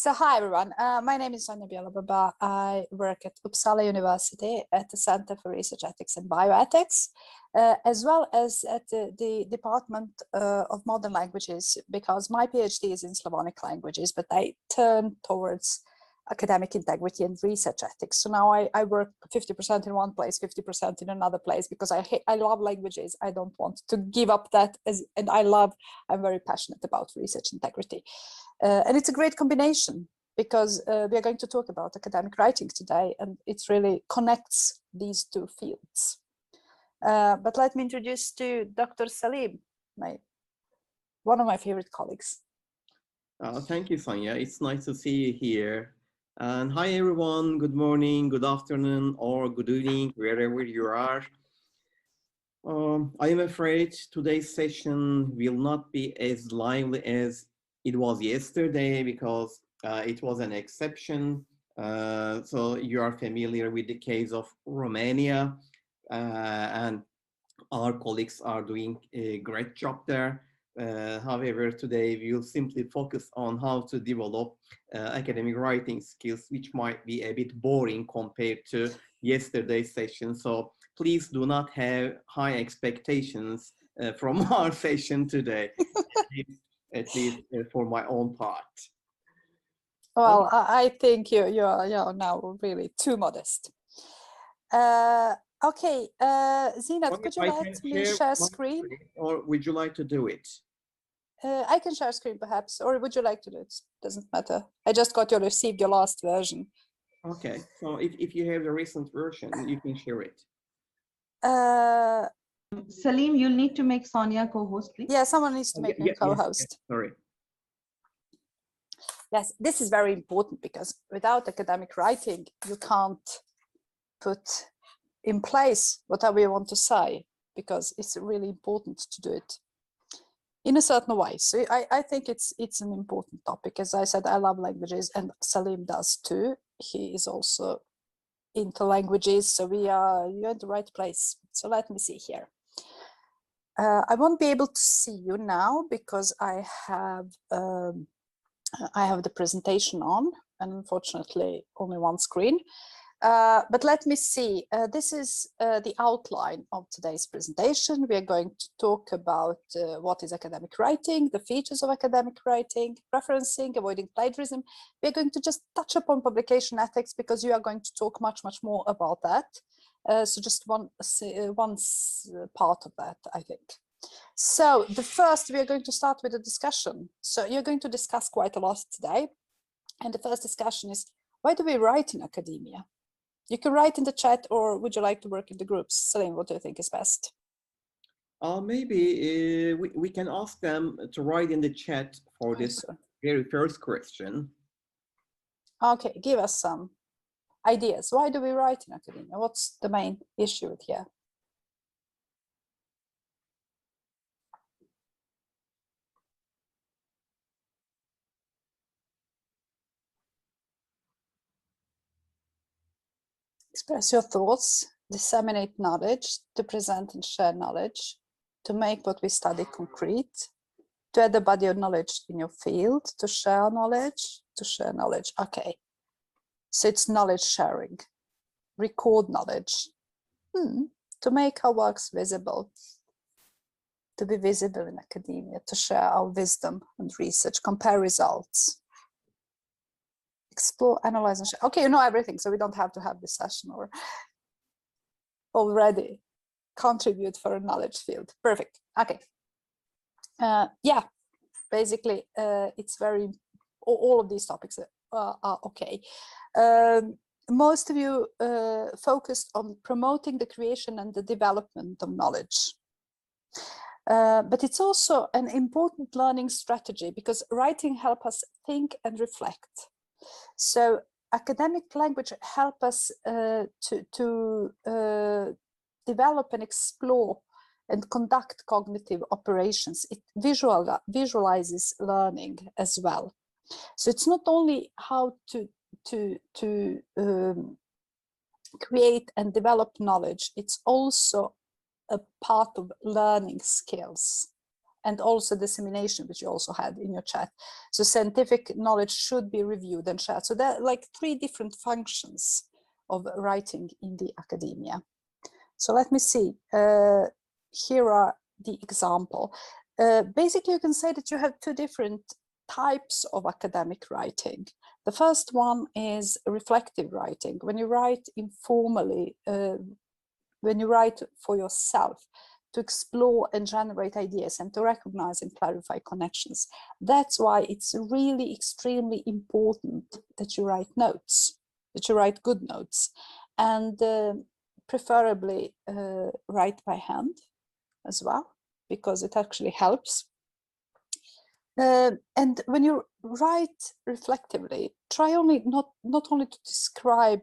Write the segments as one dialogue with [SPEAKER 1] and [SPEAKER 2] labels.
[SPEAKER 1] So hi everyone, my name is Sonia Bielababa. I work at Uppsala University at the Center for Research Ethics and Bioethics, as well as at the Department of Modern Languages, because my PhD is in Slavonic languages, but I turn towards academic integrity and research ethics. So now I work 50% in one place, 50% in another place, because I love languages. I don't want to give up that, and I'm very passionate about research integrity. And it's a great combination, because we are going to talk about academic writing today, and it really connects these two fields. But let me introduce to Dr. Salim, one of my favorite colleagues.
[SPEAKER 2] Thank you, Sonia. It's nice to see you here. And hi, everyone. Good morning, good afternoon, or good evening, wherever you are. I am afraid today's session will not be as lively as it was yesterday, because it was an exception. So you are familiar with the case of Romania, and our colleagues are doing a great job there. However, today we will simply focus on how to develop academic writing skills, which might be a bit boring compared to yesterday's session. So please do not have high expectations from our session today, at least for my own part.
[SPEAKER 1] Well, I think you're now really too modest. Okay, Zinat, could you let me share screen?
[SPEAKER 2] Or would you like to do it?
[SPEAKER 1] I can share screen perhaps, or would you like to do it? Doesn't matter. I just received your last version.
[SPEAKER 2] Okay, so if you have the recent version, you can share it.
[SPEAKER 3] Salim, you'll need to make Sonia co-host, please.
[SPEAKER 1] Yeah, someone needs to make me co-host.
[SPEAKER 2] Yes, sorry.
[SPEAKER 1] Yes, this is very important, because without academic writing, you can't put in place whatever you want to say, because it's really important to do it in a certain way. So I think it's an important topic. As I said, I love languages, and Salim does too. He is also into languages, so you're in the right place. So let me see here. I won't be able to see you now, because I have the presentation on, and unfortunately only one screen. But let me see, this is the outline of today's presentation. We are going to talk about what is academic writing, the features of academic writing, referencing, avoiding plagiarism. We are going to just touch upon publication ethics, because you are going to talk much more about that. So just one part of that, I think. So we are going to start with a discussion. So you're going to discuss quite a lot today. And the first discussion is, why do we write in academia? You can write in the chat, or would you like to work in the groups? Salim, what do you think is best?
[SPEAKER 2] Maybe we can ask them to write in the chat for this very first question.
[SPEAKER 1] Okay, give us some ideas. Why do we write in academia? What's the main issue with here? Express your thoughts, disseminate knowledge, to present and share knowledge, to make what we study concrete, to add a body of knowledge in your field, to share knowledge, Okay, so it's knowledge sharing, record knowledge, to make our works visible, to be visible in academia, to share our wisdom and research, compare results, explore, analyze, and share. Okay, you know everything, so we don't have to have this session, or already contribute for a knowledge field. Perfect. Okay. Yeah, basically, it's all of these topics are okay. Most of you focused on promoting the creation and the development of knowledge. But it's also an important learning strategy, because writing helps us think and reflect. So academic language helps us to develop and explore and conduct cognitive operations. It visualizes learning as well. So it's not only how to create and develop knowledge, it's also a part of learning skills. and also dissemination, which you also had in your chat. So scientific knowledge should be reviewed and shared. So there are like 3 different functions of writing in the academia. So let me see. Here are the example. Basically, you can say that you have 2 different types of academic writing. The first one is reflective writing. When you write informally, when you write for yourself, to explore and generate ideas and to recognize and clarify connections. That's why it's really extremely important that you write notes, that you write good notes, and preferably write by hand as well, because it actually helps. And when you write reflectively, try not only to describe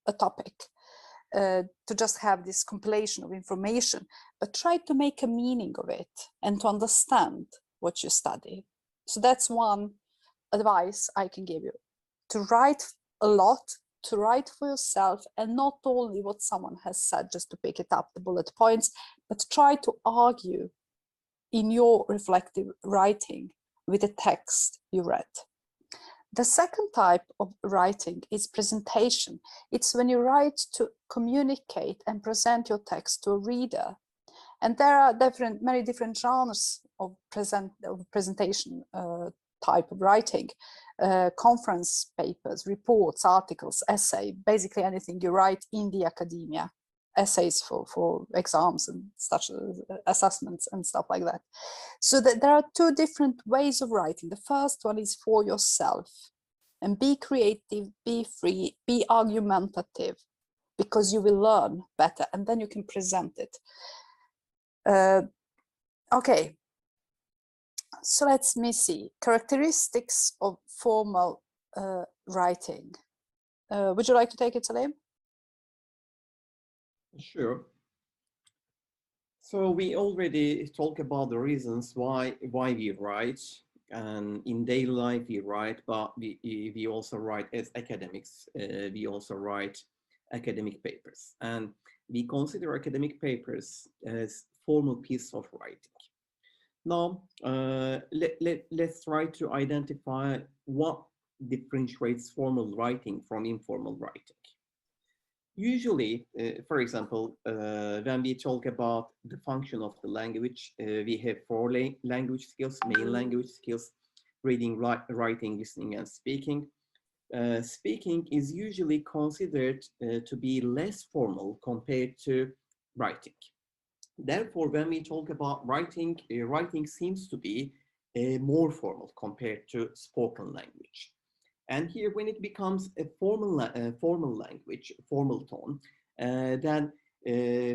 [SPEAKER 1] a topic, to just have this compilation of information, but try to make a meaning of it and to understand what you study. So that's one advice I can give you, to write a lot, to write for yourself, and not only what someone has said just to pick it up, the bullet points, but try to argue in your reflective writing with the text you read. The second type of writing is presentation. It's when you write to communicate and present your text to a reader. And there are many different genres of presentation type of writing. Conference papers, reports, articles, essay, basically anything you write in the academia. Essays for exams and such assessments and stuff like that. So that there are 2 different ways of writing. The first one is for yourself, and be creative, be free, be argumentative, because you will learn better and then you can present it. Okay, so let me see. Characteristics of formal writing. Would you like to take it, Salim?
[SPEAKER 2] Sure. So we already talked about the reasons why we write, and in daily life we write, but we also write as academics. We also write academic papers, and we consider academic papers as formal piece of writing. Now, let's try to identify what differentiates formal writing from informal writing. Usually, for example, when we talk about the function of the language, we have 4 language skills, main language skills: reading, writing, listening, and speaking. Speaking is usually considered to be less formal compared to writing. Therefore, when we talk about writing, writing seems to be more formal compared to spoken language. And here, when it becomes a formal language, formal tone, then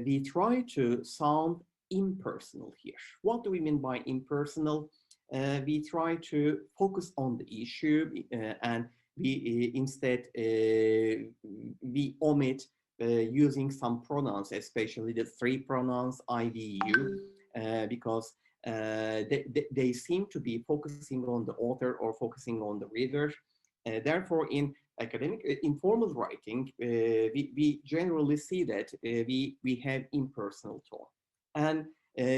[SPEAKER 2] we try to sound impersonal here. What do we mean by impersonal? We try to focus on the issue, and we instead we omit using some pronouns, especially the 3 pronouns I, we, you, because they seem to be focusing on the author or focusing on the reader. Therefore, in academic informal writing, we generally see that we have impersonal tone, and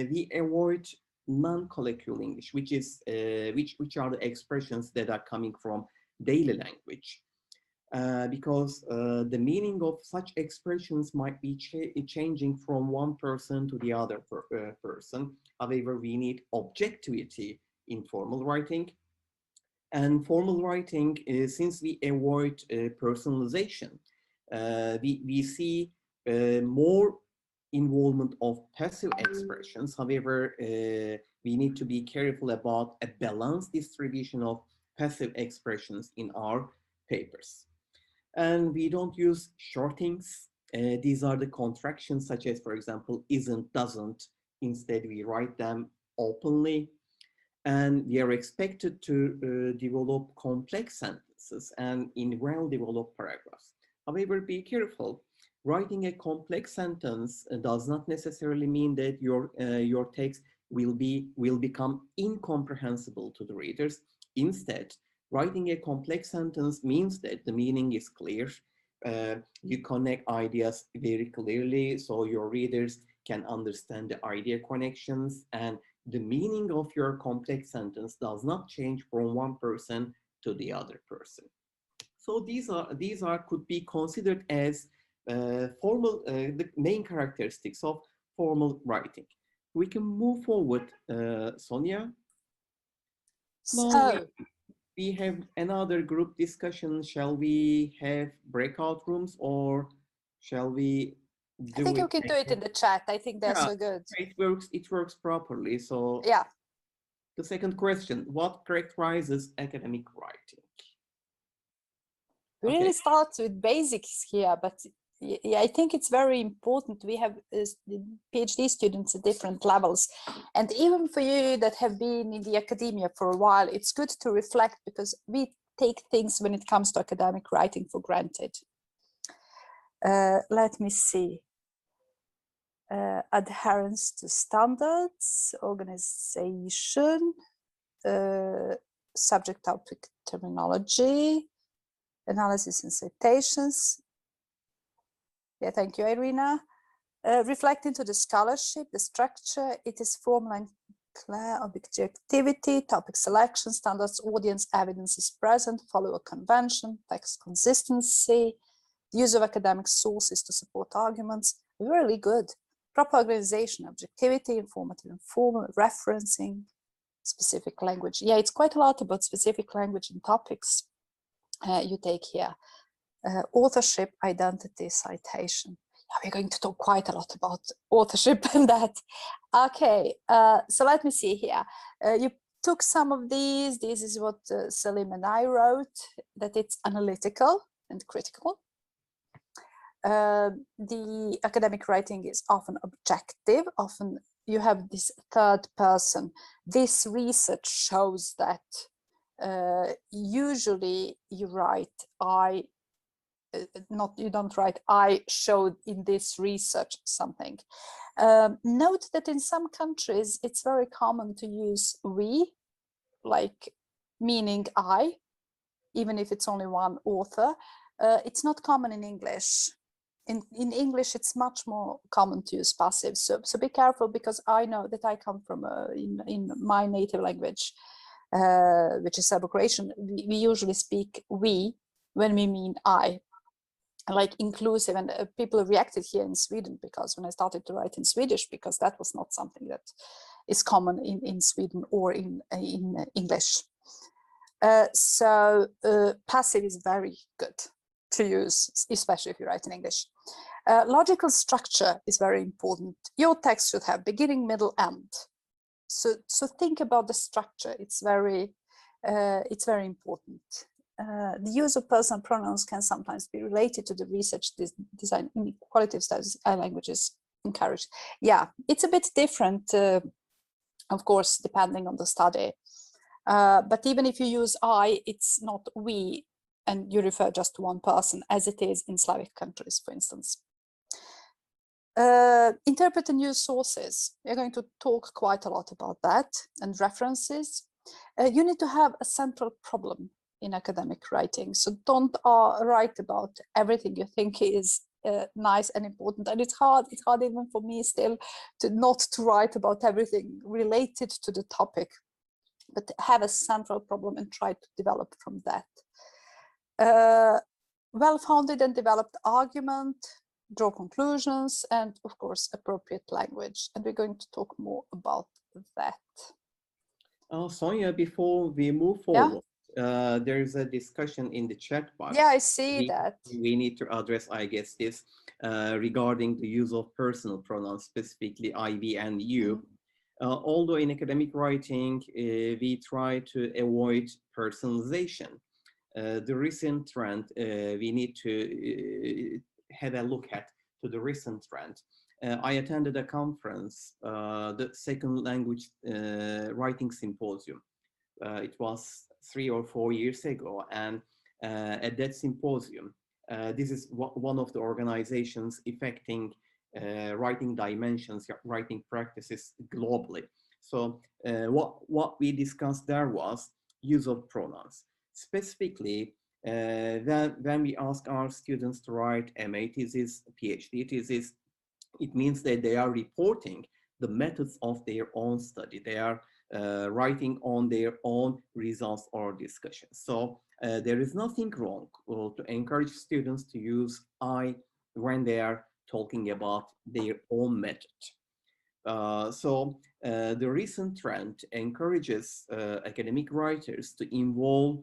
[SPEAKER 2] we avoid non-colloquial English, which are the expressions that are coming from daily language, because the meaning of such expressions might be changing from one person to the other person. However, we need objectivity in formal writing. And formal writing, since we avoid personalization, we see more involvement of passive expressions. However, we need to be careful about a balanced distribution of passive expressions in our papers. And we don't use shortings. These are the contractions, such as, for example, isn't, doesn't. Instead, we write them openly. And we are expected to develop complex sentences and in well-developed paragraphs. However, be careful. Writing a complex sentence does not necessarily mean that your text will become incomprehensible to the readers. Instead, writing a complex sentence means that the meaning is clear. You connect ideas very clearly, so your readers can understand the idea connections, and the meaning of your complex sentence does not change from one person to the other person. So these are could be considered as the main characteristics of formal writing. We can move forward, Sonia. Now we have another group discussion. Shall we have breakout rooms, or shall we do
[SPEAKER 1] I think
[SPEAKER 2] it?
[SPEAKER 1] you can do it in the chat. I think that's
[SPEAKER 2] Yeah,
[SPEAKER 1] good.
[SPEAKER 2] It works properly. So
[SPEAKER 1] yeah.
[SPEAKER 2] The second question: what characterizes academic writing?
[SPEAKER 1] We really start with basics here, but yeah, I think it's very important. We have PhD students at different levels, and even for you that have been in the academia for a while, it's good to reflect, because we take things when it comes to academic writing for granted. Let me see. Adherence to standards, organization, subject topic terminology, analysis and citations. Yeah, thank you, Irina. Reflecting to the scholarship, the structure, it is formal and clear, objectivity, topic selection, standards, audience, evidence is present, follow a convention, text consistency, the use of academic sources to support arguments, really good. Proper organization, objectivity, informative and formal, referencing, specific language. Yeah, it's quite a lot about specific language and topics you take here. Authorship, identity, citation. Yeah, we're going to talk quite a lot about authorship and that. Okay, so let me see here. You took some of these. This is what Salim and I wrote, that it's analytical and critical. The academic writing is often objective. Often you have this third person. This research shows that usually you write you don't write I showed in this research something. Note that in some countries it's very common to use we, like meaning I, even if it's only one author. It's not common in English. In English, it's much more common to use passive. So be careful, because I know that I come from in my native language, which is Serbo-Croatian. We usually speak we when we mean I, like inclusive, and people reacted here in Sweden, because when I started to write in Swedish, because that was not something that is common in Sweden or in English. So passive is very good to use, especially if you write in English. Logical structure is very important. Your text should have beginning, middle, end. So think about the structure. It's very important. The use of personal pronouns can sometimes be related to the research design in qualitative studies languages encouraged. Yeah, it's a bit different, of course, depending on the study. But even if you use I, it's not we, and you refer just to one person, as it is in Slavic countries, for instance. Interpret and use sources. We're going to talk quite a lot about that, and references. You need to have a central problem in academic writing. So don't write about everything you think is nice and important. And it's hard even for me still not to write about everything related to the topic, but have a central problem and try to develop from that. Well-founded and developed argument, draw conclusions, and of course, appropriate language. And we're going to talk more about that.
[SPEAKER 2] Sonia, before we move forward, there is a discussion in the chat box.
[SPEAKER 1] Yeah, I see that.
[SPEAKER 2] We need to address, I guess, this regarding the use of personal pronouns, specifically I, we, and you. Although in academic writing, we try to avoid personalization. The recent trend, we need to have a look at to the recent trend. I attended a conference, the second language writing symposium. It was 3 or 4 years ago, and at that symposium, this is one of the organizations affecting writing dimensions, writing practices globally. So what we discussed there was use of pronouns. Specifically, when we ask our students to write MA thesis, PhD thesis, it means that they are reporting the methods of their own study. They are writing on their own results or discussions. So there is nothing wrong to encourage students to use I when they are talking about their own method. The recent trend encourages academic writers to involve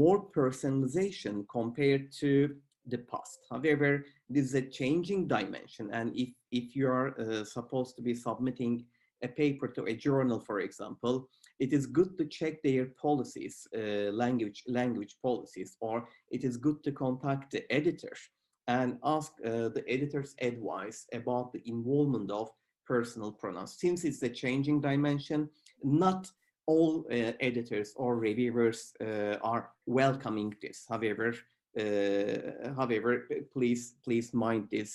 [SPEAKER 2] more personalization compared to the past. However, this is a changing dimension, and if you are supposed to be submitting a paper to a journal, for example, it is good to check their policies, language policies, or it is good to contact the editor and ask the editor's advice about the involvement of personal pronouns. Since it's a changing dimension, not all editors or reviewers are welcoming this. However, please mind this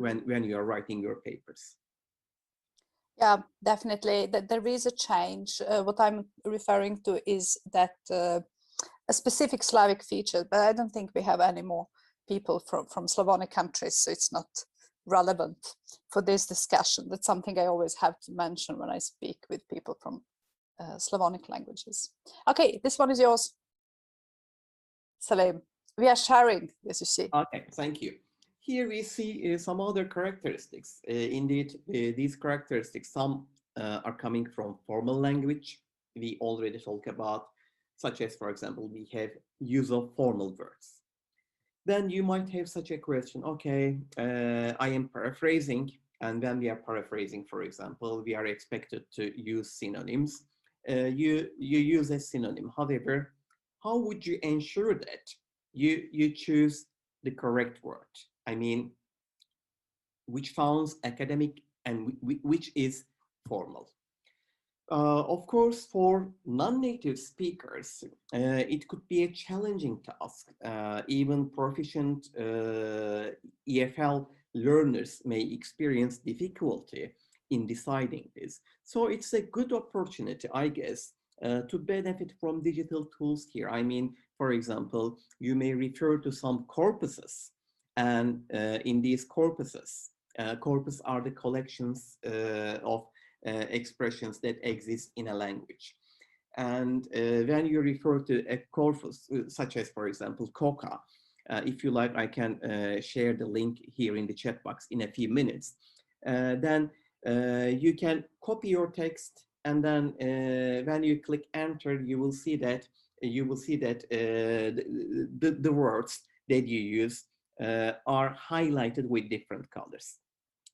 [SPEAKER 2] when you are writing your papers.
[SPEAKER 1] Yeah, definitely. There is a change. What I'm referring to is that a specific Slavic feature, but I don't think we have any more people from Slavonic countries, so it's not relevant for this discussion. That's something I always have to mention when I speak with people from Slavonic languages. Okay, this one is yours, Salim. We are sharing, as you see.
[SPEAKER 2] Okay, thank you. Here we see some other characteristics. Indeed, these characteristics, some are coming from formal language. We already talked about, such as, for example, we have use of formal words. Then you might have such a question, okay, I am paraphrasing, and when we are paraphrasing, for example, we are expected to use synonyms. You use a synonym. However, how would you ensure that you choose the correct word? I mean, which sounds academic and which is formal. Of course, for non-native speakers, it could be a challenging task. Even proficient EFL learners may experience difficulty in deciding this. So it's a good opportunity, I guess, to benefit from digital tools here. I mean, for example, you may refer to some corpuses, and in these corpuses, corpus are the collections of expressions that exist in a language. And when you refer to a corpus, such as, for example, COCA, if you like, I can share the link here in the chat box in a few minutes. Then you can copy your text, and then when you click enter, you will see that the words that you use are highlighted with different colors.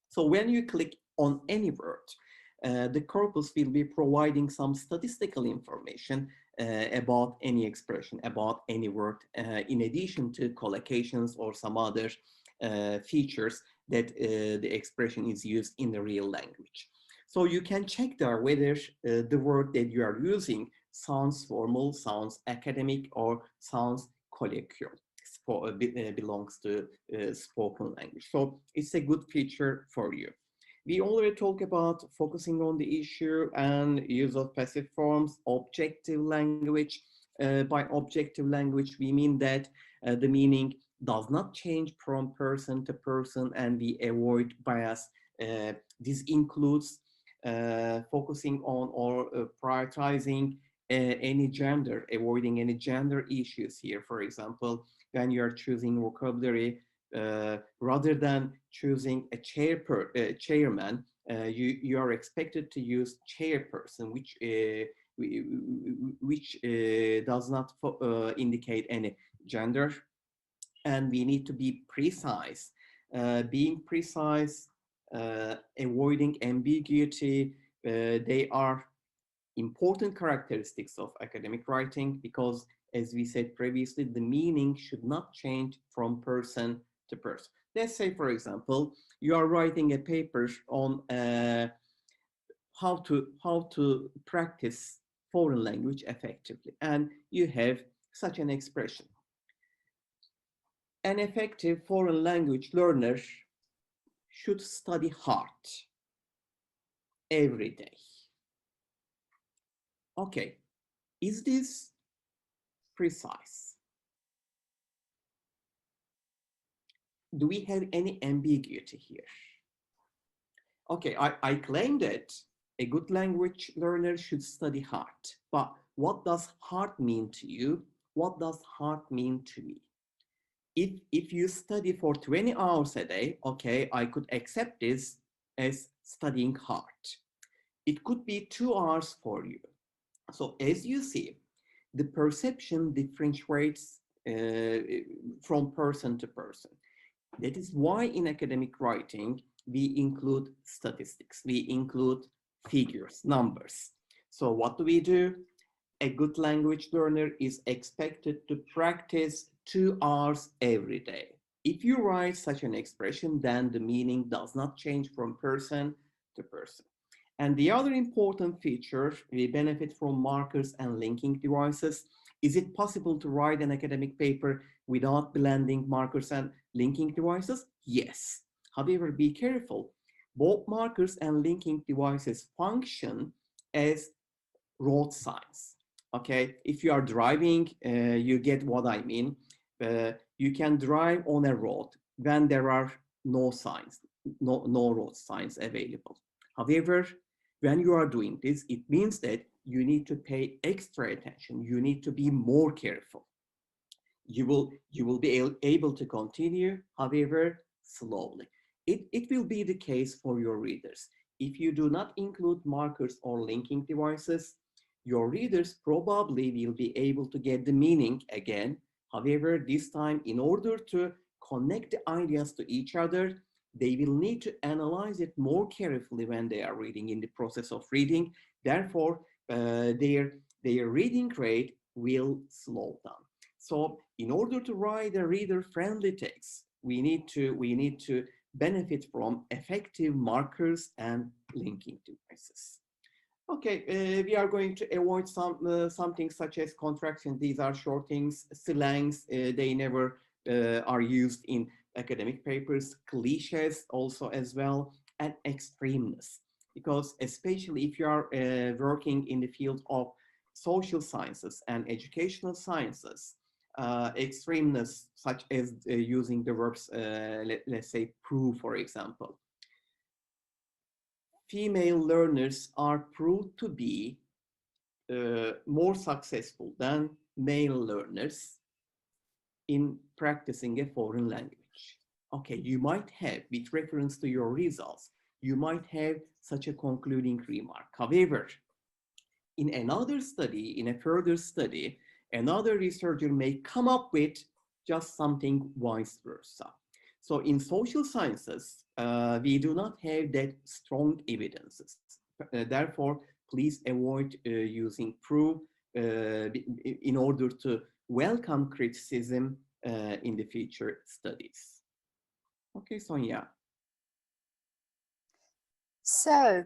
[SPEAKER 2] So when you click on any word, the corpus will be providing some statistical information about any expression, about any word, in addition to collocations or some other features that the expression is used in the real language. So you can check there whether the word that you are using sounds formal, sounds academic, or sounds colloquial, belongs to spoken language. So it's a good feature for you. We already talked about focusing on the issue and use of passive forms, objective language. By objective language, we mean that the meaning does not change from person to person, and we avoid bias. This includes focusing on or prioritizing any gender, avoiding any gender issues here. For example, when you are choosing vocabulary, rather than choosing a chairman, you are expected to use chairperson, which does not indicate any gender. And we need to be precise. Being precise, avoiding ambiguity, they are important characteristics of academic writing, because, as we said previously, the meaning should not change from person to person. Let's say, for example, you are writing a paper on how to practice foreign language effectively, and you have such an expression. An effective foreign language learner should study hard every day. Okay, is this precise? Do we have any ambiguity here? Okay, I claim that a good language learner should study hard. But what does hard mean to you? What does hard mean to me? If you study for 20 hours a day, okay, I could accept this as studying hard. It could be 2 hours for you. So as you see, the perception differentiates from person to person. That is why in academic writing, we include statistics, we include figures, numbers. So what do? A good language learner is expected to practice 2 hours every day. If you write such an expression, then the meaning does not change from person to person. And the other important feature, we benefit from markers and linking devices. Is it possible to write an academic paper without blending markers and linking devices? Yes. However, be careful. Both markers and linking devices function as road signs. Okay, if you are driving, you get what I mean. You can drive on a road when there are no signs, no road signs available. However, when you are doing this, it means that you need to pay extra attention. You need to be more careful. You will be able to continue, however, slowly. It will be the case for your readers. If you do not include markers or linking devices, your readers probably will be able to get the meaning again. However, this time, in order to connect the ideas to each other, they will need to analyze it more carefully when they are reading, in the process of reading. Therefore, their reading rate will slow down. So in order to write a reader-friendly text, we need to benefit from effective markers and linking devices. Okay, we are going to avoid something such as contraction. These are short things, slangs. They never are used in academic papers. Cliches also as well, and extremeness. Because especially if you are working in the field of social sciences and educational sciences, extremeness, such as using the verbs, let's say prove, for example. Female learners are proved to be more successful than male learners in practicing a foreign language. Okay, you might have, with reference to your results, you might have such a concluding remark. However, in another study, in a further study, another researcher may come up with just something vice versa. So in social sciences, we do not have that strong evidences. Therefore, please avoid using proof in order to welcome criticism in the future studies. Okay, Sonia.
[SPEAKER 1] So,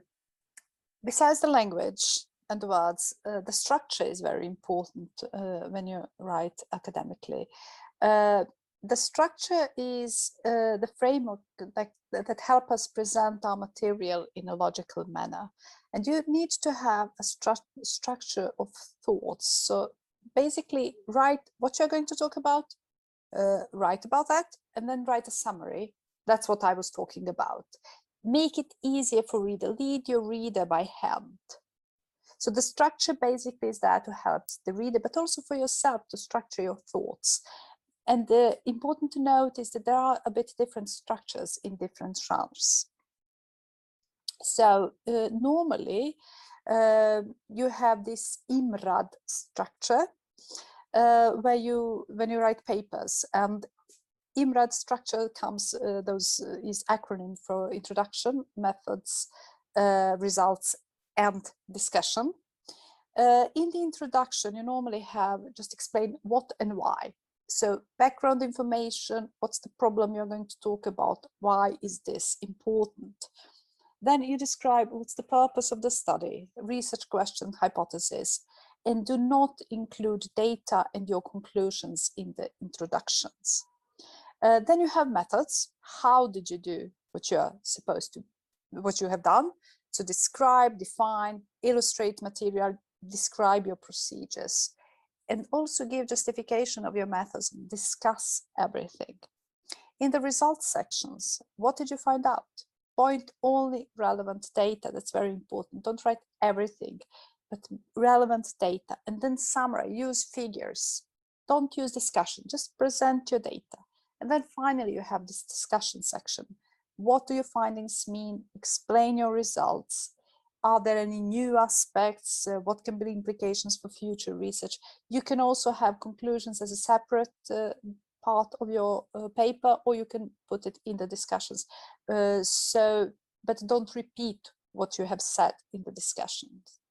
[SPEAKER 1] besides the language and the words, the structure is very important when you write academically. The structure is the framework that help us present our material in a logical manner. And you need to have a structure of thoughts. So basically, write what you're going to talk about, write about that, and then write a summary. That's what I was talking about. Make it easier for reader. Lead your reader by hand. So the structure basically is there to help the reader, but also for yourself to structure your thoughts. And important to note is that there are a bit different structures in different genres. So normally you have this IMRAD structure when you write papers, and IMRAD structure comes, is acronym for introduction, methods, results, and discussion. In the introduction, you normally have just explain what and why. So background information, what's the problem you're going to talk about? Why is this important? Then you describe what's the purpose of the study, research question, hypothesis, and do not include data and your conclusions in the introductions. Then you have methods. How did you do what you are supposed to, what you have done? So describe, define, illustrate material, describe your procedures, and also give justification of your methods, discuss everything. In the results sections, what did you find out? point only relevant data. That's very important. Don't write everything, but relevant data. And then summary, use figures. Don't use discussion, just present your data. And then finally, you have this discussion section. What do your findings mean? Explain your results. Are there any new aspects? What can be the implications for future research? You can also have conclusions as a separate part of your paper, or you can put it in the discussions. But don't repeat what you have said in the discussions.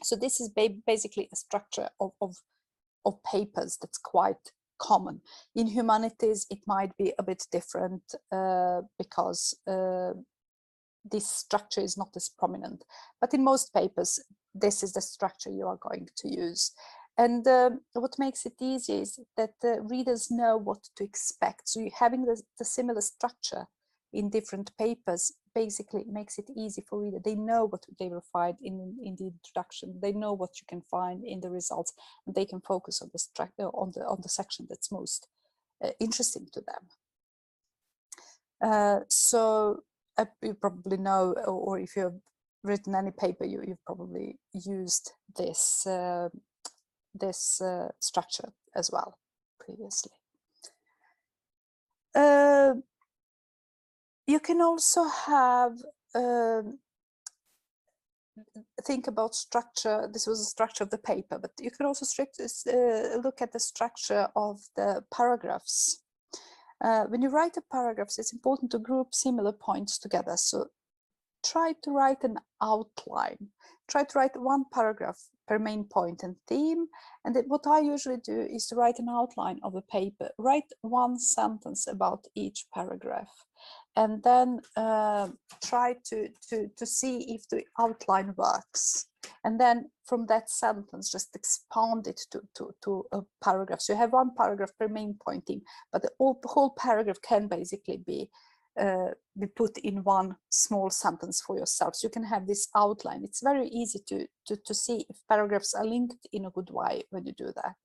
[SPEAKER 1] So this is basically a structure of papers that's quite common. In humanities, it might be a bit different because this structure is not as prominent. But in most papers, this is the structure you are going to use. And what makes it easy is that the readers know what to expect. So having the similar structure in different papers basically makes it easy for readers. They know what they will find in the introduction. They know what you can find in the results, and they can focus on the section that's most interesting to them. So you probably know, or if you've written any paper, you've probably used this structure as well previously. You can also have think about structure. This was a structure of the paper, but you can also look at the structure of the paragraphs. When you write the paragraphs, it's important to group similar points together. So try to write an outline. Try to write one paragraph per main point and theme. And what I usually do is to write an outline of a paper. Write one sentence about each paragraph, and then try to see if the outline works. And then from that sentence, just expand it to a paragraph. So you have one paragraph per main point theme, but the whole paragraph can basically be put in one small sentence for yourself. So you can have this outline. It's very easy to see if paragraphs are linked in a good way when you do that.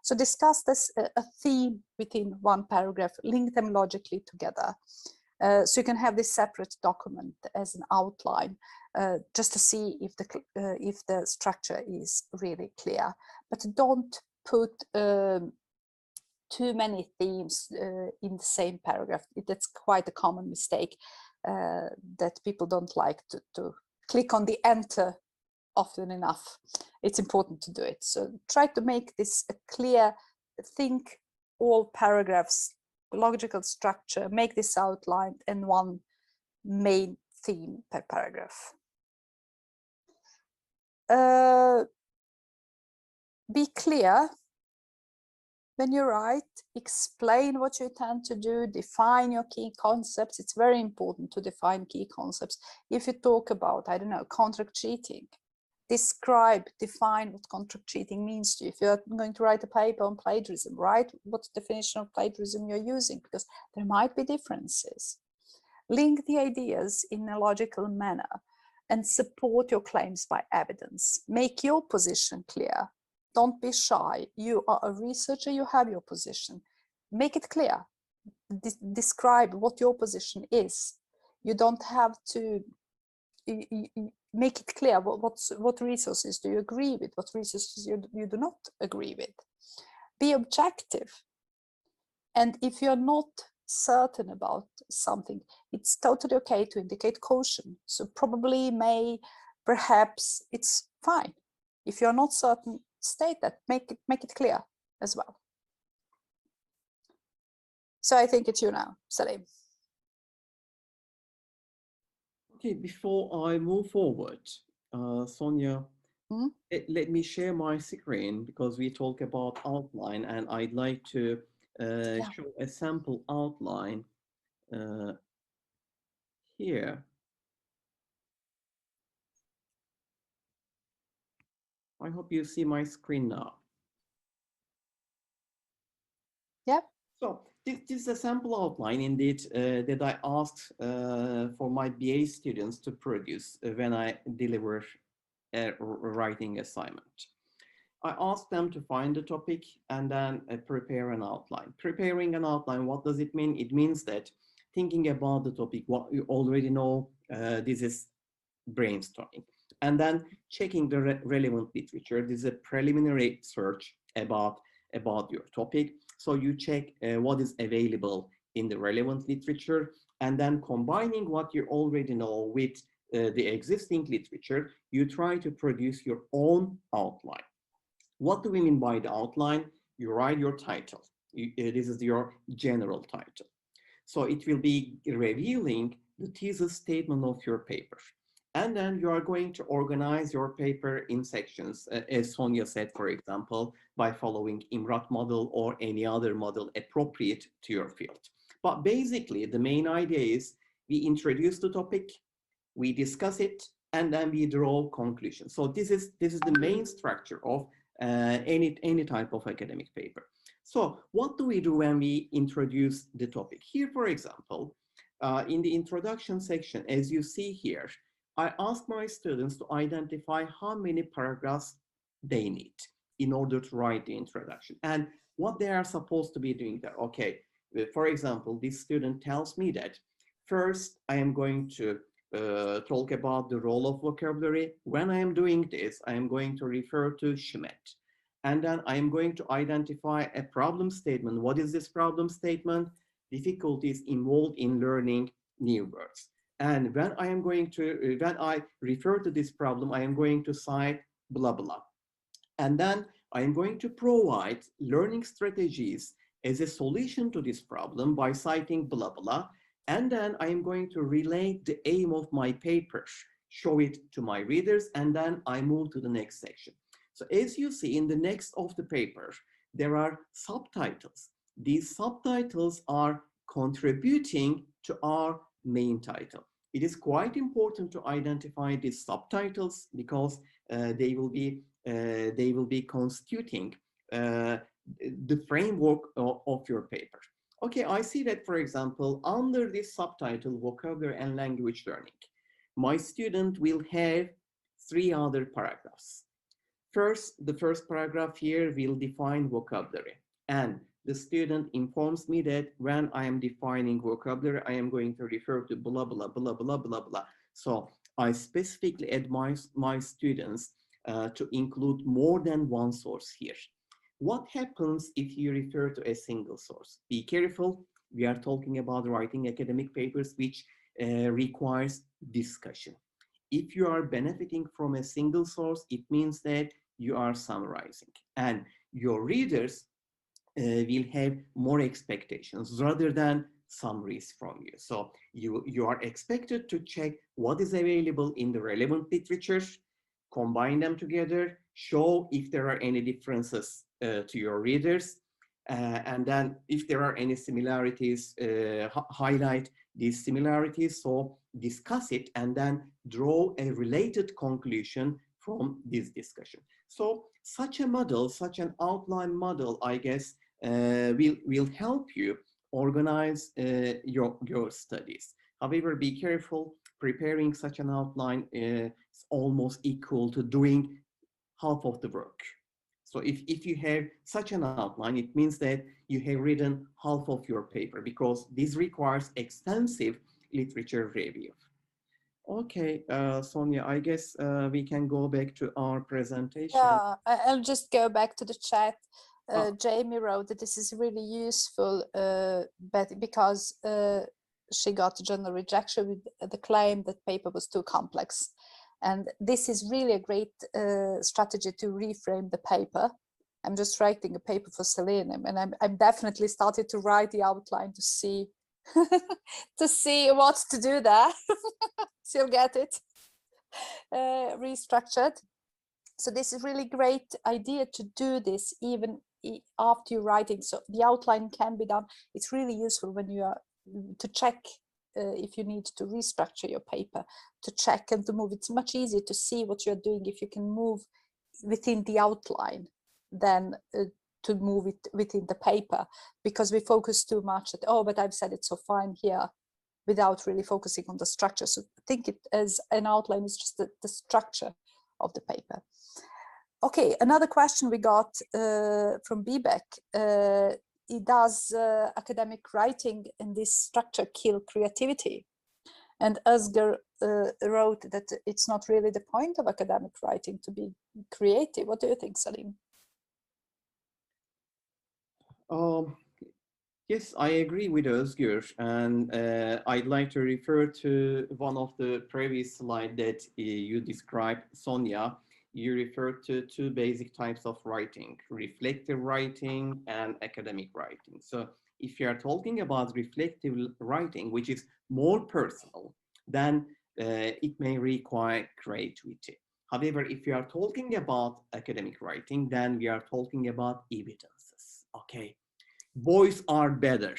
[SPEAKER 1] So discuss this a theme within one paragraph, link them logically together. So you can have this separate document as an outline, just to see if the structure is really clear. But don't put too many themes in the same paragraph. That's quite a common mistake that people don't like to click on the enter often enough. It's important to do it. So try to make this a clear, think all paragraphs, logical structure, make this outlined, and one main theme per paragraph. Be clear when you write. Explain what you intend to do, define your key concepts. It's very important to define key concepts. If you talk about, I don't know, contract cheating, define what contract cheating means to you. If you're going to write a paper on plagiarism, write what definition of plagiarism you're using, because there might be differences. Link the ideas in a logical manner and support your claims by evidence. Make your position clear. Don't be shy. You are a researcher, you have your position. Make it clear. Describe what your position is. You don't have to make it clear what resources do you agree with, what resources you do not agree with. Be objective. And if you're not certain about something, it's totally okay to indicate caution. So probably, may, perhaps, it's fine. If you're not certain, state that, make it clear as well. So I think it's you now, Salim.
[SPEAKER 2] Okay, before I move forward, Sonia, let me share my screen, because we talk about outline, and I'd like to show a sample outline here. I hope you see my screen now.
[SPEAKER 1] Yeah.
[SPEAKER 2] So this is a sample outline indeed that I asked for my BA students to produce when I deliver a writing assignment. I asked them to find a topic and then prepare an outline. Preparing an outline, what does it mean? It means that thinking about the topic, what you already know. This is brainstorming. And then checking the relevant literature. This is a preliminary search about your topic. So you check what is available in the relevant literature, and then combining what you already know with the existing literature, you try to produce your own outline. What do we mean by the outline? You write your title. This is your general title. So it will be revealing the thesis statement of your paper. And then you are going to organize your paper in sections, as Sonia said, for example, by following IMRAT model or any other model appropriate to your field. But basically, the main idea is we introduce the topic, we discuss it, and then we draw conclusions. So this is the main structure of any type of academic paper. So what do we do when we introduce the topic? Here, for example, in the introduction section, as you see here, I ask my students to identify how many paragraphs they need in order to write the introduction and what they are supposed to be doing there. Okay, for example, this student tells me that first I am going to talk about the role of vocabulary. When I am doing this, I am going to refer to Schmidt. And then I am going to identify a problem statement. What is this problem statement? Difficulties involved in learning new words. And when I am going to, when I refer to this problem, I am going to cite blah, blah. And then I am going to provide learning strategies as a solution to this problem by citing blah, blah. And then I am going to relate the aim of my paper, show it to my readers, and then I move to the next section. So as you see in the next of the paper, there are subtitles. These subtitles are contributing to our main title. It is quite important to identify these subtitles because they will be constituting the framework of your paper. Okay, I see that, for example, under this subtitle, vocabulary and language learning, my student will have 3 other paragraphs. First, the first paragraph here will define vocabulary, and the student informs me that when I am defining vocabulary, I am going to refer to blah, blah, blah, blah, blah, blah. So I specifically advise my students to include more than one source here. What happens if you refer to a single source? Be careful. We are talking about writing academic papers, which requires discussion. If you are benefiting from a single source, it means that you are summarizing, and your readers will have more expectations rather than summaries from you. So you are expected to check what is available in the relevant literature, combine them together, show if there are any differences to your readers, and then if there are any similarities, highlight these similarities, so discuss it and then draw a related conclusion from this discussion. So such a model, such an outline model, I guess, will help you organize your studies. However, be careful. Preparing such an outline is almost equal to doing half of the work. So if you have such an outline, it means that you have written half of your paper because this requires extensive literature review. Okay, Sonia, I guess we can go back to our presentation.
[SPEAKER 1] Yeah, I'll just go back to the chat. Jamie wrote that this is really useful, but because she got a general rejection with the claim that paper was too complex. And this is really a great strategy to reframe the paper. I'm just writing a paper for Selenium, and I'm definitely started to write the outline to see to see what to do there. So you'll get it restructured. So this is really great idea to do this even after you're writing. So the outline can be done. It's really useful when you are to check if you need to restructure your paper, to check and to move. It's much easier to see what you're doing if you can move within the outline than to move it within the paper, because we focus too much at, oh, but I've said it so fine here, without really focusing on the structure. So think it as an outline is just the structure of the paper. Okay, another question we got from Bibek. does academic writing in this structure kill creativity? And Özgür wrote that it's not really the point of academic writing to be creative. What do you think, Salim?
[SPEAKER 2] Yes, I agree with Özgür, and I'd like to refer to one of the previous slides that you described, Sonia. You referred to two basic types of writing, reflective writing and academic writing. So if you are talking about reflective writing, which is more personal, then it may require creativity. However, if you are talking about academic writing, then we are talking about evidences, okay? Boys are better.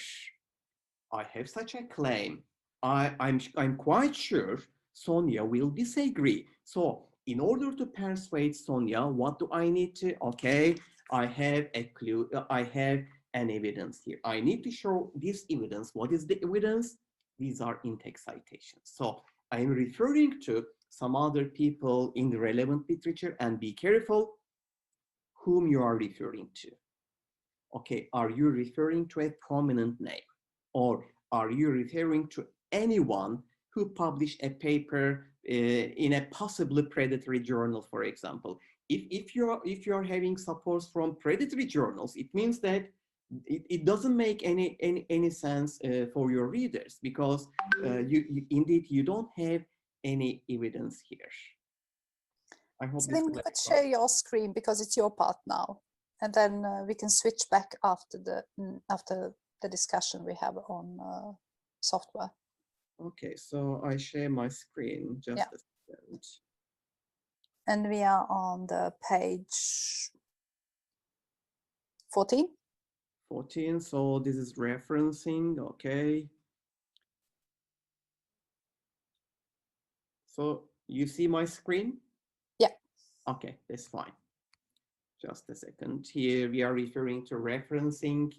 [SPEAKER 2] I have such a claim. I'm quite sure Sonia will disagree. So in order to persuade Sonia, what do I need to? Okay, I have a clue. I have an evidence here. I need to show this evidence. What is the evidence? These are in-text citations. So I'm referring to some other people in the relevant literature, and be careful whom you are referring to. Okay, are you referring to a prominent name, or are you referring to anyone who published a paper in a possibly predatory journal, for example? If you're having support from predatory journals, it means that it doesn't make any sense for your readers, because indeed you don't have any evidence here. I hope
[SPEAKER 1] Salim, let's share your screen because it's your part now. And then we can switch back after the discussion we have on software.
[SPEAKER 2] Okay, so I share my screen just a second.
[SPEAKER 1] And we are on the page 14.
[SPEAKER 2] 14, so this is referencing, okay. So you see my screen?
[SPEAKER 1] Yeah.
[SPEAKER 2] Okay, that's fine. Just a second. Here we are referring to referencing.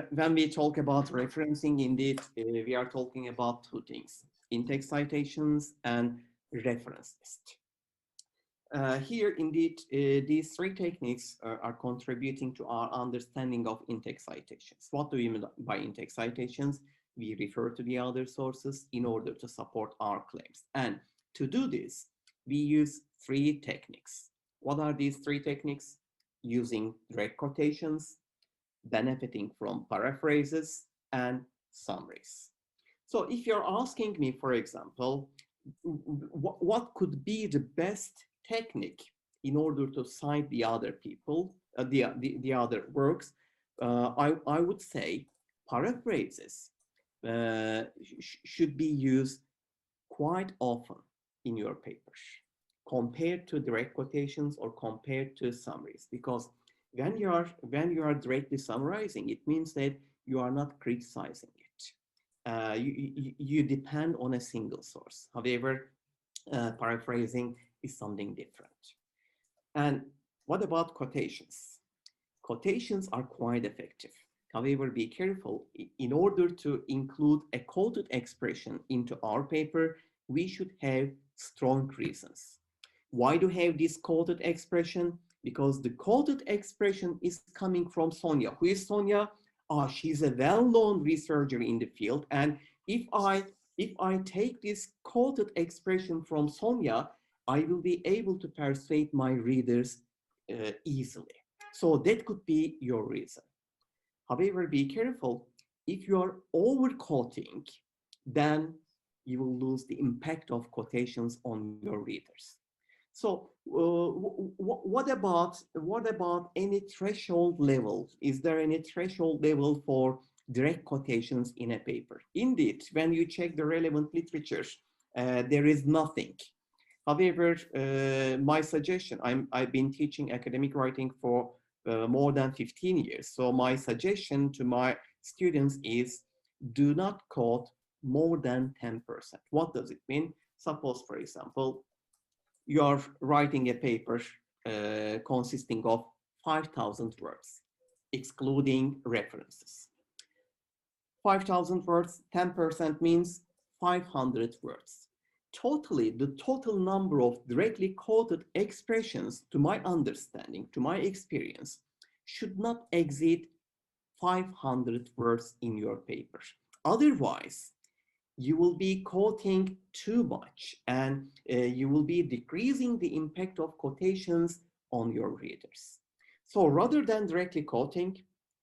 [SPEAKER 2] When we talk about referencing, indeed, we are talking about two things: in-text citations and reference list. Here, indeed, these three techniques are contributing to our understanding of in-text citations. What do we mean by in-text citations? We refer to the other sources in order to support our claims. And to do this, we use three techniques. What are these three techniques? Using direct quotations, benefiting from paraphrases, and summaries. So if you're asking me, for example, what could be the best technique in order to cite the other people, the other works, I would say paraphrases should be used quite often in your papers, compared to direct quotations or compared to summaries, because when you are directly summarizing, it means that you are not criticizing it. You depend on a single source. However, paraphrasing is something different. And what about quotations? Quotations are quite effective. However, be careful. In order to include a quoted expression into our paper, we should have strong reasons. Why do we have this quoted expression? Because the quoted expression is coming from Sonia. Who is Sonia? She's a well-known researcher in the field. And if I take this quoted expression from Sonia, I will be able to persuade my readers easily. So that could be your reason. However, be careful. If you are over-quoting, then you will lose the impact of quotations on your readers. So what about any threshold level? Is there any threshold level for direct quotations in a paper? Indeed, when you check the relevant literature, there is nothing. However, my suggestion, I've been teaching academic writing for more than 15 years. So my suggestion to my students is do not quote more than 10%. What does it mean? Suppose, for example, you are writing a paper consisting of 5,000 words, excluding references. 5,000 words, 10% means 500 words. Totally, the total number of directly quoted expressions, to my understanding, to my experience, should not exceed 500 words in your paper. Otherwise, you will be quoting too much, and you will be decreasing the impact of quotations on your readers. So rather than directly quoting,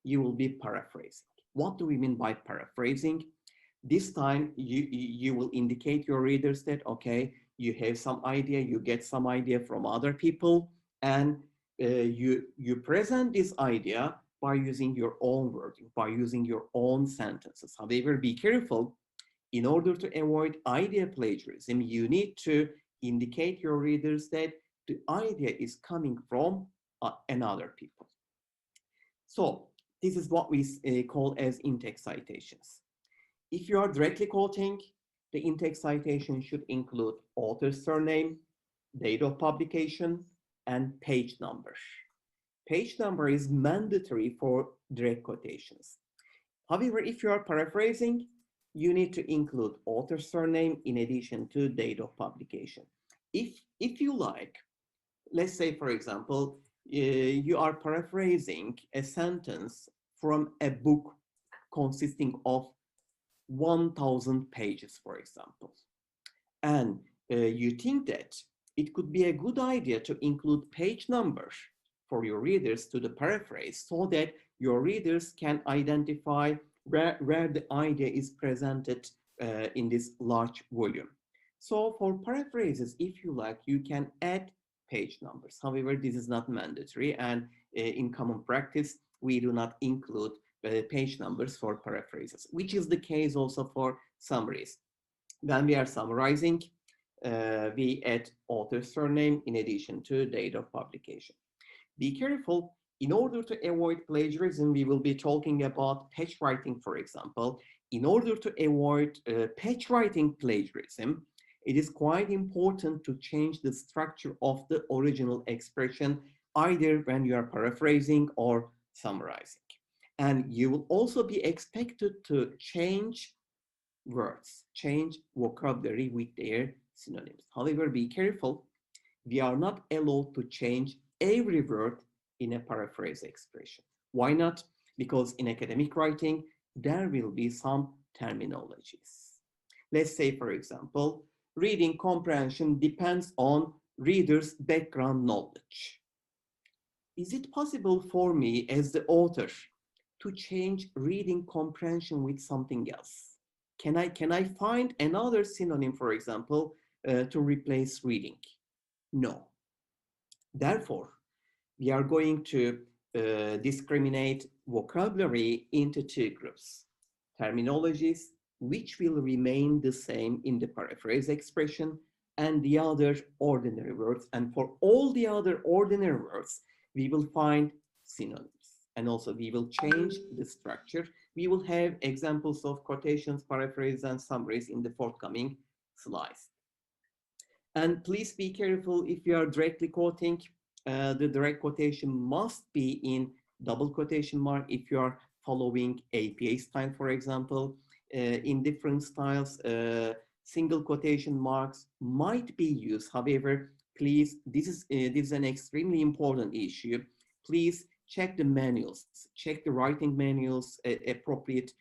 [SPEAKER 2] you will be paraphrasing. What do we mean by paraphrasing? This time you will indicate your readers that, okay, you have some idea, you get some idea from other people, and you present this idea by using your own wording, by using your own sentences. However, be careful. In order to avoid idea plagiarism, you need to indicate your readers that the idea is coming from another people. So this is what we call as in-text citations. If you are directly quoting, the in-text citation should include author's surname, date of publication, and page number. Page number is mandatory for direct quotations. However, if you are paraphrasing, you need to include author's surname in addition to date of publication. If you like, let's say, for example, you are paraphrasing a sentence from a book consisting of 1,000 pages, for example, and you think that it could be a good idea to include page numbers for your readers to the paraphrase so that your readers can identify where the idea is presented in this large volume. So for paraphrases, if you like, you can add page numbers. However, this is not mandatory, and in common practice, we do not include page numbers for paraphrases, which is the case also for summaries. When we are summarizing, we add author's surname in addition to date of publication. Be careful. In order to avoid plagiarism, we will be talking about patch writing, for example. In order to avoid patch writing plagiarism, it is quite important to change the structure of the original expression, either when you are paraphrasing or summarizing. And you will also be expected to change words, change vocabulary with their synonyms. However, be careful. We are not allowed to change every word in a paraphrase expression. Why not? Because in academic writing, there will be some terminologies. Let's say, for example, reading comprehension depends on reader's background knowledge. Is it possible for me as the author to change reading comprehension with something else? Can I find another synonym, for example, to replace reading? No. Therefore, we are going to discriminate vocabulary into two groups: terminologies, which will remain the same in the paraphrase expression, and the other ordinary words. And for all the other ordinary words, we will find synonyms. And also we will change the structure. We will have examples of quotations, paraphrases, and summaries in the forthcoming slides. And please be careful if you are directly quoting. The direct quotation must be in double quotation mark if you are following APA style, for example. In different styles, single quotation marks might be used. However, please, this is an extremely important issue. Please check the manuals, check the writing manuals appropriate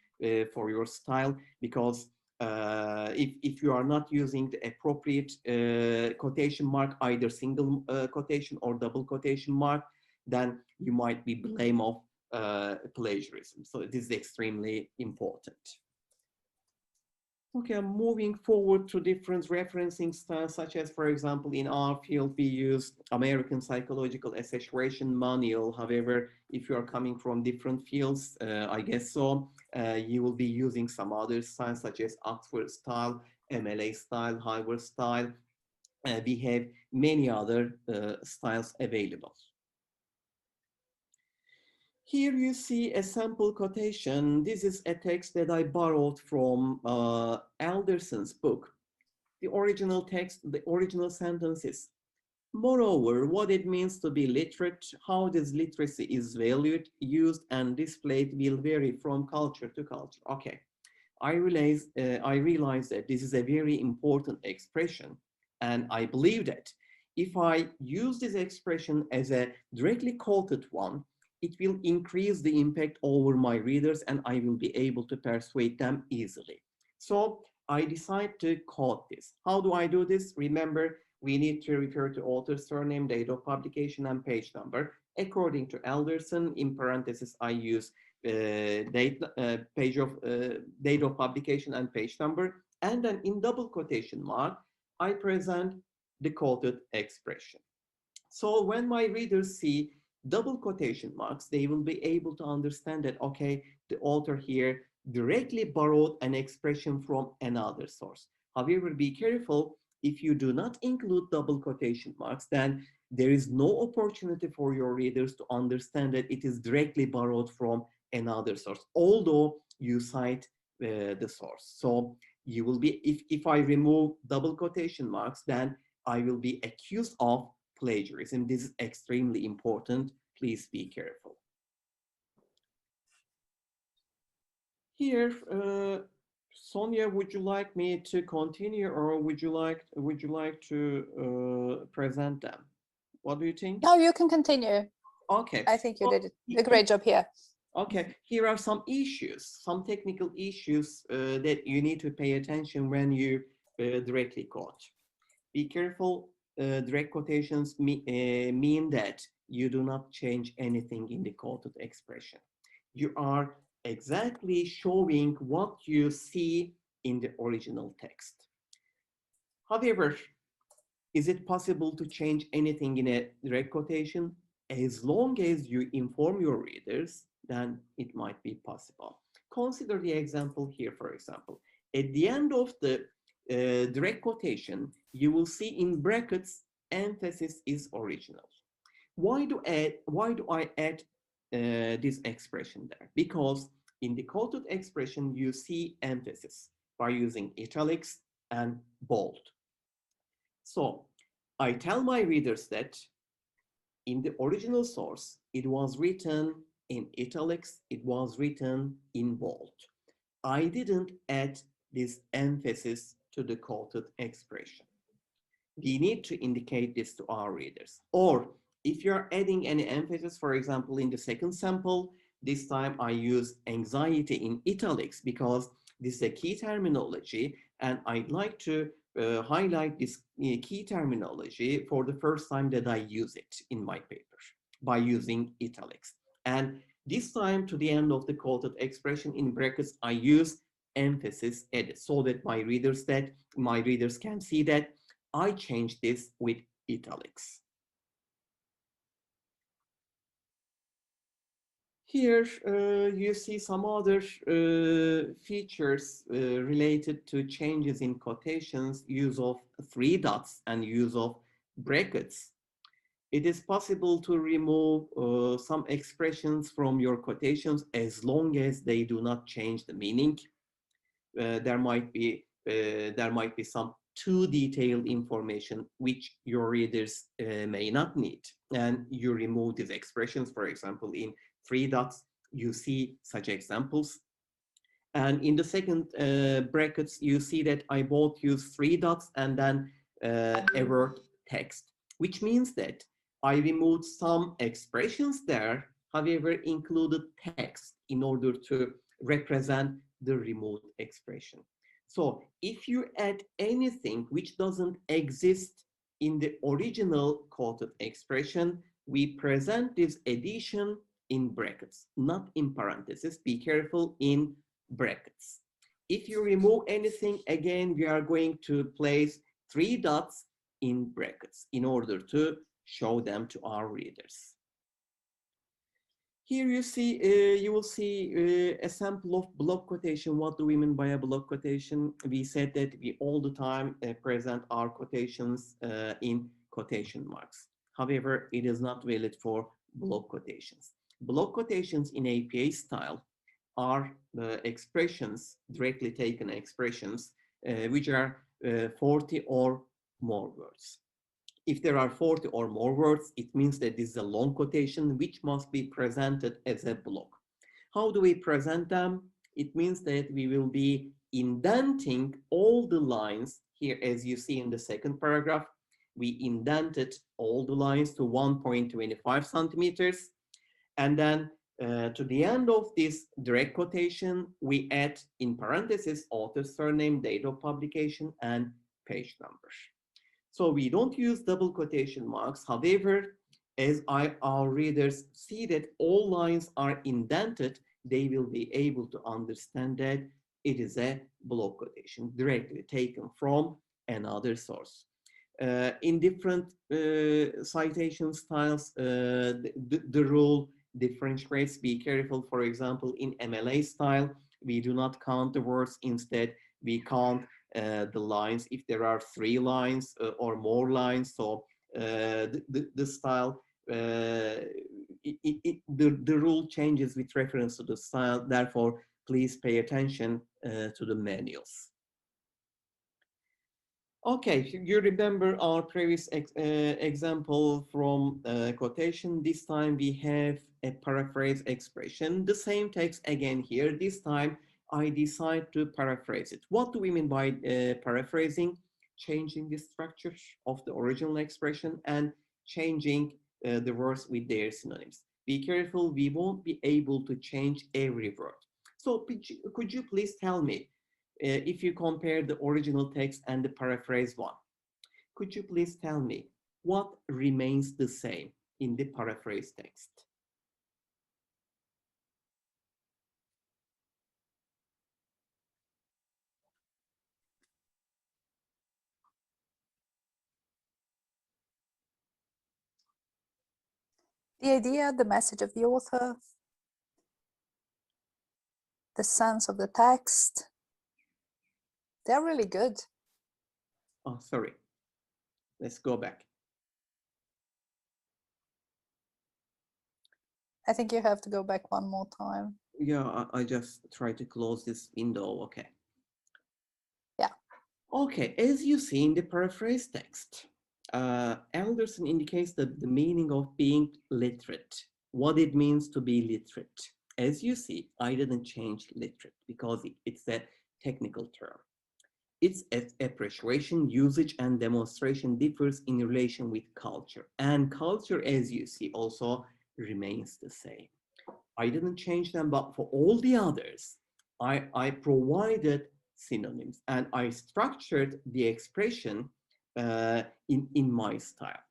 [SPEAKER 2] for your style, because if you are not using the appropriate quotation mark, either single quotation or double quotation mark, then you might be blamed of plagiarism. So this is extremely important. Okay, moving forward to different referencing styles, such as, for example, in our field, we use American Psychological Association Manual. However, if you are coming from different fields, I guess so, you will be using some other styles, such as Oxford style, MLA style, Harvard style. We have many other styles available. Here you see a sample quotation. This is a text that I borrowed from Alderson's book. The original text, the original sentence is, moreover, what it means to be literate, how this literacy is valued, used, and displayed will vary from culture to culture. Okay, I realize that this is a very important expression, and I believe that if I use this expression as a directly quoted one, it will increase the impact over my readers and I will be able to persuade them easily. So I decide to quote this. How do I do this? Remember, we need to refer to author's surname, date of publication, and page number. According to Alderson, in parentheses, I use date of publication and page number. And then in double quotation mark, I present the quoted expression. So when my readers see double quotation marks, they will be able to understand that, okay, the author here directly borrowed an expression from another source. However, be careful, if you do not include double quotation marks, then there is no opportunity for your readers to understand that it is directly borrowed from another source, although you cite the source. So you will be, if I remove double quotation marks, then I will be accused of plagiarism. This is extremely important. Please be careful. Here, Sonia, would you like me to continue, or would you like to present them? What do you think?
[SPEAKER 1] No, you can continue.
[SPEAKER 2] Okay.
[SPEAKER 1] I think you did a great job here.
[SPEAKER 2] Okay, here are some issues, some technical issues that you need to pay attention when you directly quote. Be careful, direct quotations mean that you do not change anything in the quoted expression. You are exactly showing what you see in the original text. However, is it possible to change anything in a direct quotation? As long as you inform your readers, then it might be possible. Consider the example here, for example. At the end of the direct quotation, you will see in brackets, emphasis is original. Why do I add this expression there? Because in the quoted expression, you see emphasis by using italics and bold. So I tell my readers that in the original source, it was written in italics, it was written in bold. I didn't add this emphasis to the quoted expression. We need to indicate this to our readers. Or if you're adding any emphasis, for example, in the second sample, this time I use anxiety in italics because this is a key terminology, and I'd like to highlight this key terminology for the first time that I use it in my paper by using italics. And this time, to the end of the quoted expression in brackets, I use emphasis added so that my readers can see that I changed this with italics. Here you see some other features related to changes in quotations, use of 3 dots and use of brackets. It is possible to remove some expressions from your quotations as long as they do not change the meaning. There might be some too detailed information which your readers may not need, and you remove these expressions. For example, in 3 dots, you see such examples. And in the second brackets, you see that I both use 3 dots and then a word text, which means that I removed some expressions there, however, included text in order to represent the removed expression. So if you add anything which doesn't exist in the original quoted expression, we present this addition in brackets, not in parentheses. Be careful, in brackets. If you remove anything, again, we are going to place 3 dots in brackets in order to show them to our readers. Here you will see a sample of block quotation. What do we mean by a block quotation? We said that we all the time present our quotations in quotation marks. However, it is not valid for block quotations. Block quotations in APA style are expressions, directly taken expressions, which are 40 or more words. If there are 40 or more words, it means that this is a long quotation which must be presented as a block. How do we present them? It means that we will be indenting all the lines here, as you see in the second paragraph. We indented all the lines to 1.25 centimeters. And then to the end of this direct quotation, we add in parentheses author's surname, date of publication, and page number. So we don't use double quotation marks. However, as our readers see that all lines are indented, they will be able to understand that it is a block quotation directly taken from another source. In different citation styles, the rule differentiates. Be careful. For example, in MLA style, we do not count the words. Instead, we count the lines if there are 3 lines or more lines. So the style, the rule changes with reference to the style. Therefore, please pay attention to the manuals. Okay, you remember our previous example from quotation. This time we have a paraphrase expression. The same text again here. This time I decide to paraphrase it. What do we mean by paraphrasing? Changing the structure of the original expression and changing the words with their synonyms. Be careful, we won't be able to change every word. So could you please tell me, if you compare the original text and the paraphrase one, could you please tell me what remains the same in the paraphrase text?
[SPEAKER 1] The idea, the message of the author, the sense of the text, they're really good.
[SPEAKER 2] Oh, sorry. Let's go back.
[SPEAKER 1] I think you have to go back one more time.
[SPEAKER 2] Yeah, I just try to close this window. Okay.
[SPEAKER 1] Yeah.
[SPEAKER 2] Okay, as you see in the paraphrase text, Alderson indicates that the meaning of being literate, what it means to be literate. As you see, I didn't change literate because it's a technical term. Its appreciation, usage, and demonstration differs in relation with culture. And culture, as you see, also remains the same. I didn't change them, but for all the others, I provided synonyms and I structured the expression in my style.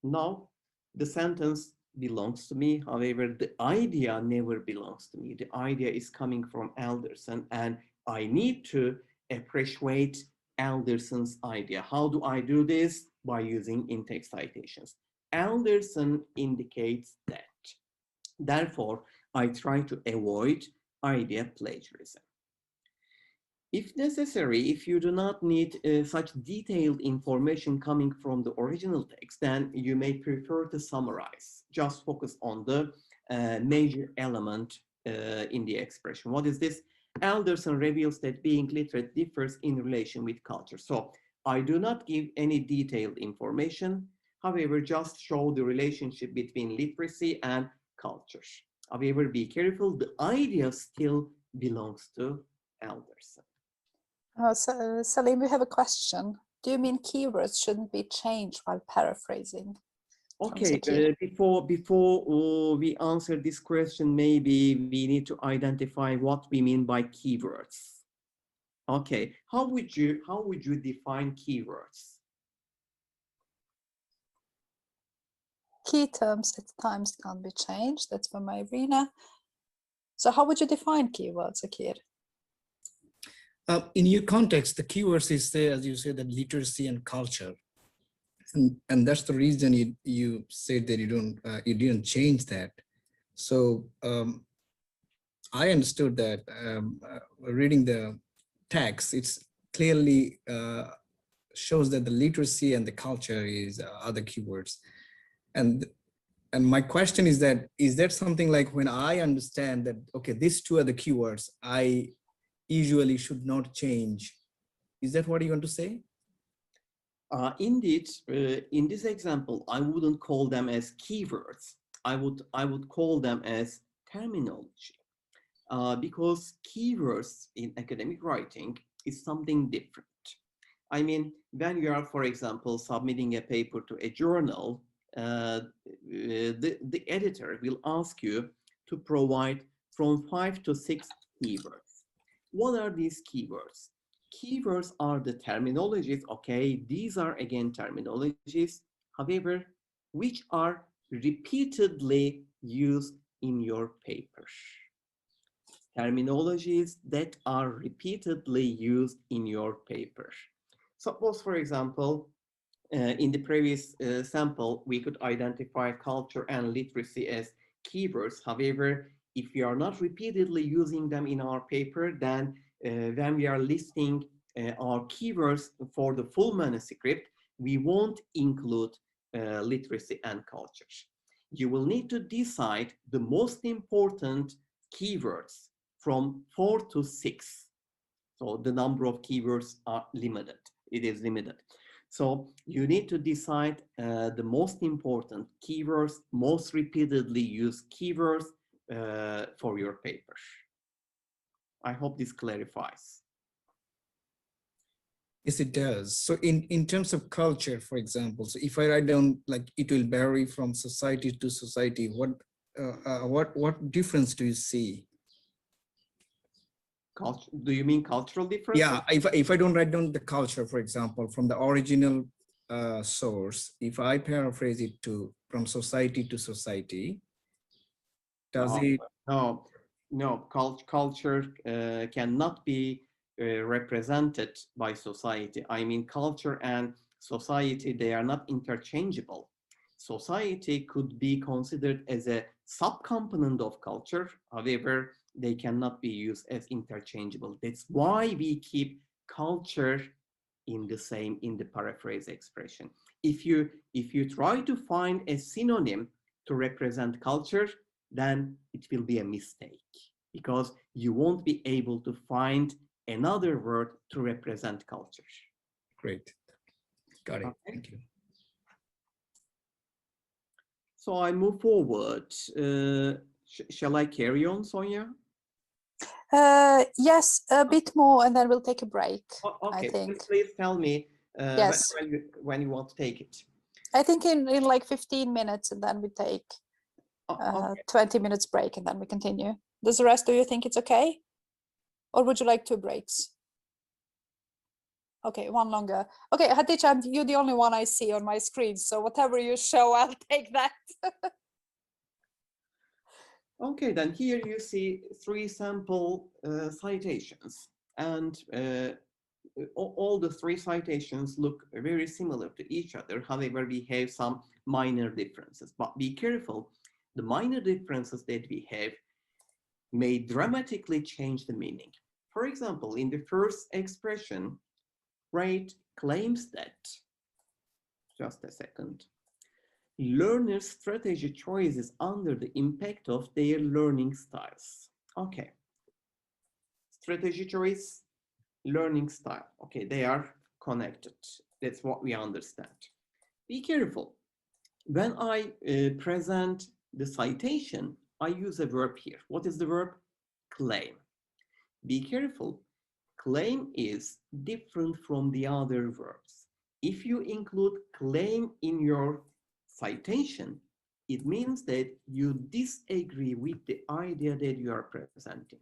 [SPEAKER 2] Now, the sentence belongs to me. However, the idea never belongs to me. The idea is coming from Alderson, and I need to appreciate Alderson's idea. How do I do this? By using in-text citations. Alderson indicates that. Therefore, I try to avoid idea plagiarism. If necessary, if you do not need such detailed information coming from the original text, then you may prefer to summarize. Just focus on the major element in the expression. What is this? Alderson reveals that being literate differs in relation with culture. So I do not give any detailed information. However, just show the relationship between literacy and culture. However, be careful, the idea still belongs to Alderson.
[SPEAKER 1] So, Salim, we have a question. Do you mean keywords shouldn't be changed while paraphrasing?
[SPEAKER 2] Okay, before we answer this question, maybe we need to identify what we mean by keywords. Okay, how would you define keywords?
[SPEAKER 1] Key terms at times can't be changed. That's from Irina. So how would you define keywords, Akir?
[SPEAKER 4] In your context, the keywords is, as you said, that literacy and culture. And that's the reason you said that you didn't change that. So I understood that reading the text, it's clearly shows that the literacy and the culture is other keywords. And my question is that something like when I understand that, okay, these two are the keywords, I usually should not change. Is that what you want to say?
[SPEAKER 2] Indeed, in this example, I wouldn't call them as keywords. I would call them as terminology, because keywords in academic writing is something different. I mean, when you are, for example, submitting a paper to a journal, the editor will ask you to provide from 5 to 6 keywords. What are these keywords? Keywords are the terminologies, okay, these are again terminologies, however, which are repeatedly used in your paper. Terminologies that are repeatedly used in your paper. Suppose, for example, in the previous sample, we could identify culture and literacy as keywords. However, if we are not repeatedly using them in our paper, then when we are listing our keywords for the full manuscript, we won't include literacy and culture. You will need to decide the most important keywords from 4 to 6. So the number of keywords are limited. It is limited. So you need to decide the most important keywords, most repeatedly used keywords for your paper. I hope this clarifies.
[SPEAKER 4] Yes, it does. So in terms of culture, for example, so if I write down like it will vary from society to society, what difference do you see?
[SPEAKER 2] Culture, do you mean cultural difference?
[SPEAKER 4] Yeah, if I don't write down the culture, for example, from the original source, if I paraphrase it to from society to society, does it?
[SPEAKER 2] No, culture cannot be represented by society. I mean, culture and society, they are not interchangeable. Society could be considered as a subcomponent of culture. However, they cannot be used as interchangeable. That's why we keep culture in the paraphrase expression. If you try to find a synonym to represent culture, then it will be a mistake because you won't be able to find another word to represent culture.
[SPEAKER 4] Great. Got it.
[SPEAKER 2] Okay.
[SPEAKER 4] Thank you.
[SPEAKER 2] So I move forward. Shall I carry on, Sonia?
[SPEAKER 1] Yes, a bit more, and then we'll take a break.
[SPEAKER 2] Okay,
[SPEAKER 1] I think.
[SPEAKER 2] please tell me
[SPEAKER 1] Yes.
[SPEAKER 2] when you want to take it.
[SPEAKER 1] I think in like 15 minutes, and then we take
[SPEAKER 2] Okay.
[SPEAKER 1] 20 minutes break, and then we continue. Does the rest of you think it's okay? Or would you like 2 breaks? Okay, one longer. Okay, Hatice, you're the only one I see on my screen, so whatever you show, I'll take that.
[SPEAKER 2] Okay, then here you see 3 sample citations, and all the 3 citations look very similar to each other. However, we have some minor differences, but be careful. The minor differences that we have may dramatically change the meaning. For example, in the first expression, Wright claims that, just a second, learners' strategy choices under the impact of their learning styles. Okay, strategy choice, learning style. Okay, they are connected. That's what we understand. Be careful. When I present the citation, I use a verb here. What is the verb? Claim. Be careful. Claim is different from the other verbs. If you include claim in your citation, it means that you disagree with the idea that you are presenting.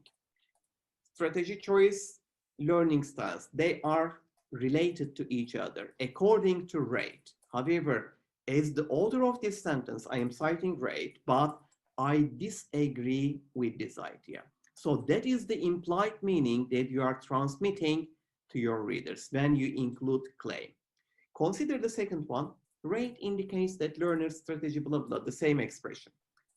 [SPEAKER 2] Strategy choice, learning styles, they are related to each other according to Wright. However, as the author of this sentence, I am citing Wright, but I disagree with this idea. So that is the implied meaning that you are transmitting to your readers when you include claim. Consider the second one. Wright indicates that learner's strategy, blah, blah, the same expression.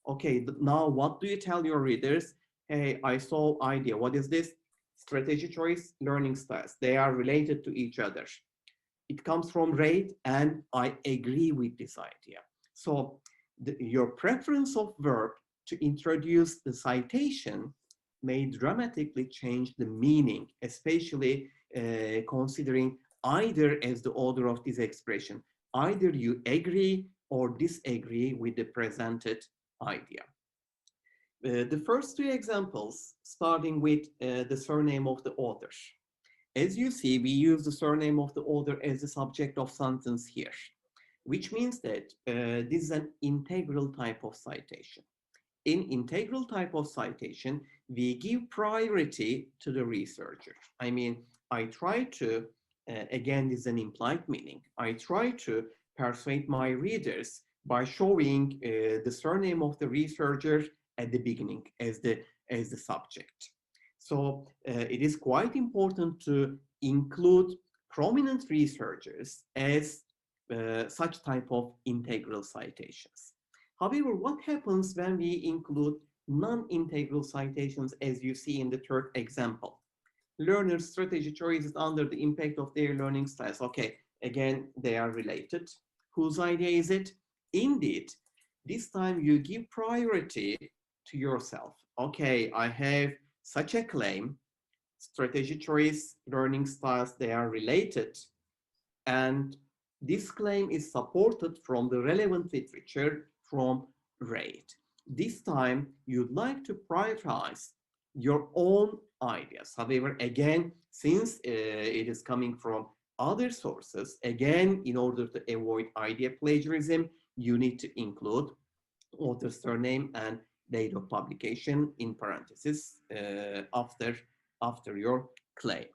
[SPEAKER 2] Okay, now what do you tell your readers? Hey, I saw idea. What is this? Strategy choice, learning styles. They are related to each other. It comes from Wright, and I agree with this idea. So your preference of verb to introduce the citation may dramatically change the meaning, especially considering either as the author of this expression, either you agree or disagree with the presented idea. The first 2 examples, starting with the surname of the author. As you see, we use the surname of the author as the subject of sentence here. which means that this is an integral type of citation. In integral type of citation, we give priority to the researcher. I mean, I try to, again, this is an implied meaning. I try to persuade my readers by showing the surname of the researcher at the beginning as the subject. So it is quite important to include prominent researchers as such type of integral citations. However, what happens when we include non-integral citations, as you see in the third example? Learners' strategy choices under the impact of their learning styles. Okay, again, they are related. Whose idea is it? Indeed, this time you give priority to yourself. Okay, I have such a claim, strategy choice, learning styles, they are related. And this claim is supported from the relevant literature from RAID. This time, you'd like to prioritize your own ideas. However, again, since it is coming from other sources, again, in order to avoid idea plagiarism, you need to include author's surname and date of publication in parentheses after your claim.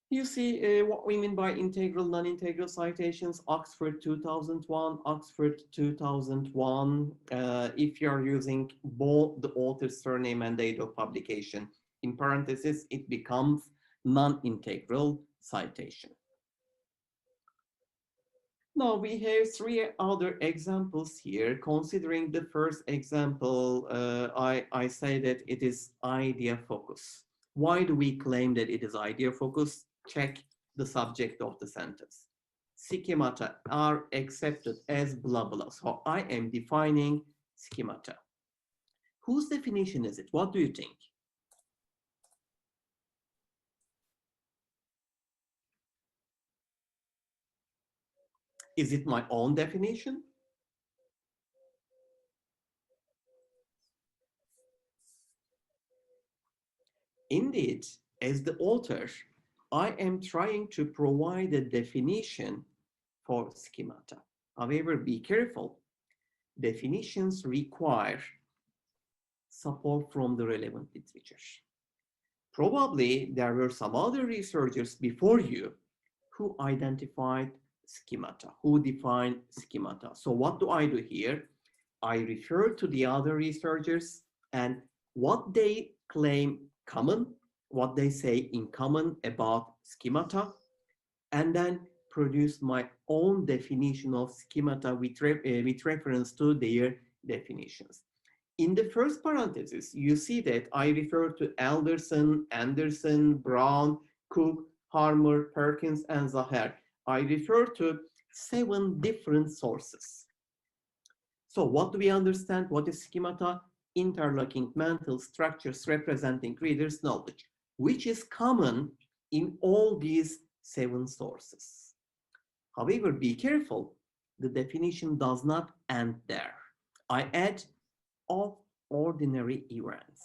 [SPEAKER 2] You see what we mean by integral, non-integral citations. Oxford 2001, Oxford 2001. If you're using both the author's surname and date of publication in parentheses, it becomes non-integral citation. Now we have three other examples here. Considering the first example, I say that it is idea focus. Why do we claim that it is idea focus? Check the subject of the sentence. Schemata are accepted as blah blah. So I am defining schemata. Whose definition is it? What do you think? Is it my own definition? Indeed, as the author, I am trying to provide a definition for schemata. However, be careful. Definitions require support from the relevant literature. Probably there were some other researchers before you who identified schemata, who defined schemata. So what do I do here? I refer to the other researchers and what they claim common, what they say in common about schemata, and then produce my own definition of schemata with reference to their definitions. In the first parenthesis, you see that I refer to Alderson, Anderson, Brown, Cook, Harmer, Perkins, and Zaher. I refer to 7 different sources. So what do we understand? What is schemata? Interlocking mental structures representing readers' knowledge, which is common in all these 7 sources. However, be careful, the definition does not end there. I add of ordinary events.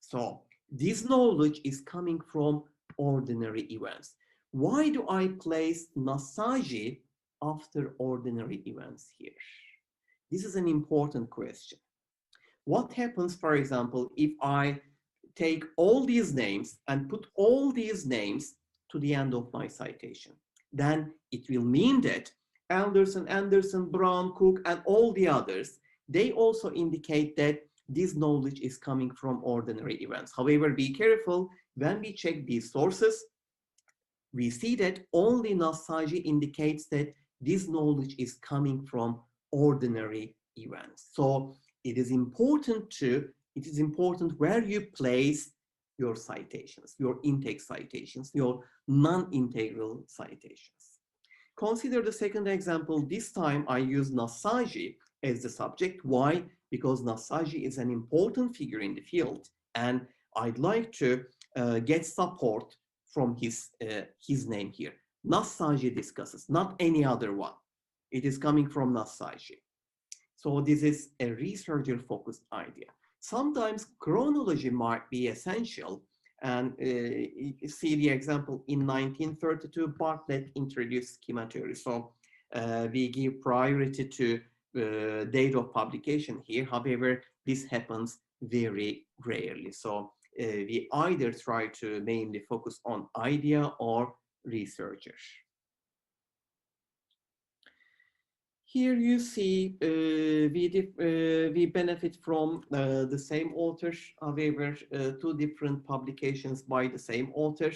[SPEAKER 2] So this knowledge is coming from ordinary events. Why do I place Nasaji after ordinary events here? This is an important question. What happens, for example, if I take all these names and put all these names to the end of my citation? Then it will mean that Alderson, Anderson, Brown, Cook, and all the others, they also indicate that this knowledge is coming from ordinary events. However, be careful, when we check these sources, we see that only Nasaji indicates that this knowledge is coming from ordinary events. So it is important where you place your citations, your intake citations, your non-integral citations. Consider the second example. This time I use Nasaji as the subject. Why? Because Nasaji is an important figure in the field, and I'd like to get support from his name here. Nasaji discusses, not any other one. It is coming from Nasaji. So this is a researcher-focused idea. Sometimes chronology might be essential, And you see the example in 1932, Bartlett introduced schema theory. So we give priority to date of publication here. However, this happens very rarely. So we either try to mainly focus on idea or researcher. Here you see we benefit from the same author, however, two different publications by the same author.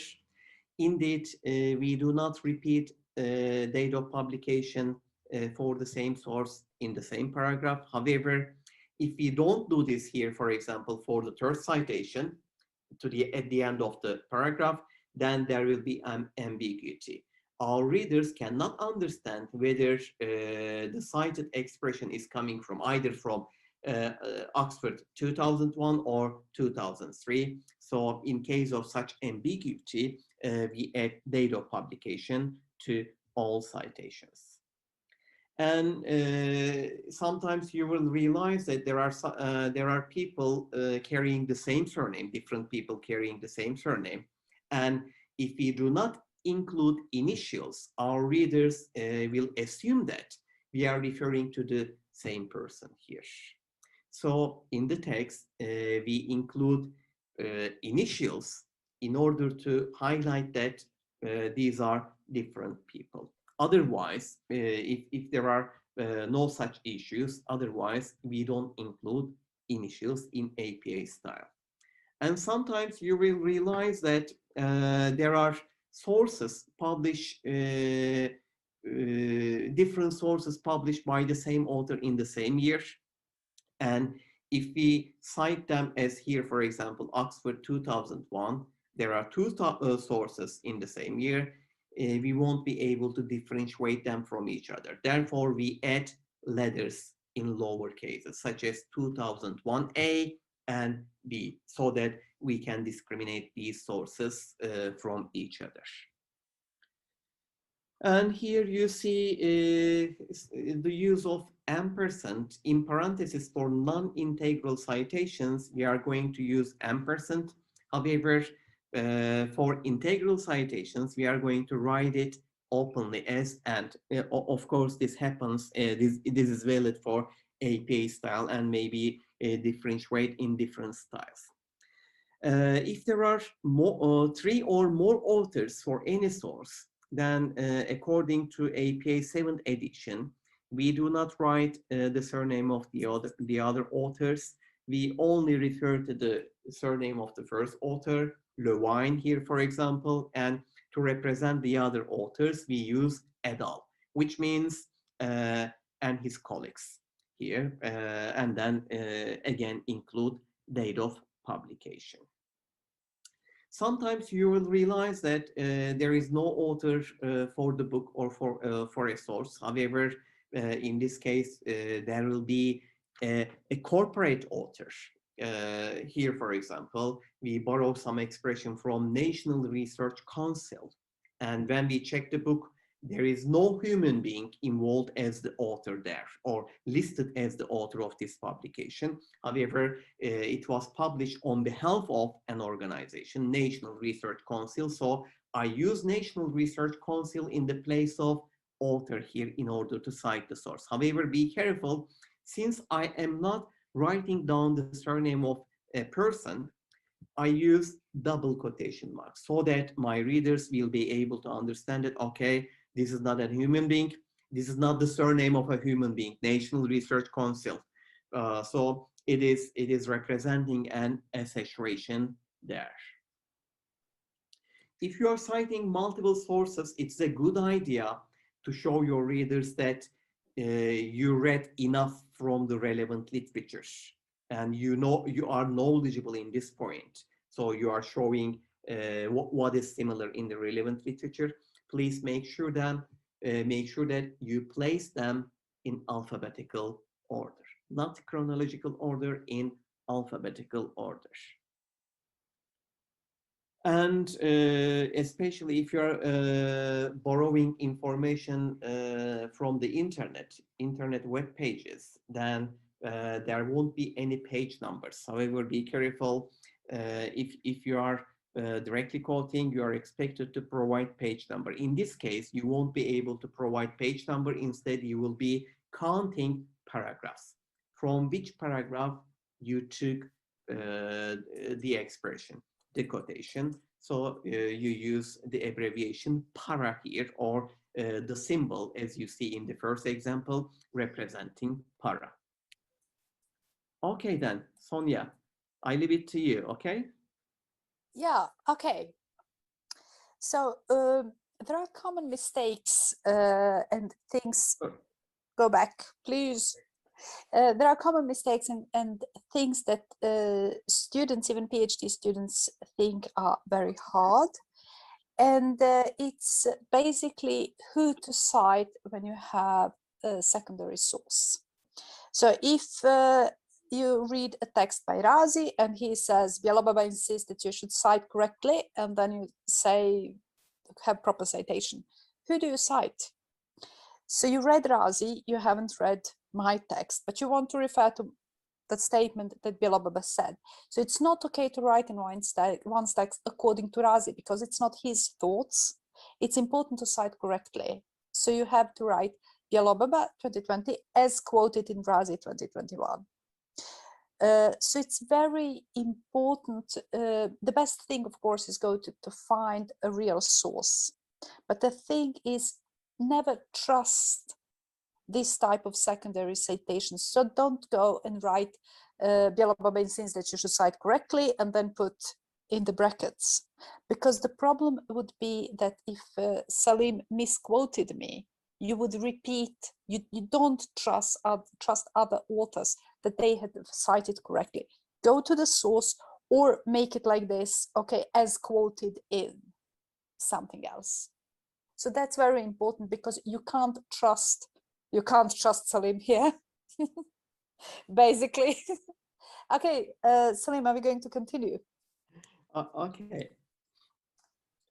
[SPEAKER 2] Indeed, we do not repeat date of publication for the same source in the same paragraph. However, if we don't do this here, for example, for the third citation at the end of the paragraph, then there will be an ambiguity. Our readers cannot understand whether the cited expression is coming from either from Oxford 2001 or 2003. So in case of such ambiguity, we add date of publication to all citations. And sometimes you will realize that there are people carrying the same surname, different people carrying the same surname. And if we do not include initials, our readers will assume that we are referring to the same person here. So in the text, we include initials in order to highlight that these are different people. Otherwise, if there are no such issues, otherwise we don't include initials in APA style. And sometimes you will realize that there are sources published, different sources published by the same author in the same year. And if we cite them as here, for example, Oxford 2001, there are two sources in the same year. We won't be able to differentiate them from each other. Therefore, we add letters in lower cases, such as 2001A and B, so that we can discriminate these sources from each other. And here you see the use of ampersand in parentheses for non-integral citations. We are going to use ampersand. However, for integral citations, we are going to write it openly as and. Of course, this happens, this is valid for APA style and maybe differentiate in different styles. If there are three or more authors for any source, then according to APA 7th edition, we do not write the surname of the other authors. We only refer to the surname of the first author, Levine here, for example, and to represent the other authors, we use et al., which means and his colleagues here, and then again include date of publication. Sometimes you will realize that there is no author for the book or for a source. However, in this case, there will be a corporate author. Here, for example, we borrow some expression from National Research Council. And when we check the book, there is no human being involved as the author there or listed as the author of this publication. However, it was published on behalf of an organization, National Research Council. So I use National Research Council in the place of author here in order to cite the source. However, be careful, since I am not writing down the surname of a person, I use double quotation marks so that my readers will be able to understand it. Okay, this is not a human being. This is not the surname of a human being, National Research Council. So it is representing an accessoration there. If you are citing multiple sources, it's a good idea to show your readers that you read enough from the relevant literature and you know you are knowledgeable in this point. So you are showing what is similar in the relevant literature. Please make sure that you place them in alphabetical order, not chronological order, in alphabetical order. And especially if you're borrowing information from the internet web pages, then there won't be any page numbers. However, be careful if you are directly quoting, you are expected to provide page number. In this case, you won't be able to provide page number. Instead, you will be counting paragraphs. From which paragraph you took the expression, the quotation. So you use the abbreviation para here, or the symbol, as you see in the first example, representing para. Okay then, Sonia, I leave it to you, okay?
[SPEAKER 1] Yeah, okay. So there are common mistakes and things. Go back, please. There are common mistakes and things that students, even PhD students, think are very hard. And it's basically who to cite when you have a secondary source. So if you read a text by Razi and he says, Bialababa insists that you should cite correctly, and then you say, have proper citation, who do you cite? So you read Razi, you haven't read my text, but you want to refer to that statement that Bialababa said. So it's not okay to write in one's text according to Razi, because it's not his thoughts. It's important to cite correctly. So you have to write Bialababa 2020 as quoted in Razi 2021. So it's very important. The best thing, of course, is to find a real source. But the thing is, never trust this type of secondary citations. So don't go and write Bialababa insists that you should cite correctly and then put in the brackets. Because the problem would be that if Salim misquoted me, you would repeat, you don't trust other authors that they had cited correctly. Go to the source or make it like this, okay, as quoted in something else. So that's very important, because you can't trust Salim here, basically. Okay, Salim, are we going to continue?
[SPEAKER 2] Okay.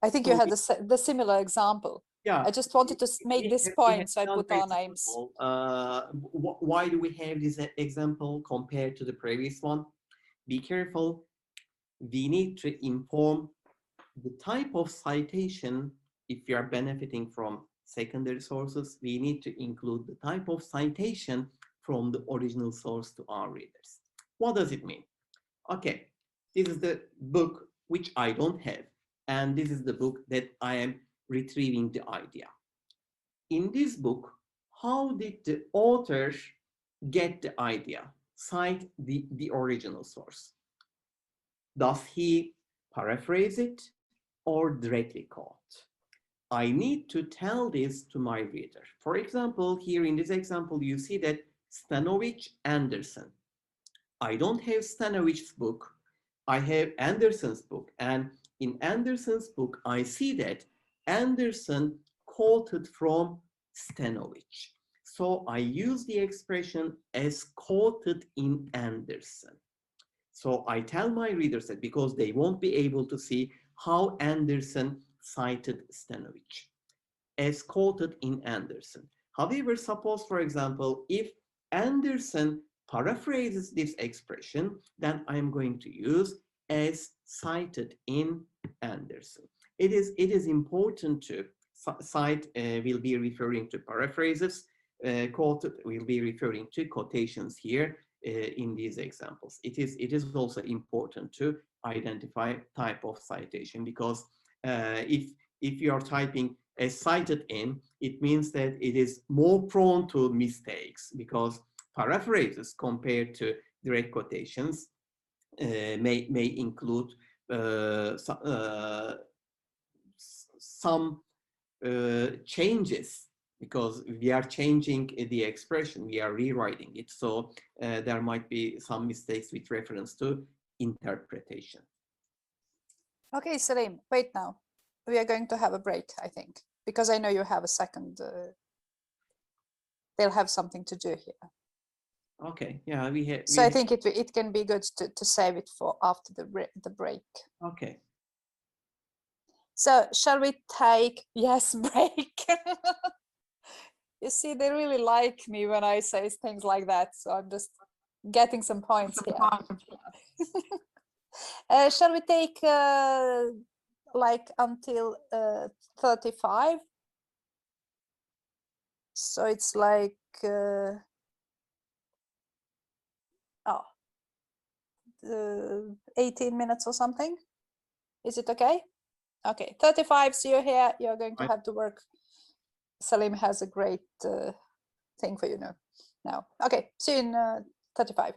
[SPEAKER 1] I think you had the similar example.
[SPEAKER 2] Yeah.
[SPEAKER 1] I just wanted to make this point, so I put our names.
[SPEAKER 2] Why do we have this example compared to the previous one? Be careful. We need to inform the type of citation. If you are benefiting from secondary sources, we need to include the type of citation from the original source to our readers. What does it mean? Okay, this is the book which I don't have, and this is the book that I am retrieving the idea. In this book, how did the author get the idea? Cite the original source. Does he paraphrase it or directly quote? I need to tell this to my reader. For example, here in this example, you see that Stanovich Anderson. I don't have Stanovich's book. I have Anderson's book. And in Anderson's book, I see that Anderson quoted from Stanovich. So I use the expression as quoted in Anderson. So I tell my readers that, because they won't be able to see how Anderson cited Stanovich, as quoted in Anderson. However, suppose, for example, if Anderson paraphrases this expression, then I'm going to use as cited in Anderson. It is important to cite, will be referring to paraphrases, quoted will be referring to quotations here in these examples. It is also important to identify type of citation, because if you are typing as cited in, it means that it is more prone to mistakes, because paraphrases compared to direct quotations may include some changes, because we are changing the expression, we are rewriting it. So there might be some mistakes with reference to interpretation.
[SPEAKER 1] Okay, Salim, wait now. We are going to have a break, I think, because I know you have a second. They'll have something to do here.
[SPEAKER 2] Okay, yeah, we have.
[SPEAKER 1] So I think it can be good to save it for after the break.
[SPEAKER 2] Okay.
[SPEAKER 1] So shall we take break? You see, they really like me when I say things like that. So I'm just getting some points here. Shall we take like until 35? So it's like 18 minutes or something. Is it okay? Okay, 35. See you here. You're going to have to work. Salim has a great thing for you now. Okay, see you in 35.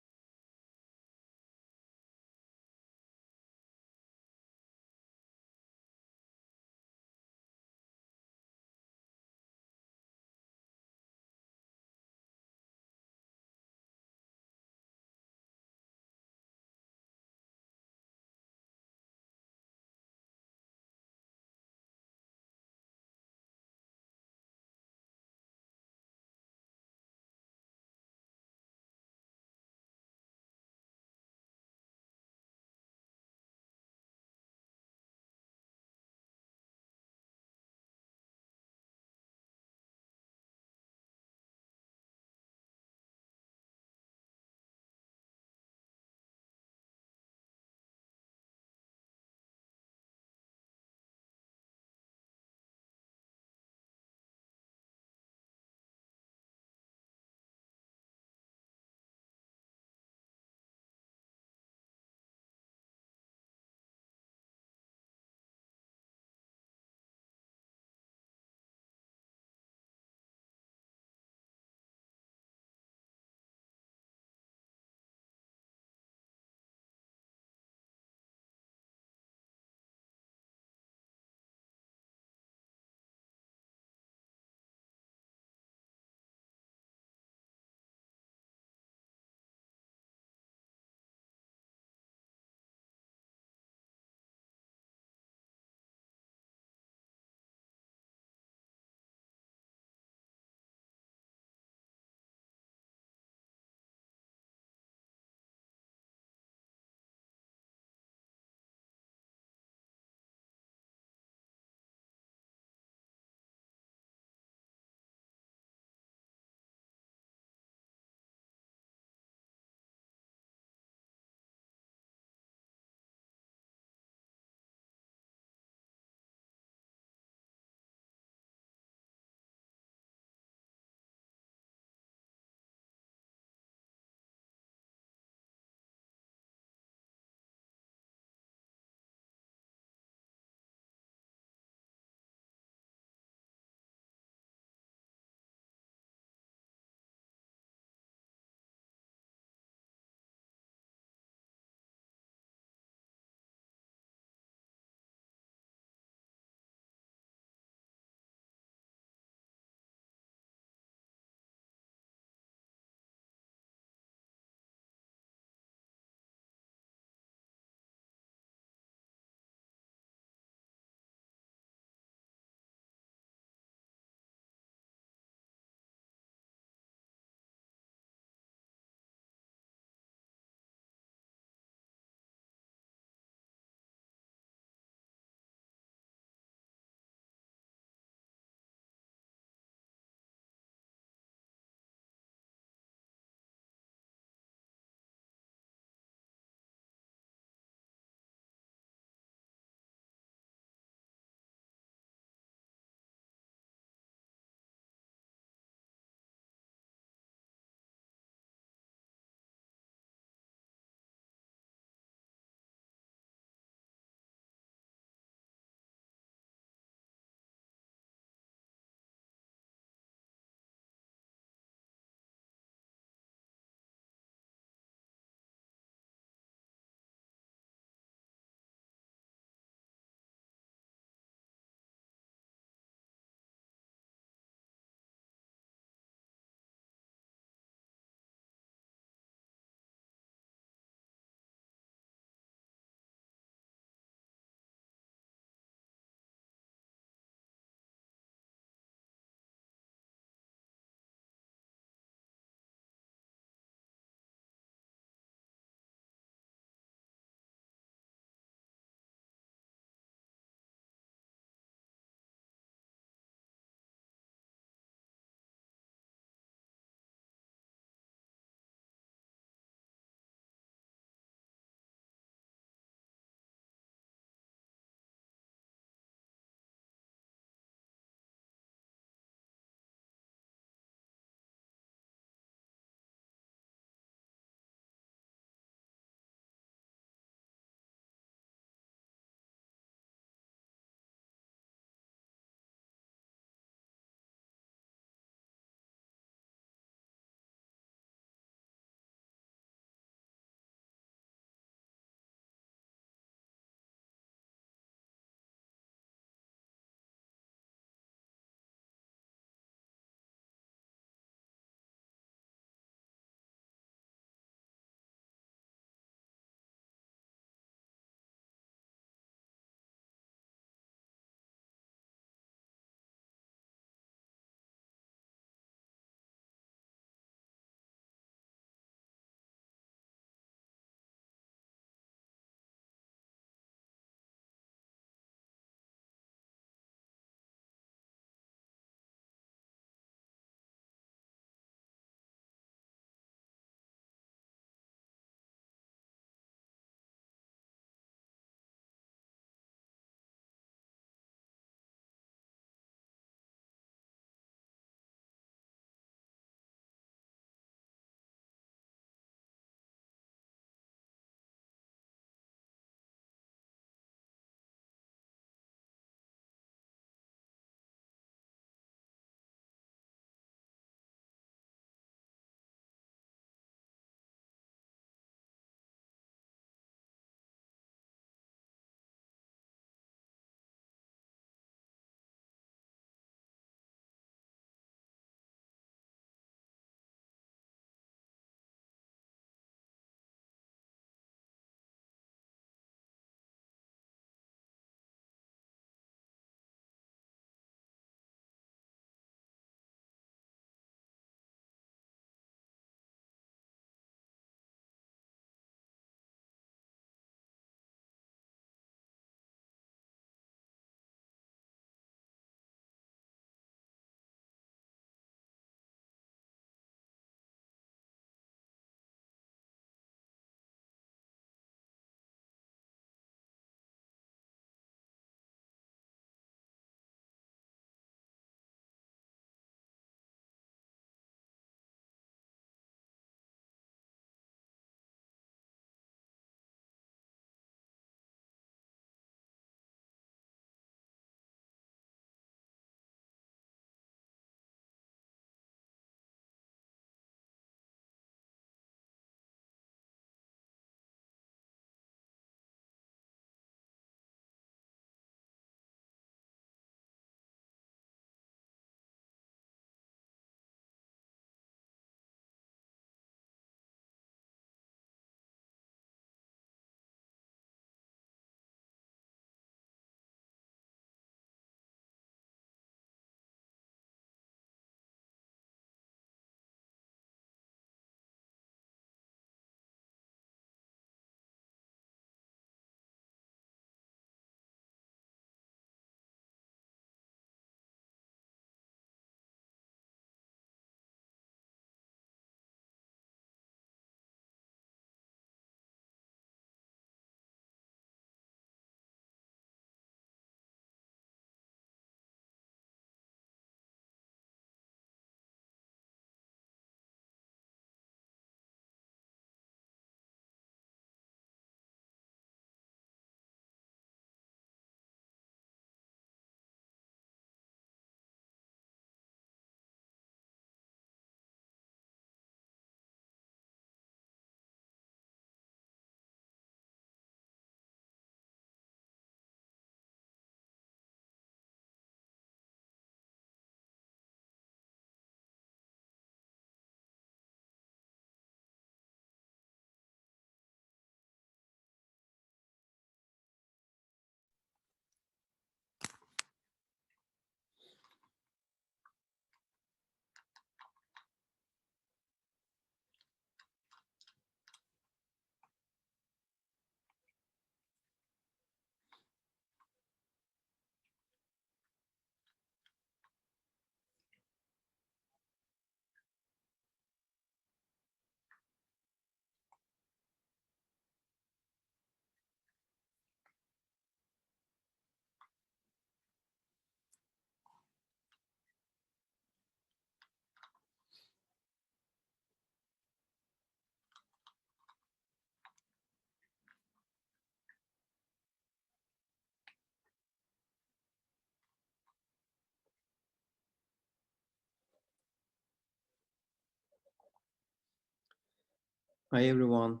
[SPEAKER 2] Hi, everyone.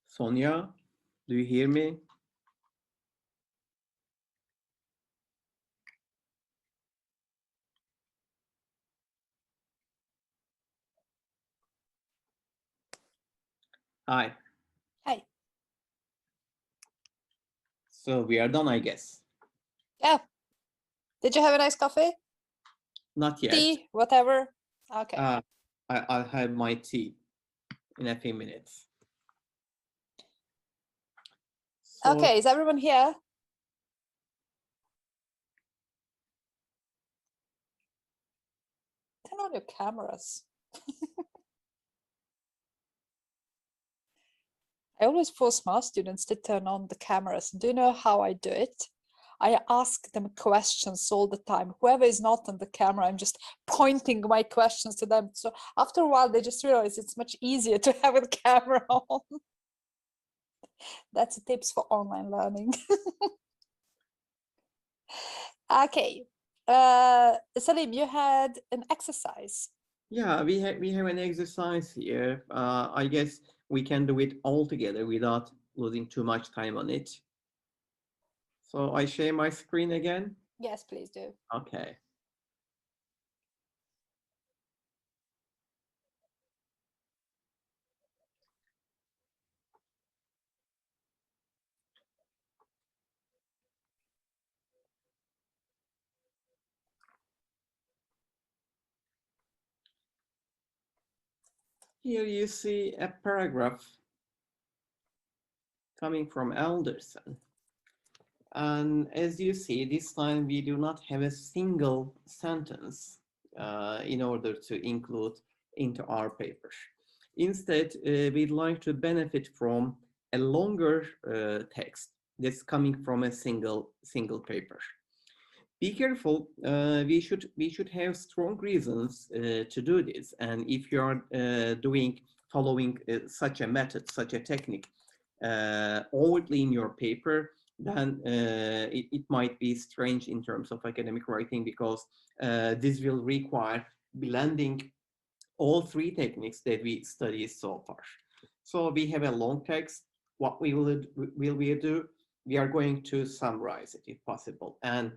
[SPEAKER 2] Sonia, do you hear me? Hi.
[SPEAKER 1] Hey,
[SPEAKER 2] So we are done, I guess.
[SPEAKER 1] yeah. Did you have a nice coffee?
[SPEAKER 2] Not yet.
[SPEAKER 1] Tea, whatever? Okay.
[SPEAKER 2] I'll have my tea in a few minutes. So,
[SPEAKER 1] Okay, is everyone here? Turn on your cameras. I always force my students to turn on the cameras. Do you know how I do it? I ask them questions all the time. Whoever is not on the camera, I'm just pointing my questions to them. So after a while, they just realize it's much easier to have a camera on. That's tips for online learning. Okay. Salim, you had an exercise.
[SPEAKER 2] yeah, we have an exercise here. I guess we can do it all together without losing too much time on it. So I share my screen again.
[SPEAKER 1] Yes, please do.
[SPEAKER 2] Okay. Here you see a paragraph coming from Alderson. And as you see, this time we do not have a single sentence in order to include into our paper. Instead, we'd like to benefit from a longer text that's coming from a single paper. Be careful. We should have strong reasons to do this. And if you are following such a method, such a technique, outwardly in your paper, then it might be strange in terms of academic writing, because this will require blending all three techniques that we studied so far. So we have a long text. What we will do? We are going to summarize it if possible, and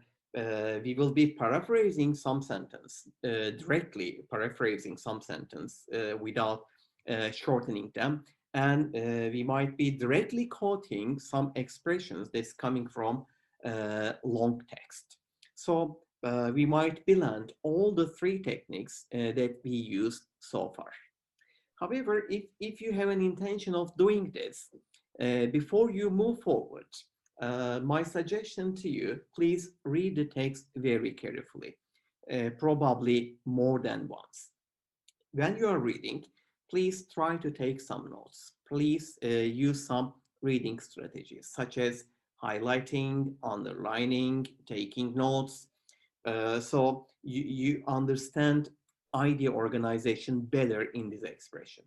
[SPEAKER 2] we will be paraphrasing some sentence, directly paraphrasing some sentence without shortening them. And we might be directly quoting some expressions that's coming from long text. So we might blend all the three techniques that we used so far. However, if you have an intention of doing this, before you move forward, my suggestion to you, please read the text very carefully, probably more than once. When you are reading, please try to take some notes. Please use some reading strategies, such as highlighting, underlining, taking notes, so you understand idea organization better in this expression.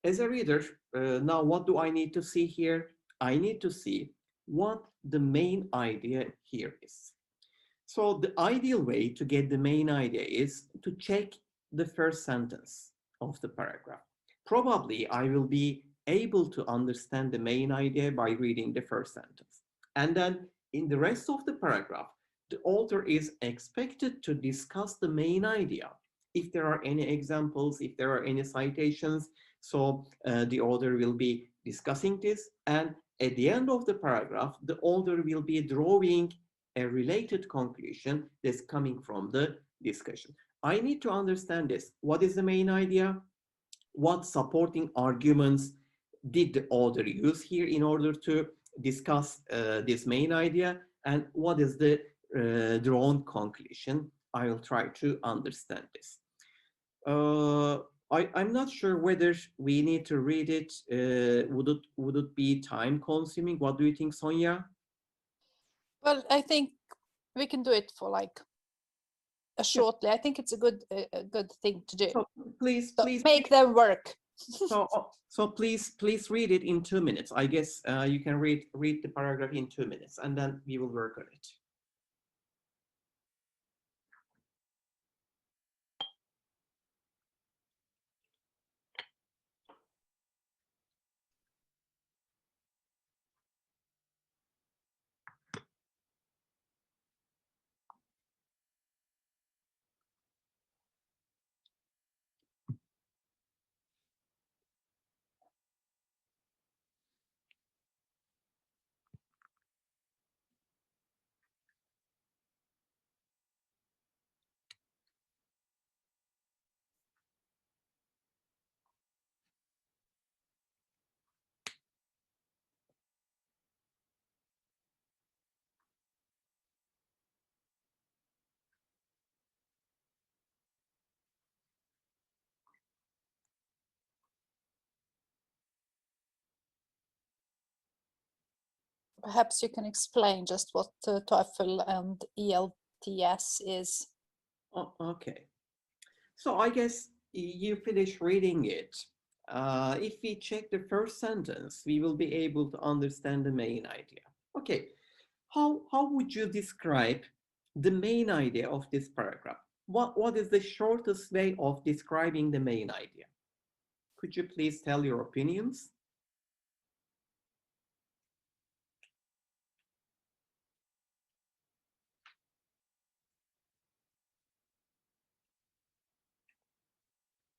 [SPEAKER 2] As a reader, now what do I need to see here? I need to see what the main idea here is. So the ideal way to get the main idea is to check the first sentence of the paragraph. Probably I will be able to understand the main idea by reading the first sentence. And then in the rest of the paragraph, the author is expected to discuss the main idea. If there are any examples, if there are any citations, so the author will be discussing this. And at the end of the paragraph, the author will be drawing a related conclusion that's coming from the discussion. I need to understand this. What is the main idea? What supporting arguments did the author use here in order to discuss this main idea? And what is the drawn conclusion? I will try to understand this. I'm not sure whether we need to read it. Would it be time consuming? What do you think, Sonia?
[SPEAKER 1] Well, I think we can do it for like shortly. I think it's a good thing to do.
[SPEAKER 2] So please,
[SPEAKER 1] So
[SPEAKER 2] please
[SPEAKER 1] make them work.
[SPEAKER 2] So please read it in 2 minutes. I guess you can read the paragraph in 2 minutes, and then we will work on it.
[SPEAKER 1] Perhaps you can explain just what TOEFL and ELTS is.
[SPEAKER 2] Oh, okay. So I guess you finish reading it. If we check the first sentence, we will be able to understand the main idea. Okay, how would you describe the main idea of this paragraph? What is the shortest way of describing the main idea? Could you please tell your opinions?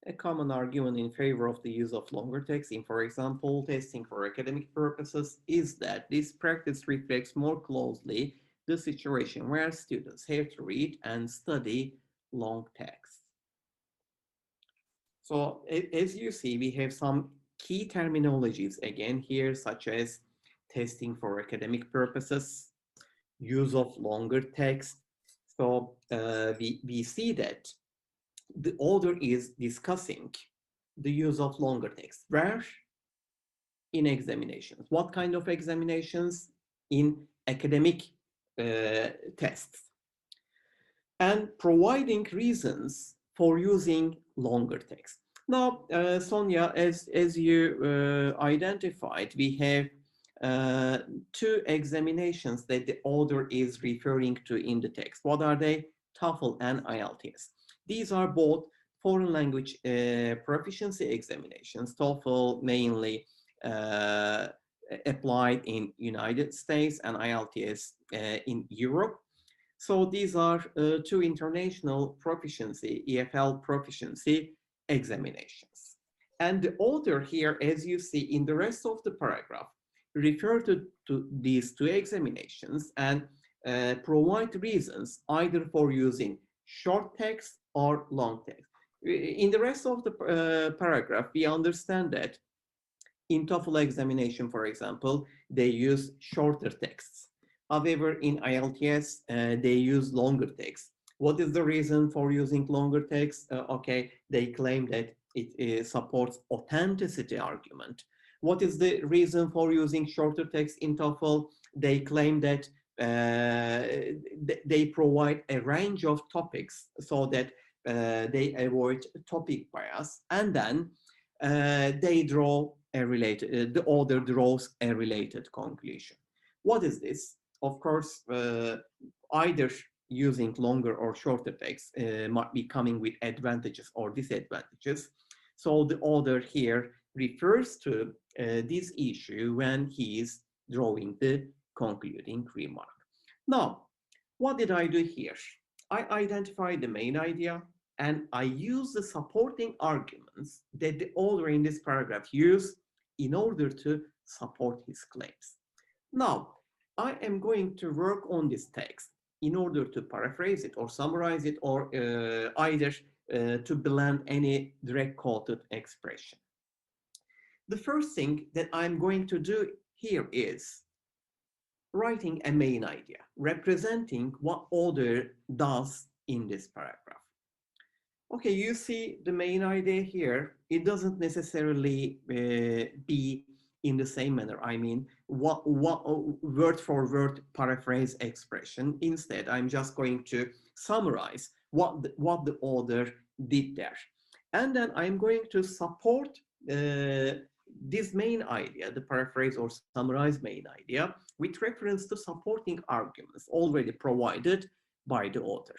[SPEAKER 2] A common argument in favor of the use of longer text in, for example, testing for academic purposes is that this practice reflects more closely the situation where students have to read and study long text. So as you see, we have some key terminologies again here, such as testing for academic purposes, use of longer text. So we see that the author is discussing the use of longer text. Where? In examinations. What kind of examinations? In academic tests. And providing reasons for using longer text. Now, Sonia, as you identified, we have two examinations that the author is referring to in the text. What are they? TOEFL and IELTS. These are both foreign language proficiency examinations. TOEFL mainly applied in United States and IELTS in Europe. So these are two international proficiency, EFL proficiency examinations. And the author here, as you see in the rest of the paragraph, refer to these two examinations and provide reasons either for using short text or long text. In the rest of the paragraph, we understand that in TOEFL examination, for example, they use shorter texts. However, in IELTS, they use longer text. What is the reason for using longer text? Okay, they claim that it supports authenticity argument. What is the reason for using shorter text in TOEFL? They claim that they provide a range of topics so that they avoid topic bias, and then they draw a related, the author draws a related conclusion. What is this? Of course, either using longer or shorter text might be coming with advantages or disadvantages. So the author here refers to this issue when he is drawing the concluding remark. Now, what did I do here? I identified the main idea and I use the supporting arguments that the author in this paragraph used in order to support his claims. Now, I am going to work on this text in order to paraphrase it or summarize it or either to blend any direct quoted expression. The first thing that I'm going to do here is writing a main idea, representing what author does in this paragraph. Okay, you see the main idea here. It doesn't necessarily be in the same manner. I mean, what word for word paraphrase expression. Instead, I'm just going to summarize what the author did there. And then I'm going to support this main idea, the paraphrase or summarize main idea, with reference to supporting arguments already provided by the author.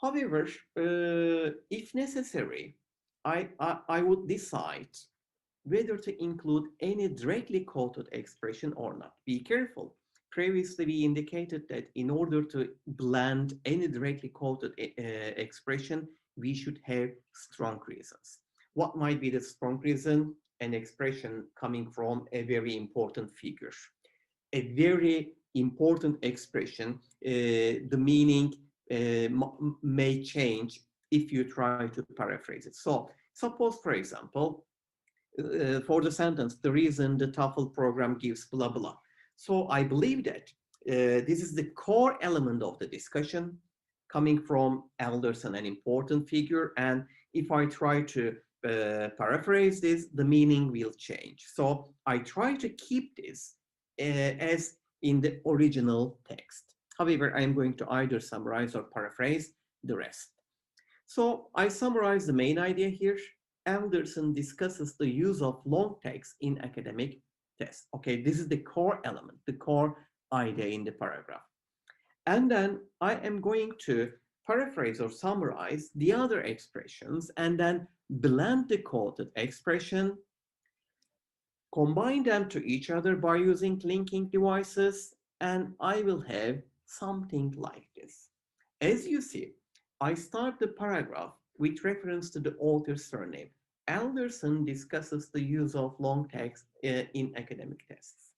[SPEAKER 2] However, if necessary, I would decide whether to include any directly quoted expression or not. Be careful. Previously, we indicated that in order to blend any directly quoted expression, we should have strong reasons. What might be the strong reason? An expression coming from a very important figure. A very important expression, the meaning may change if you try to paraphrase it. So suppose, for example, for the sentence, the reason the TOEFL program gives blah, blah. So I believe that this is the core element of the discussion coming from Alderson, an important figure. And if I try to paraphrase this, the meaning will change. So I try to keep this as in the original text. However, I am going to either summarize or paraphrase the rest. So I summarize the main idea here. Alderson discusses the use of long text in academic tests. Okay, this is the core element, the core idea in the paragraph. And then I am going to paraphrase or summarize the other expressions and then blend the quoted expression, combine them to each other by using linking devices, and I will have something like this. As you see, I start the paragraph with reference to the author's surname. Alderson discusses the use of long text in academic tests.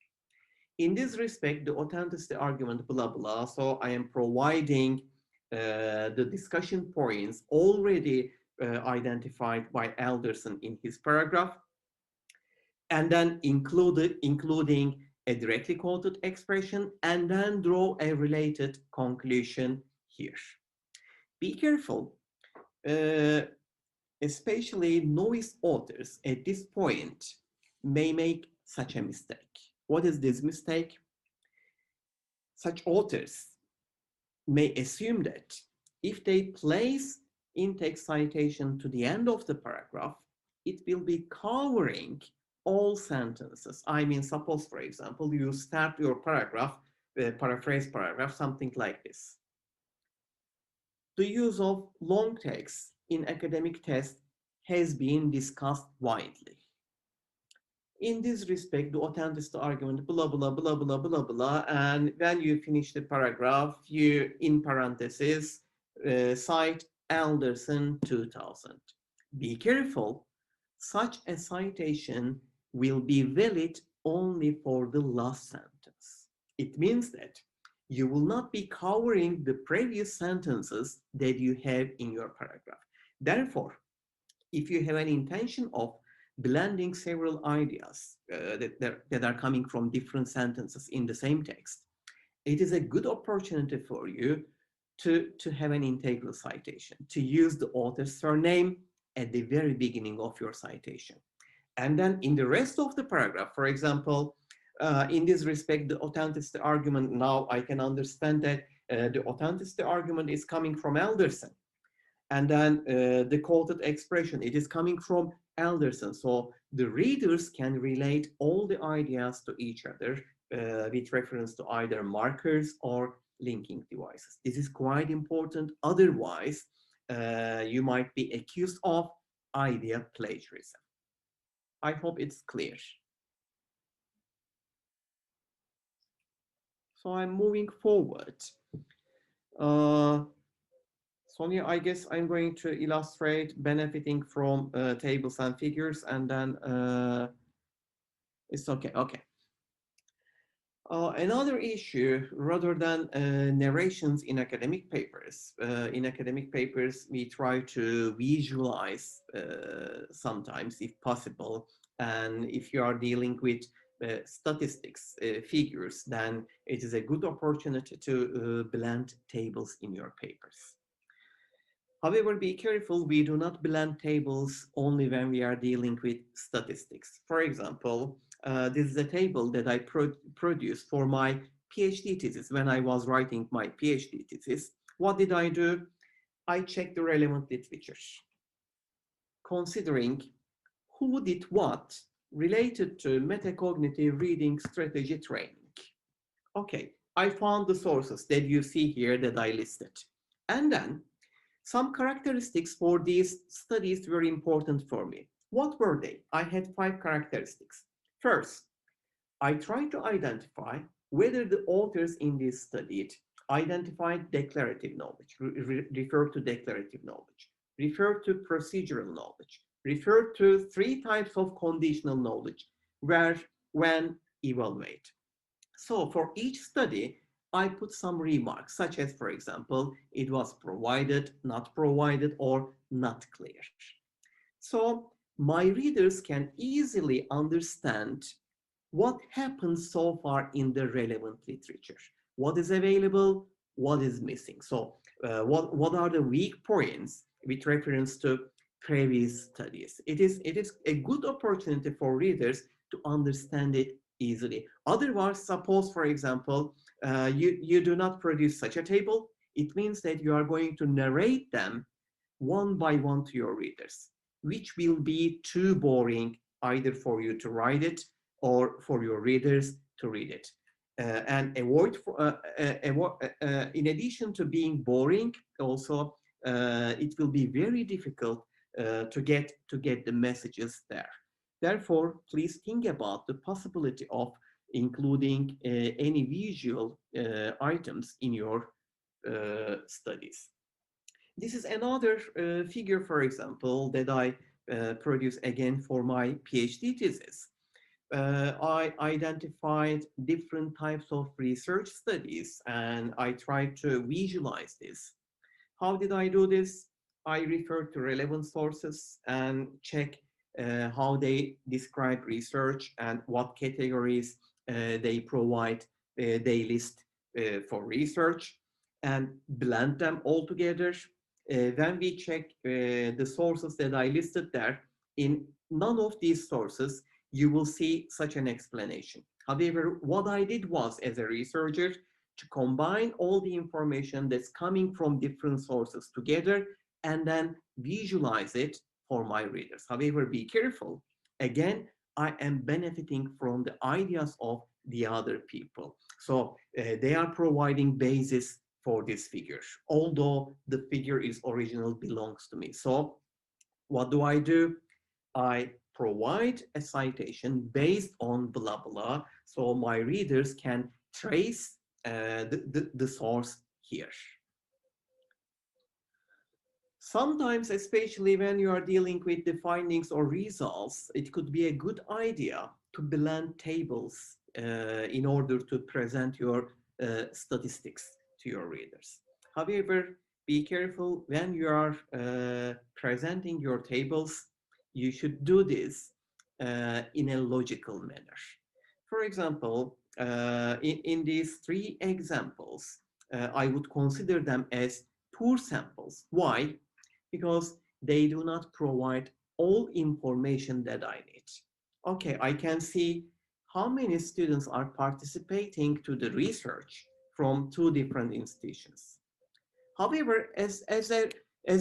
[SPEAKER 2] In this respect, the authenticity argument, blah, blah. So I am providing the discussion points already identified by Alderson in his paragraph, and then including a directly quoted expression, and then draw a related conclusion here. Be careful, especially novice authors at this point may make such a mistake. What is this mistake? Such authors may assume that if they place in-text citation to the end of the paragraph, it will be covering all sentences. I mean, suppose, for example, you start your paragraph, paraphrase paragraph, something like this. The use of long text in academic tests has been discussed widely. In this respect, the authenticity argument, blah, blah, blah, blah, blah, blah, and when you finish the paragraph, you, in parentheses, cite Alderson 2000. Be careful, such a citation will be valid only for the last sentence. It means that you will not be covering the previous sentences that you have in your paragraph. Therefore, if you have an intention of blending several ideas that are coming from different sentences in the same text, it is a good opportunity for you to have an integral citation, to use the author's surname at the very beginning of your citation. And then in the rest of the paragraph, for example, in this respect, the authenticity argument, now I can understand that the authenticity argument is coming from Alderson. And then the quoted expression, it is coming from Alderson. So the readers can relate all the ideas to each other with reference to either markers or linking devices. This is quite important. Otherwise, you might be accused of idea plagiarism. I hope it's clear. So I'm moving forward. Sonia, I guess I'm going to illustrate benefiting from tables and figures, and then it's okay. Okay. Another issue, rather than narrations in academic papers, we try to visualize sometimes, if possible. And if you are dealing with statistics, figures, then it is a good opportunity to blend tables in your papers. However, be careful, we do not blend tables only when we are dealing with statistics. For example, this is a table that I produced for my PhD thesis, when I was writing my PhD thesis, what did I do? I checked the relevant literature, considering who did what related to metacognitive reading strategy training. Okay, I found the sources that you see here that I listed. And then some characteristics for these studies were important for me. What were they? I had 5 characteristics. First, I tried to identify whether the authors in this study identified declarative knowledge, referred to declarative knowledge, referred to procedural knowledge, referred to 3 types of conditional knowledge, where, when, evaluate. So for each study, I put some remarks, such as, for example, it was provided, not provided, or not clear. So my readers can easily understand what happened so far in the relevant literature, what is available, what is missing. So what are the weak points with reference to previous studies? It is a good opportunity for readers to understand it easily. Otherwise, suppose, for example, you do not produce such a table, it means that you are going to narrate them one by one to your readers, which will be too boring either for you to write it or for your readers to read it. And in addition to being boring, also it will be very difficult to get the messages there. Therefore, please think about the possibility of including any visual items in your studies. This is another figure, for example, that I produced again for my PhD thesis. I identified different types of research studies and I tried to visualize this. How did I do this? I referred to relevant sources and check how they describe research and what categories they provide, they list for research, and blend them all together. When we check the sources that I listed there, in none of these sources, you will see such an explanation. However, what I did was, as a researcher, to combine all the information that's coming from different sources together and then visualize it for my readers. However, be careful. Again, I am benefiting from the ideas of the other people. So they are providing basis for this figure, although the figure is original, belongs to me. So what do? I provide a citation based on blah, blah, so my readers can trace the source here. Sometimes, especially when you are dealing with the findings or results, it could be a good idea to blend tables in order to present your statistics to your readers. However, be careful when you are presenting your tables. You should do this in a logical manner. For example, in these 3 examples, I would consider them as poor samples. Why? Because they do not provide all information that I need. Okay, I can see how many students are participating to the research from 2 different institutions. However, as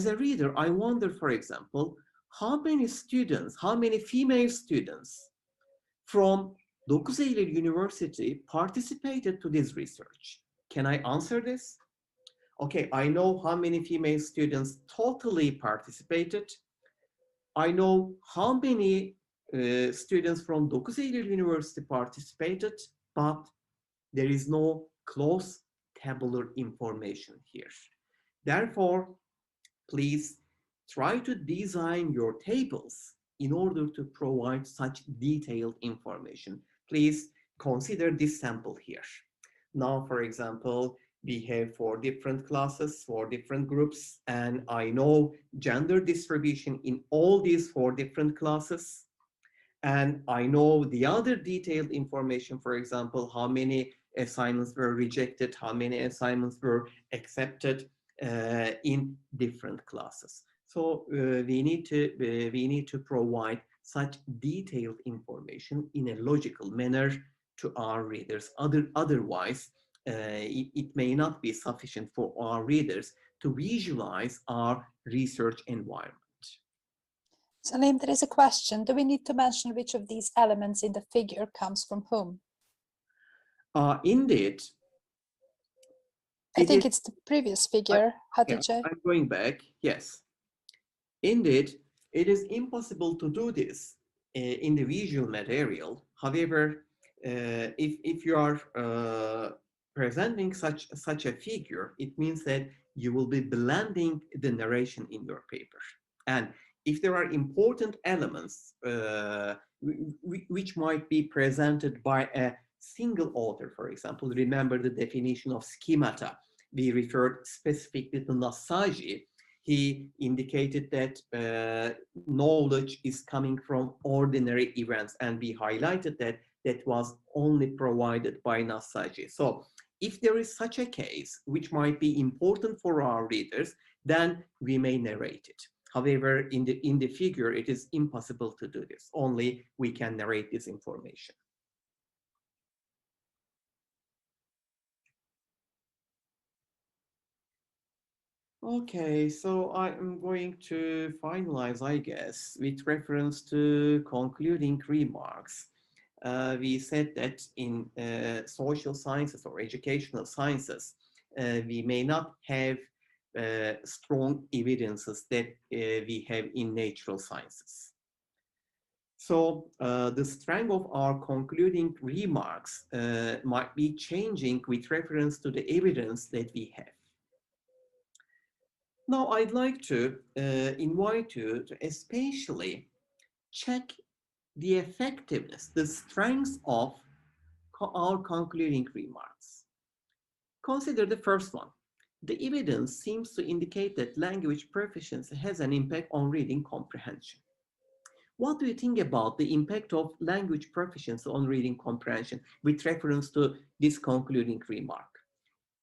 [SPEAKER 2] a reader, I wonder, for example, how many female students from 9 Eylül University participated to this research? Can I answer this? Okay, I know how many female students totally participated. I know how many students from 9 Eylül University participated, but there is no close tabular information here. Therefore, please try to design your tables in order to provide such detailed information. Please consider this sample here. Now, for example, we have 4 different classes, 4 different groups, and I know gender distribution in all these 4 different classes. And I know the other detailed information, for example, how many assignments were rejected, how many assignments were accepted in different classes. So we need to provide such detailed information in a logical manner to our readers. Otherwise, it may not be sufficient for our readers to visualize our research environment.
[SPEAKER 1] Salim, there is a question. Do we need to mention which of these elements in the figure comes from whom?
[SPEAKER 2] Indeed.
[SPEAKER 1] I think it's the previous figure.
[SPEAKER 2] I'm going back. Yes. Indeed, it is impossible to do this in the visual material. However, if you are presenting such a figure, it means that you will be blending the narration in your paper. And if there are important elements which might be presented by a single author, for example, remember the definition of schemata. We referred specifically to Nassagi. He indicated that knowledge is coming from ordinary events, and we highlighted that that was only provided by Nassagi. So if there is such a case, which might be important for our readers, then we may narrate it. However, in the figure, it is impossible to do this. Only we can narrate this information. Okay, so I am going to finalize, I guess, with reference to concluding remarks. We said that in social sciences or educational sciences, we may not have strong evidences that we have in natural sciences. So the strength of our concluding remarks might be changing with reference to the evidence that we have. Now, I'd like to invite you to especially check the effectiveness, the strengths of our concluding remarks. Consider the first one. The evidence seems to indicate that language proficiency has an impact on reading comprehension. What do you think about the impact of language proficiency on reading comprehension with reference to this concluding remark?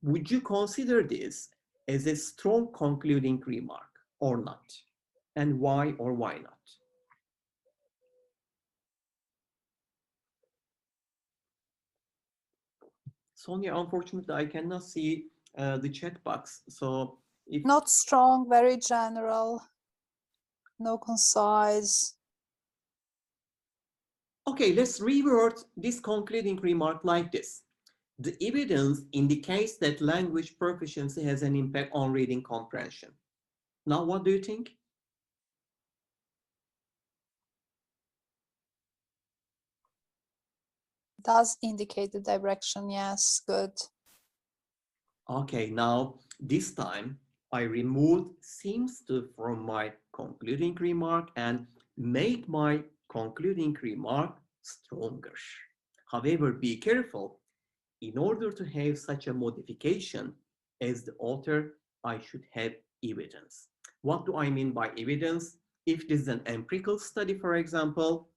[SPEAKER 2] Would you consider this as a strong concluding remark or not? And why or why not? Sonia, unfortunately, I cannot see the chat box. So if
[SPEAKER 1] not strong, very general, no concise.
[SPEAKER 2] Okay, let's reword this concluding remark like this. The evidence indicates that language proficiency has an impact on reading comprehension. Now, what do you think?
[SPEAKER 1] Does indicate the direction, yes, good.
[SPEAKER 2] Okay, now this time I removed seems to from my concluding remark and made my concluding remark stronger. However, be careful. In order to have such a modification as the author, I should have evidence. What do I mean by evidence? If this is an empirical study, for example,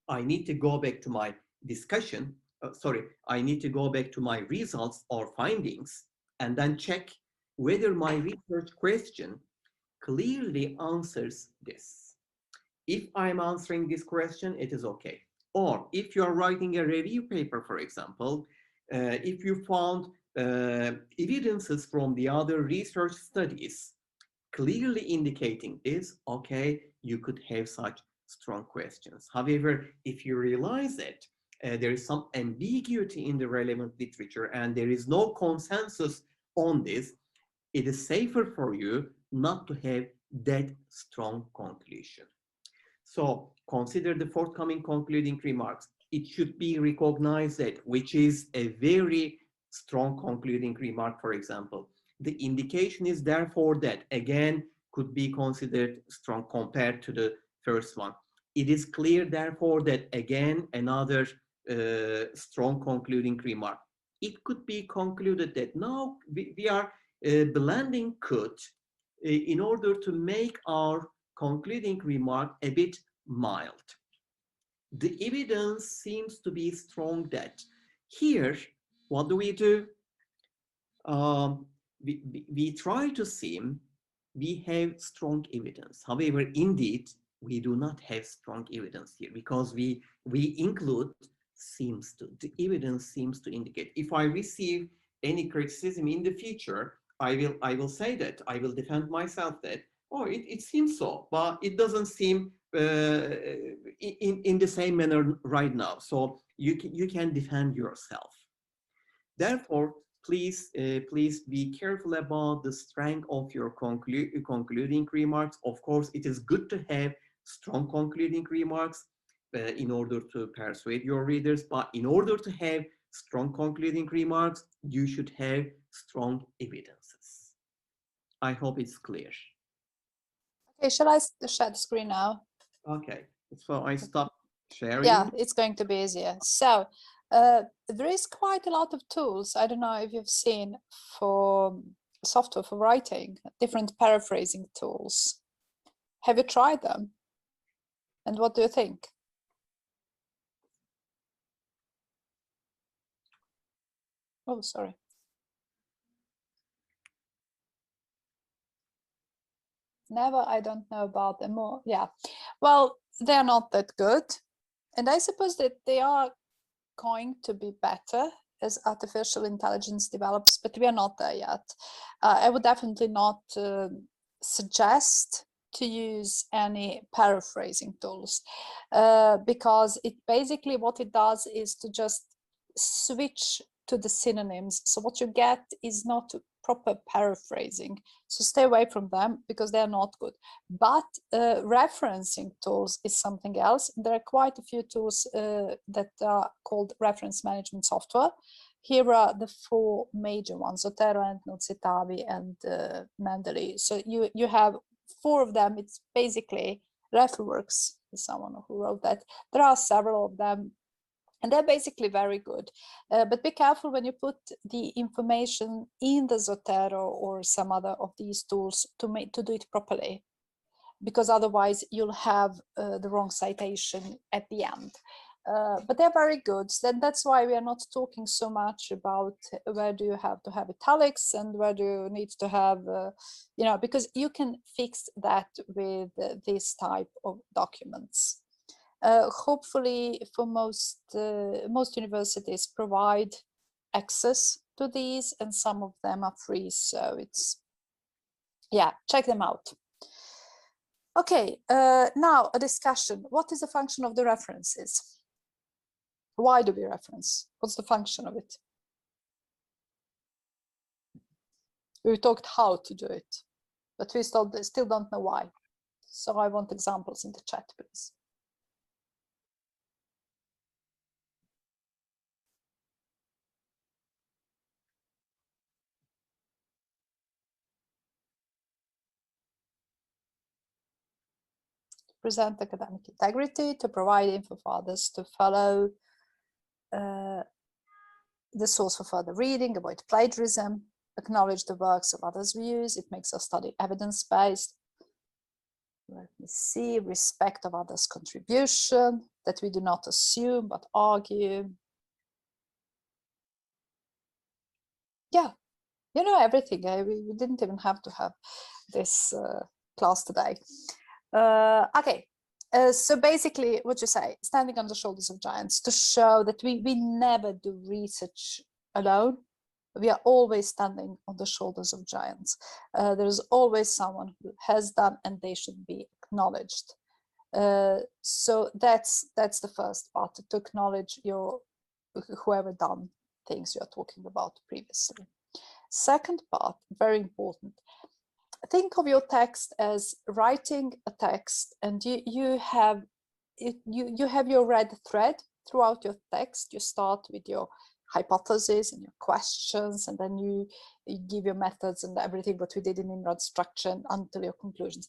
[SPEAKER 2] I need to go back to my discussion. I need to go back to my results or findings and then check whether my research question clearly answers this. If I'm answering this question, it is okay. Or if you're writing a review paper, for example, if you found evidences from the other research studies clearly indicating this, okay, you could have such strong questions. However, if you realize that there is some ambiguity in the relevant literature and there is no consensus on this, it is safer for you not to have that strong conclusion. So consider the forthcoming concluding remarks. It should be recognized that which is a very strong concluding remark, for example. The indication is therefore that, again, could be considered strong compared to the first one. It is clear, therefore, that, again, another strong concluding remark. It could be concluded that now we are blending could in order to make our concluding remark a bit mild. The evidence seems to be strong that here, what do? We try to see we have strong evidence. However, indeed, we do not have strong evidence here because we include seems to, the evidence seems to indicate. If I receive any criticism in the future, I will say that, I will defend myself that, oh, it seems so, but it doesn't seem in the same manner right now. So you can defend yourself. Therefore, please be careful about the strength of your concluding remarks. Of course, it is good to have strong concluding remarks in order to persuade your readers, but in order to have strong concluding remarks, you should have strong evidences. I hope it's clear.
[SPEAKER 1] Okay, shall I share the screen now?
[SPEAKER 2] Okay, so I stop sharing.
[SPEAKER 1] Yeah, it's going to be easier. So there is quite a lot of tools. I don't know if you've seen for software for writing, different paraphrasing tools. Have you tried them? And what do you think? Oh, sorry. Never, I don't know about them more. Yeah, well, they're not that good. And I suppose that they are going to be better as artificial intelligence develops, but we are not there yet. I would definitely not suggest to use any paraphrasing tools because it basically what it does is to just switch to the synonyms. So what you get is not proper paraphrasing. So stay away from them because they're not good. But referencing tools is something else. There are quite a few tools that are called reference management software. Here are the four major ones: Zotero, EndNote, Citavi, and Mendeley. So you have four of them. It's basically RefWorks is someone who wrote that. There are several of them, and they're basically very good. But be careful when you put the information in the Zotero or some other of these tools to do it properly, because otherwise you'll have the wrong citation at the end. But they're very good. That's why we are not talking so much about where do you have to have italics and where do you need to have, because you can fix that with this type of documents. Hopefully for most universities provide access to these, and some of them are free, so check them out. Okay, now a discussion. What is the function of the references? Why do we reference? What's the function of it? We talked how to do it, but we still don't know why. So I want examples in the chat, please. Present academic integrity, to provide info for others to follow, the source for further reading, avoid plagiarism, acknowledge the works of others' views. It makes us study evidence-based. Let me see, respect of others' contribution, that we do not assume but argue. Yeah, you know everything. We didn't even have to have this class today. Okay, so basically what you say, standing on the shoulders of giants, to show that we never do research alone. We are always standing on the shoulders of giants. There's always someone who has done, and they should be acknowledged. So that's the first part, to acknowledge whoever done things you're talking about previously. Second part, very important. Think of your text as writing a text, and you have your red thread throughout your text. You start with your hypothesis and your questions, and then you give your methods and everything what we did in inroad structure until your conclusions.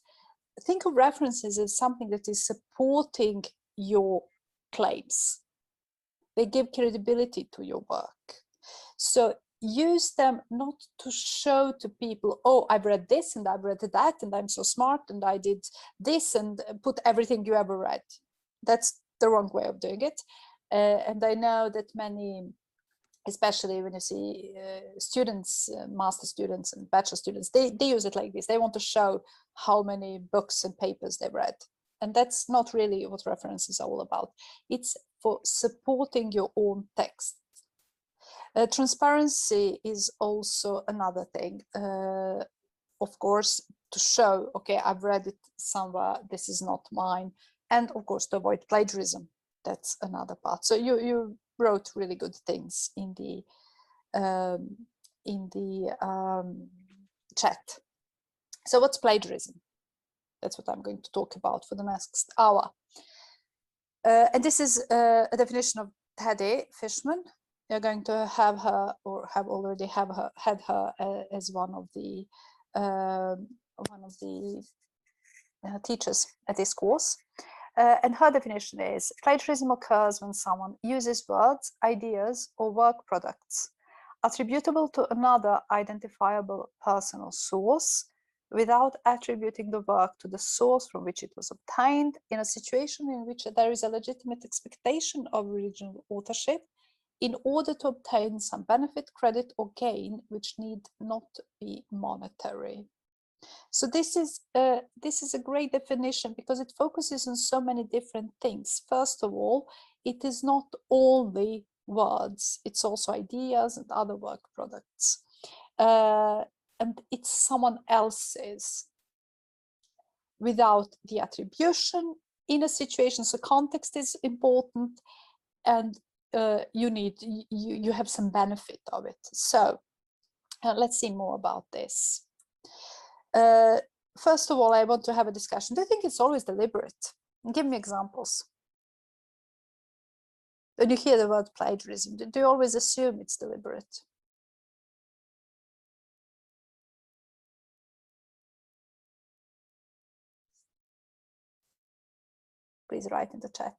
[SPEAKER 1] Think of references as something that is supporting your claims. They give credibility to your work. So use them not to show to people, oh, I've read this and I've read that and I'm so smart and I did this, and put everything you ever read. That's the wrong way of doing it. And I know that many, especially when you see students, master students and bachelor students, they use it like this. They want to show how many books and papers they've read. And that's not really what references are all about. It's for supporting your own text. Transparency is also another thing, of course, to show, okay, I've read it somewhere, this is not mine, and of course to avoid plagiarism. That's another part. So you wrote really good things in the chat. So what's plagiarism? That's what I'm going to talk about for the next hour. And this is a definition of Teddy Fishman. You're going to have her, or have already had her as one of the teachers at this course. And her definition is: plagiarism occurs when someone uses words, ideas, or work products attributable to another identifiable personal source without attributing the work to the source from which it was obtained, in a situation in which there is a legitimate expectation of original authorship, in order to obtain some benefit, credit, or gain which need not be monetary. So this is a great definition because it focuses on so many different things. First of all, it is not only words, it's also ideas and other work products. And it's someone else's without the attribution in a situation. So context is important, and you have some benefit of it. So let's see more about this. First of all, I want to have a discussion. Do you think it's always deliberate? Give me examples. When you hear the word plagiarism, do you always assume it's deliberate? Please write in the chat.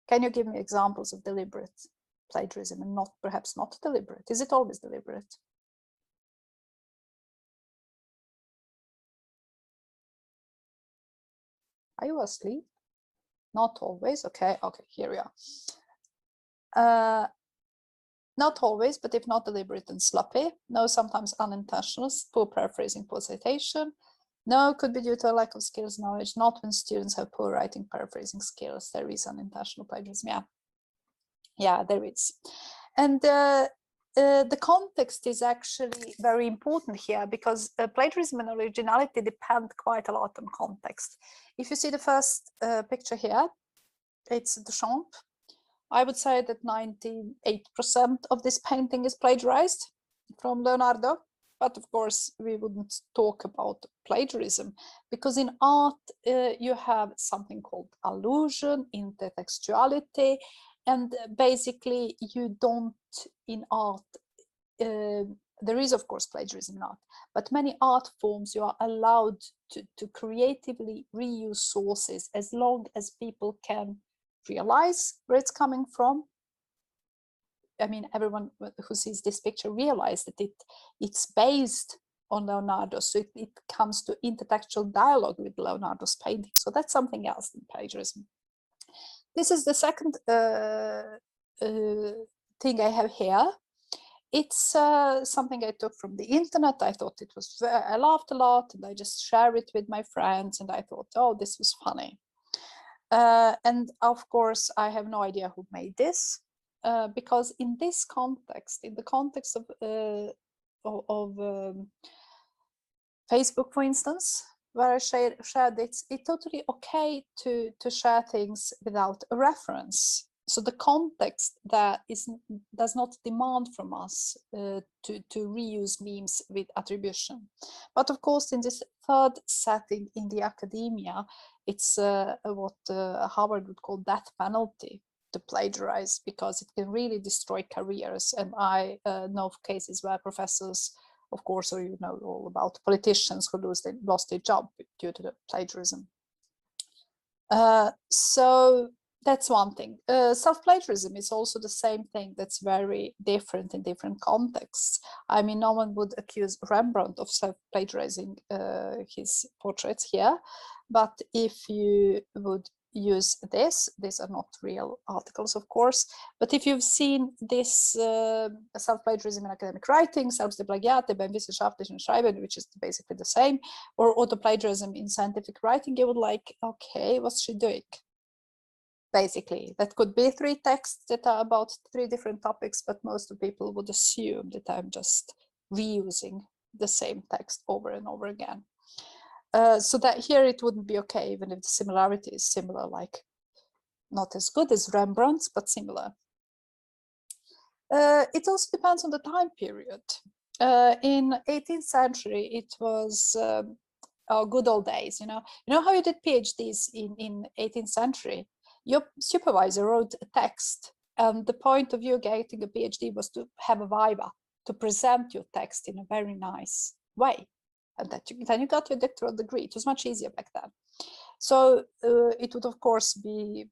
[SPEAKER 1] Can you give me examples of deliberate plagiarism and not, perhaps not deliberate? Is it always deliberate? Are you asleep? Not always. Okay, here we are. Not always, but if not deliberate and sloppy. No, sometimes unintentional, poor paraphrasing, poor citation. No, could be due to a lack of skills, knowledge. Not when students have poor writing, paraphrasing skills. There is unintentional plagiarism. Yeah, there is. And the context is actually very important here, because plagiarism and originality depend quite a lot on context. If you see the first picture here, it's Duchamp. I would say that 98% of this painting is plagiarized from Leonardo. But of course, we wouldn't talk about plagiarism, because in art, you have something called allusion, intertextuality, and basically you don't, in art, there is of course plagiarism in art, but many art forms you are allowed to creatively reuse sources as long as people can realize where it's coming from. I mean, everyone who sees this picture realizes that it's based on Leonardo, so it comes to intertextual dialogue with Leonardo's painting. So that's something else than plagiarism. This is the second thing I have here. It's something I took from the internet. I thought it was, I laughed a lot, and I just share it with my friends, and I thought, oh, this was funny. And of course, I have no idea who made this. Because in this context, in the context of Facebook, for instance, where I shared it's totally okay to share things without a reference. So the context that does not demand from us to reuse memes with attribution. But of course, in this third setting in the academia, it's what Harvard would call death penalty to plagiarize, because it can really destroy careers. And I know of cases where professors, of course, or you know all about politicians who lost their job due to the plagiarism. So that's one thing. Self-plagiarism is also the same thing that's very different in different contexts. I mean, no one would accuse Rembrandt of self-plagiarizing his portraits here, but if you would use this, these are not real articles, of course, but if you've seen this self-plagiarism in academic writing, Selbstplagiate beim wissenschaftlichen Schreiben, which is basically the same, or autoplagiarism in scientific writing, you would like, okay, what's she doing? basically. That could be 3 texts that are about 3 different topics, but most of people would assume that I'm just reusing the same text over and over again. So that here it wouldn't be okay, even if the similarity is similar, like not as good as Rembrandt's, but similar. It also depends on the time period. In 18th century, it was good old days. You know how you did PhDs in 18th century? Your supervisor wrote a text, and the point of you getting a PhD was to have a viva, to present your text in a very nice way, and then you got your doctoral degree. It was much easier back then. So it would of course be,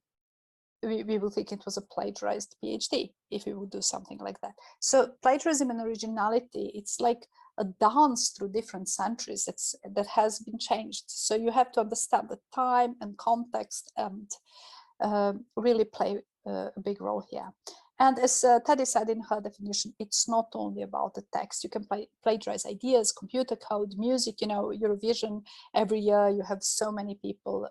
[SPEAKER 1] we would think it was a plagiarized PhD if we would do something like that. So plagiarism and originality, it's like a dance through different centuries that has been changed. So you have to understand the time and context and really play a big role here. And as Teddy said in her definition, it's not only about the text. You can plagiarize ideas, computer code, music, Eurovision. Every year you have so many people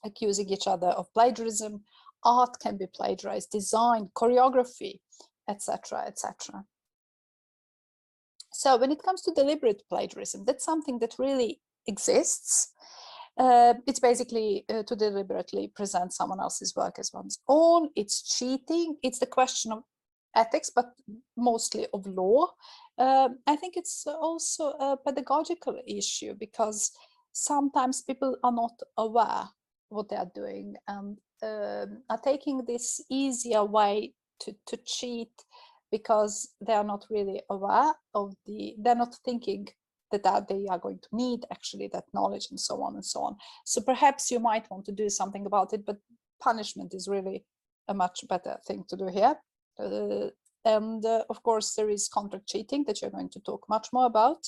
[SPEAKER 1] accusing each other of plagiarism. Art can be plagiarized, design, choreography, etc., etc. So when it comes to deliberate plagiarism, that's something that really exists. It's basically to deliberately present someone else's work as one's own. It's cheating. It's the question of ethics, but mostly of law. I think it's also a pedagogical issue, because sometimes people are not aware what they are doing and are taking this easier way to cheat, because they are not really aware of they're not thinking that they are going to need actually that knowledge, and so on and so on. So perhaps you might want to do something about it, but punishment is really a much better thing to do here. And of course there is contract cheating that you're going to talk much more about,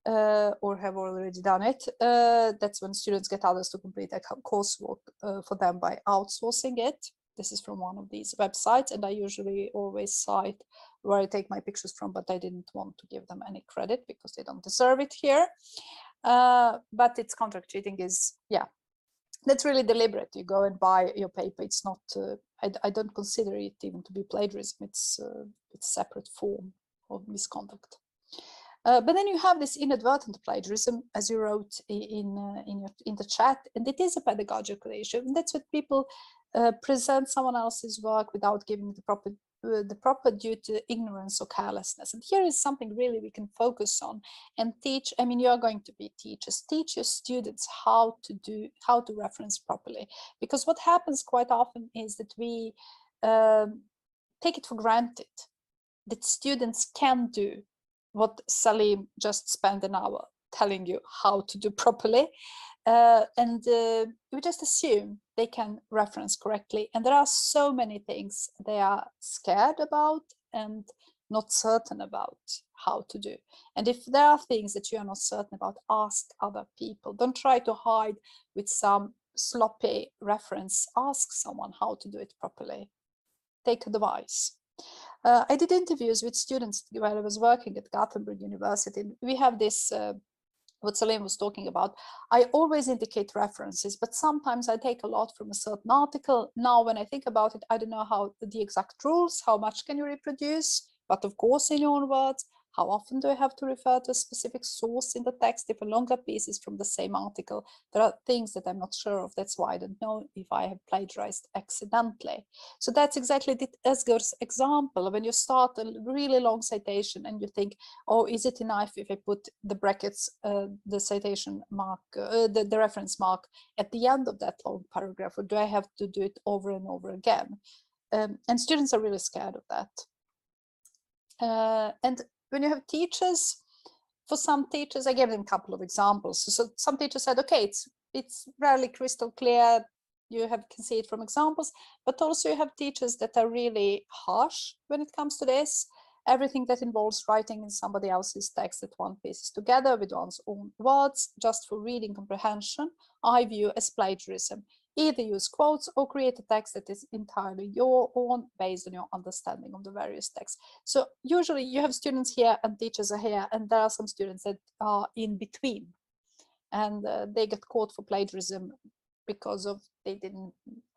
[SPEAKER 1] or have already done it. That's when students get others to complete their coursework for them by outsourcing it. This is from one of these websites, and I usually always cite where I take my pictures from, but I didn't want to give them any credit because they don't deserve it here. But it's contract cheating is, yeah, that's really deliberate. You go and buy your paper. It's not, I don't consider it even to be plagiarism. It's a separate form of misconduct. But then you have this inadvertent plagiarism, as you wrote in the chat, and it is a pedagogical issue. And that's what people present someone else's work without giving the proper due to ignorance or carelessness. And here is something really we can focus on and teach. I mean, you are going to be teachers. Teach your students how to reference properly, because what happens quite often is that we take it for granted that students can do what Salim just spent an hour telling you how to do properly. And we just assume they can reference correctly. And there are so many things they are scared about and not certain about how to do. And if there are things that you are not certain about, ask other people. Don't try to hide with some sloppy reference. Ask someone how to do it properly. Take advice. I did interviews with students while I was working at Gothenburg University. We have this, what Salim was talking about. I always indicate references, but sometimes I take a lot from a certain article. Now, when I think about it, I don't know how the exact rules, how much can you reproduce, but of course in your own words. How often do I have to refer to a specific source in the text if a longer piece is from the same article? There are things that I'm not sure of. That's why I don't know if I have plagiarized accidentally. So that's exactly Esger's example. When you start a really long citation and you think, oh, is it enough if I put the brackets, the citation mark, the reference mark at the end of that long paragraph, or do I have to do it over and over again? And students are really scared of that. And when you have teachers, for some teachers, I gave them a couple of examples. So some teachers said, okay, it's rarely crystal clear. You can see it from examples, but also you have teachers that are really harsh when it comes to this. Everything that involves writing in somebody else's text that one pieces together with one's own words, just for reading comprehension, I view as plagiarism. Either use quotes or create a text that is entirely your own based on your understanding of the various texts. So usually you have students here and teachers are here, and there are some students that are in between, and they get caught for plagiarism because of they didn't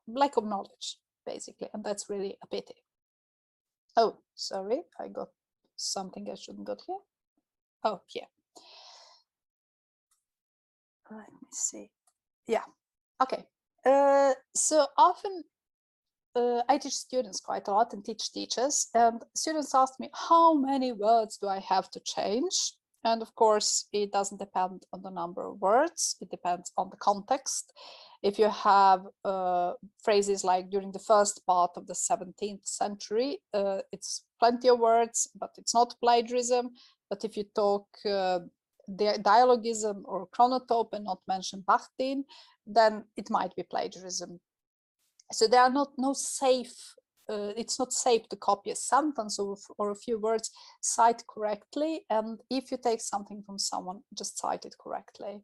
[SPEAKER 1] lack of knowledge, basically, and that's really a pity. Oh, sorry, I got something I shouldn't got here. Oh, here. Let me see. Yeah, okay. So often I teach students quite a lot and teach teachers, and students ask me, how many words do I have to change? And of course, it doesn't depend on the number of words, it depends on the context. If you have phrases like during the first part of the 17th century, it's plenty of words, but it's not plagiarism. But if you talk dialogism or chronotope and not mention Bakhtin, then it might be plagiarism. So there are no safe, it's not safe to copy a sentence or a few words, cite correctly. And if you take something from someone, just cite it correctly.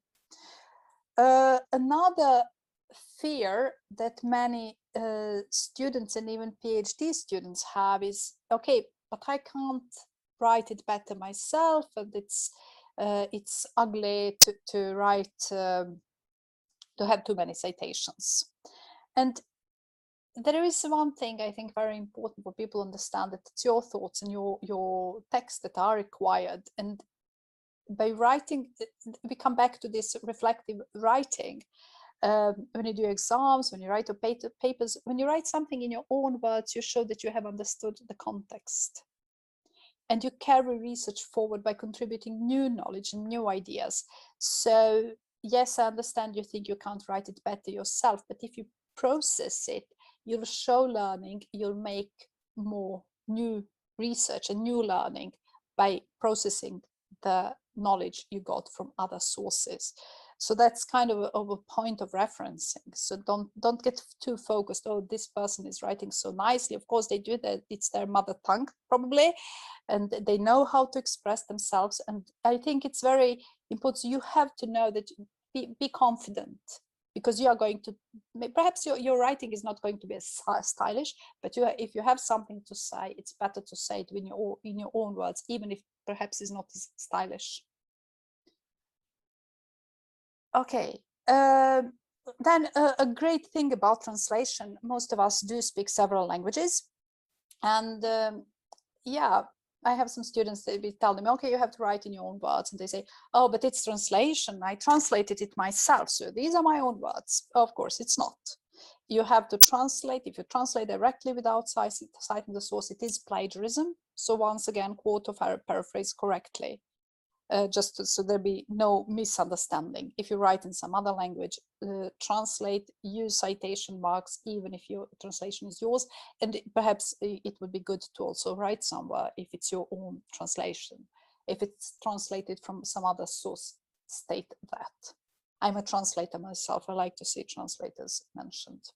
[SPEAKER 1] Another fear that many students and even PhD students have is, okay, but I can't write it better myself, and it's ugly to write, to have too many citations. And there is one thing I think very important for people to understand, that it's your thoughts and your text that are required. And by writing, we come back to this reflective writing. When you do exams, when you write your papers, when you write something in your own words, you show that you have understood the context. And you carry research forward by contributing new knowledge and new ideas. So yes, I understand you think you can't write it better yourself, but if you process it, you'll show learning, you'll make more new research and new learning by processing the knowledge you got from other sources. So that's kind of a point of referencing. So don't get too focused, oh, this person is writing so nicely. Of course they do that, it's their mother tongue probably, and they know how to express themselves. And I think it's very important. You have to know that, be confident, because you are going to, perhaps your writing is not going to be as stylish, but if you have something to say, it's better to say it in your own words, even if perhaps it's not as stylish. Okay, then a great thing about translation, most of us do speak several languages. And yeah, I have some students, they will tell them, okay, you have to write in your own words. And they say, oh, but it's translation. I translated it myself. So these are my own words. Of course, it's not. You have to translate. If you translate directly without citing the source, it is plagiarism. So once again, quote or paraphrase correctly. Just so there be no misunderstanding. If you write in some other language, translate, use citation marks, even if your translation is yours. And perhaps it would be good to also write somewhere if it's your own translation. If it's translated from some other source, state that. I'm a translator myself. I like to see translators mentioned.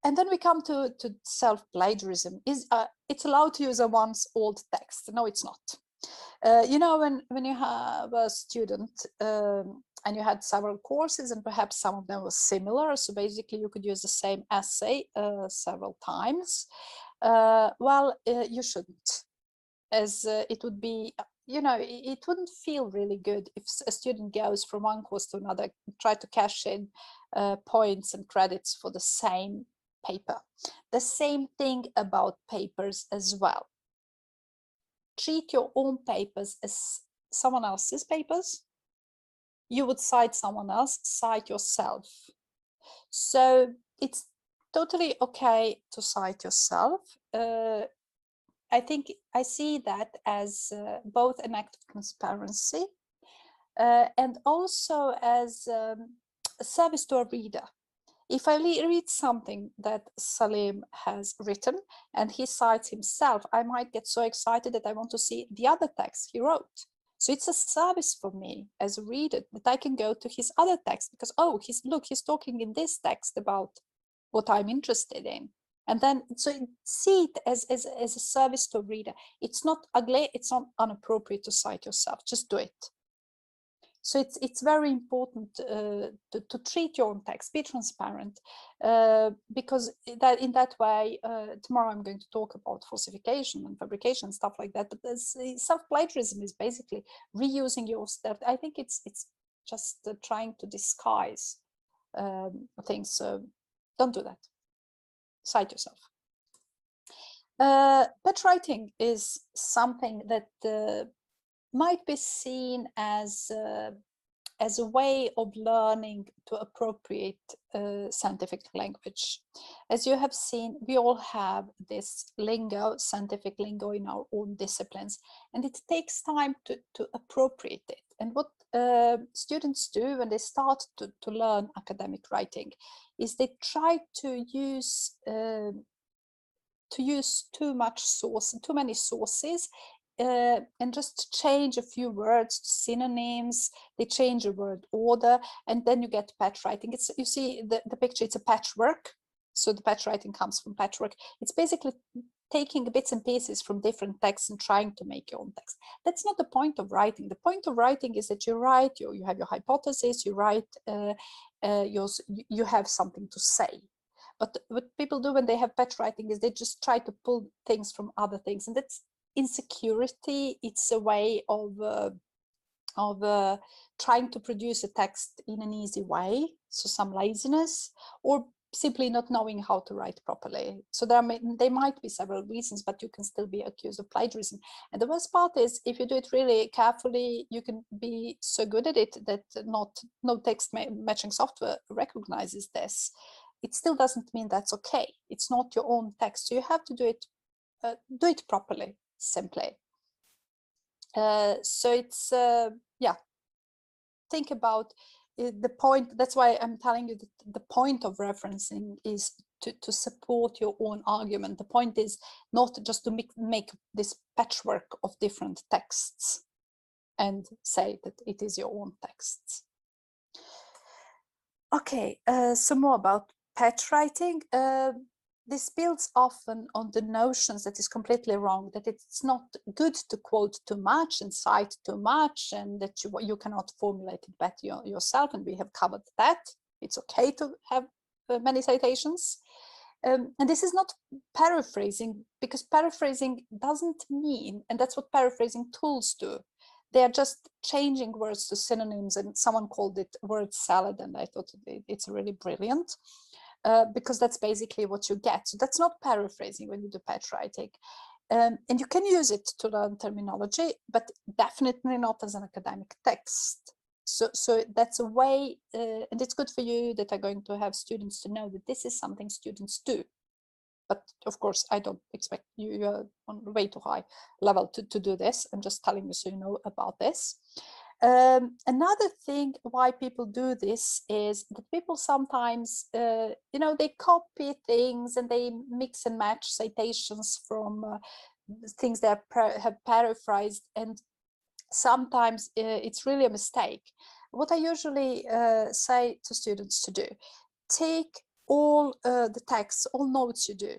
[SPEAKER 1] And then we come to self-plagiarism. It's allowed to use a once old text? No, it's not. You know, when you have a student and you had several courses and perhaps some of them were similar, so basically you could use the same essay several times. Well, you shouldn't, as it would be, you know, it wouldn't feel really good if a student goes from one course to another, try to cash in points and credits for the same paper. The same thing about papers as well. Treat your own papers as someone else's papers. You would cite someone else, cite yourself. So it's totally okay to cite yourself. I think I see that as both an act of transparency and also as a service to a reader. If I read something that Salim has written and he cites himself, I might get so excited that I want to see the other text he wrote. So it's a service for me as a reader that I can go to his other text because, oh, he's talking in this text about what I'm interested in. And then, so see it as a service to a reader. It's not ugly, it's not inappropriate to cite yourself, just do it. So it's very important to treat your own text, be transparent, because in that way, tomorrow I'm going to talk about falsification and fabrication and stuff like that. But self-plagiarism is basically reusing your stuff. I think it's just trying to disguise things. So don't do that. Cite yourself. Pet writing is something that might be seen as a way of learning to appropriate scientific language. As you have seen, we all have this lingo, scientific lingo in our own disciplines, and it takes time to appropriate it. And what students do when they start to learn academic writing is they try to use too many sources, and just change a few words to synonyms. They change a word order, and then you get patch writing. It's, you see the picture, it's a patchwork. So the patch writing comes from patchwork. It's basically taking bits and pieces from different texts and trying to make your own text. That's not the point of writing. The point of writing is that you write, you have your hypothesis, you write, you have something to say. But what people do when they have patch writing is they just try to pull things from other things, and that's insecurity. It's a way of trying to produce a text in an easy way, so some laziness, or simply not knowing how to write properly. So there might be several reasons, but you can still be accused of plagiarism. And the worst part is, if you do it really carefully, you can be so good at it that no text matching software recognizes this. It still doesn't mean that's okay. It's not your own text, so you have to do it properly, simply. So it's yeah. Think about the point. That's why I'm telling you that the point of referencing is to support your own argument. The point is not just to make this patchwork of different texts and say that it is your own texts. Okay, some more about patch writing. This builds often on the notions that is completely wrong, that it's not good to quote too much and cite too much, and that you cannot formulate it better yourself, and we have covered that. It's okay to have many citations. And this is not paraphrasing, because paraphrasing doesn't mean, and that's what paraphrasing tools do, they are just changing words to synonyms, and someone called it word salad, and I thought it's really brilliant. Because that's basically what you get. So that's not paraphrasing when you do patch writing. And you can use it to learn terminology, but definitely not as an academic text. So that's a way, and it's good for you that are going to have students to know that this is something students do. But of course, I don't expect you're on way too high level to do this. I'm just telling you so you know about this. Another thing why people do this is that people sometimes, they copy things and they mix and match citations from things they have paraphrased, and sometimes it's really a mistake. What I usually say to students to do, take all the texts, all notes you do,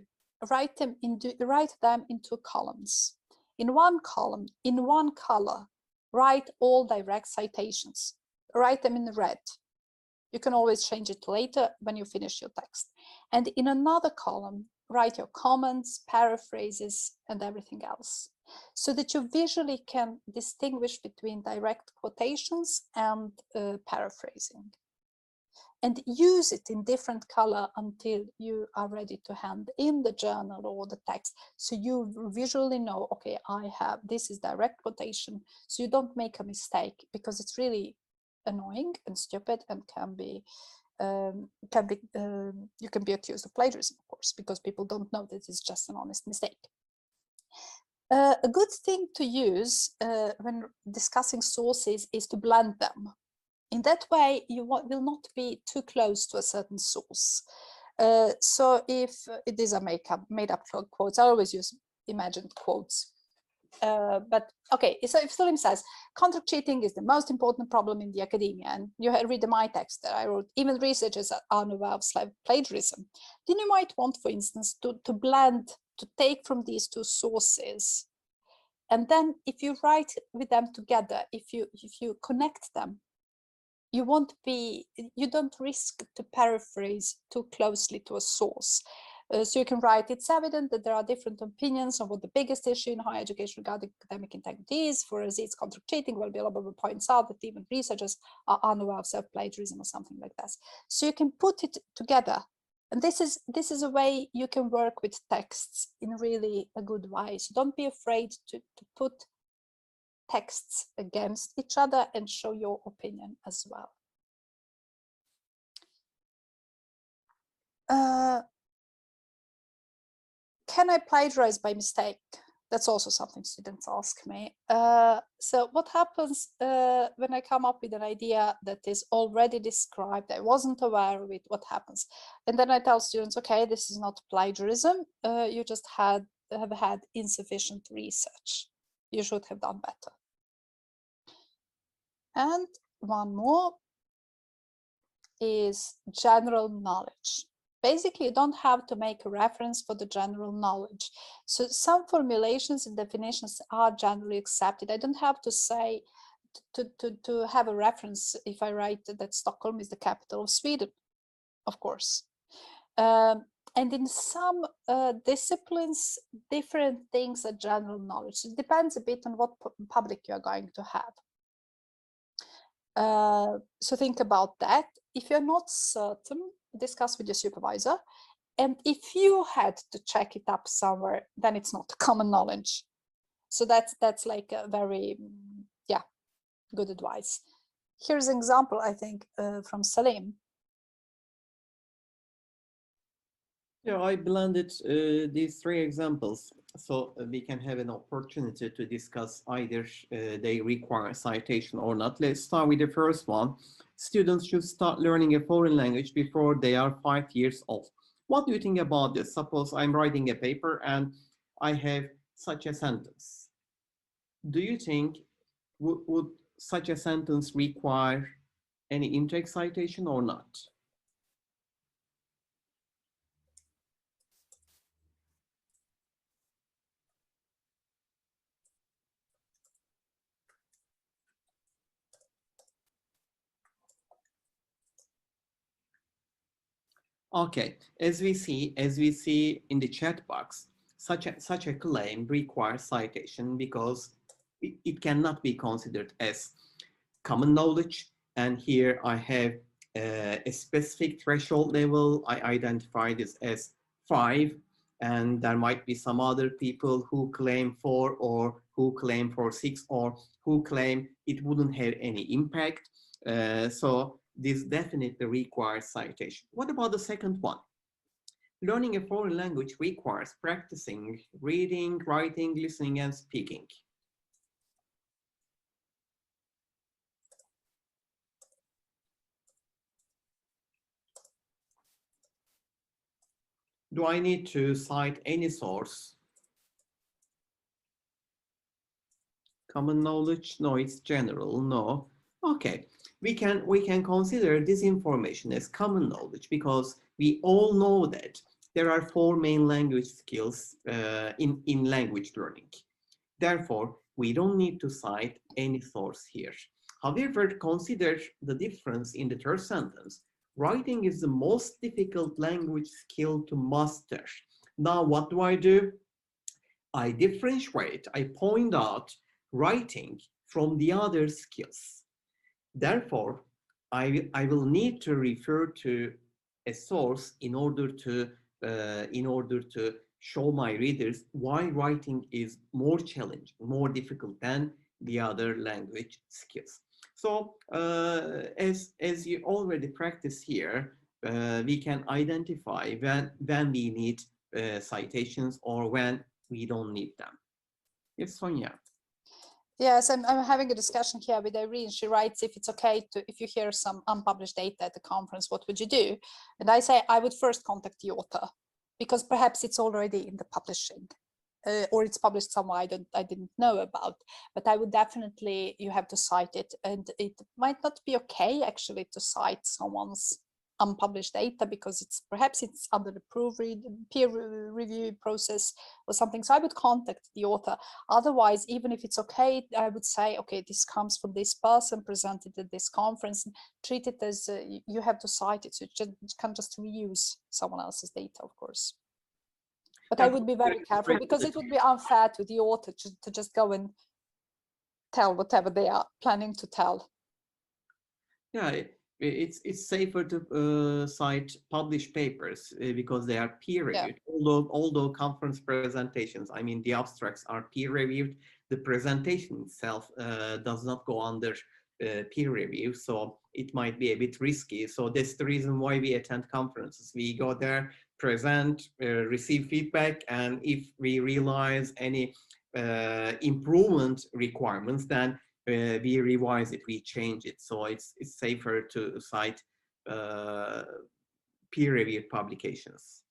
[SPEAKER 1] write them into columns. In one column, in one color, write all direct citations. Write them in red. You can always change it later when you finish your text. And in another column, write your comments, paraphrases, and everything else, so that you visually can distinguish between direct quotations and paraphrasing. And use it in different color until you are ready to hand in the journal or the text. So you visually know, okay, this is direct quotation. So you don't make a mistake, because it's really annoying and stupid, and you can be accused of plagiarism, of course, because people don't know that it's just an honest mistake. A good thing to use when discussing sources is to blend them. In that way, you will not be too close to a certain source. So if these are made up quotes, I always use imagined quotes. But okay, so if Salim says, contract cheating is the most important problem in the academia, and you read my text that I wrote, even researchers are unaware of self-plagiarism, then you might want, for instance, to blend, to take from these two sources. And then if you write with them together, if you connect them, you don't risk to paraphrase too closely to a source. So you can write, it's evident that there are different opinions on what the biggest issue in higher education regarding academic integrity is. For us, it's contract cheating. Well, blah, blah, blah, points out that even researchers are unaware of self-plagiarism or something like that. So you can put it together. And this is a way you can work with texts in really a good way. So don't be afraid to put texts against each other and show your opinion as well. Can I plagiarize by mistake? That's also something students ask me. So what happens when I come up with an idea that is already described, I wasn't aware of it, what happens? And then I tell students, okay, this is not plagiarism. You just have had insufficient research. You should have done better. And one more is general knowledge. Basically, you don't have to make a reference for the general knowledge. So some formulations and definitions are generally accepted. I don't have to say, to have a reference if I write that Stockholm is the capital of Sweden, of course. And in some disciplines, different things are general knowledge. It depends a bit on what public you're going to have. So think about that. If you're not certain, discuss with your supervisor. And if you had to check it up somewhere, then it's not common knowledge. So that's like a very, yeah, good advice. Here's an example, I think, from Salim.
[SPEAKER 2] Yeah, I blended these three examples so we can have an opportunity to discuss either they require citation or not. Let's start with the first one. Students should start learning a foreign language before they are 5 years old. What do you think about this? Suppose I'm writing a paper and I have such a sentence. Do you think would such a sentence require any in-text citation or not? Okay, as we see in the chat box, such a claim requires citation because it cannot be considered as common knowledge. And here I have a specific threshold level. I identify this as 5, and there might be some other people who claim 4 or who claim for 6 or who claim it wouldn't have any impact. So this definitely requires citation. What about the second one? Learning a foreign language requires practicing reading, writing, listening, and speaking. Do I need to cite any source? Common knowledge? No, it's general. No. Okay, we can consider this information as common knowledge because we all know that there are 4 main language skills in language learning. Therefore, we don't need to cite any source here. However, consider the difference in the third sentence. Writing is the most difficult language skill to master. Now, what do? I differentiate, I point out writing from the other skills. Therefore, I will need to refer to a source in order to show my readers why writing is more challenging, more difficult than the other language skills. So as you already practice here, we can identify when we need citations or when we don't need them. Yes, Sonia.
[SPEAKER 1] Yes, I'm having a discussion here with Irene. She writes, if it's okay to, if you hear some unpublished data at the conference, what would you do? And I say, I would first contact the author because perhaps it's already in the publishing or it's published somewhere I didn't know about, but I would definitely, you have to cite it. And it might not be okay actually to cite someone's unpublished data because perhaps it's under the peer review process or something. So I would contact the author. Otherwise, even if it's okay, I would say, okay, this comes from this person presented at this conference, and treat it as you have to cite it. So you can't just reuse someone else's data, of course. But I would be very careful, because it would be unfair to the author to just go and tell whatever they are planning to tell.
[SPEAKER 2] Yeah, it's safer to cite published papers because they are peer reviewed. Yeah. Although conference presentations, I mean the abstracts are peer reviewed, the presentation itself does not go under peer review, so it might be a bit risky. So that's the reason why we attend conferences. We go there, present, receive feedback, and if we realize any improvement requirements, then we revise it, we change it. So it's safer to cite peer-reviewed publications.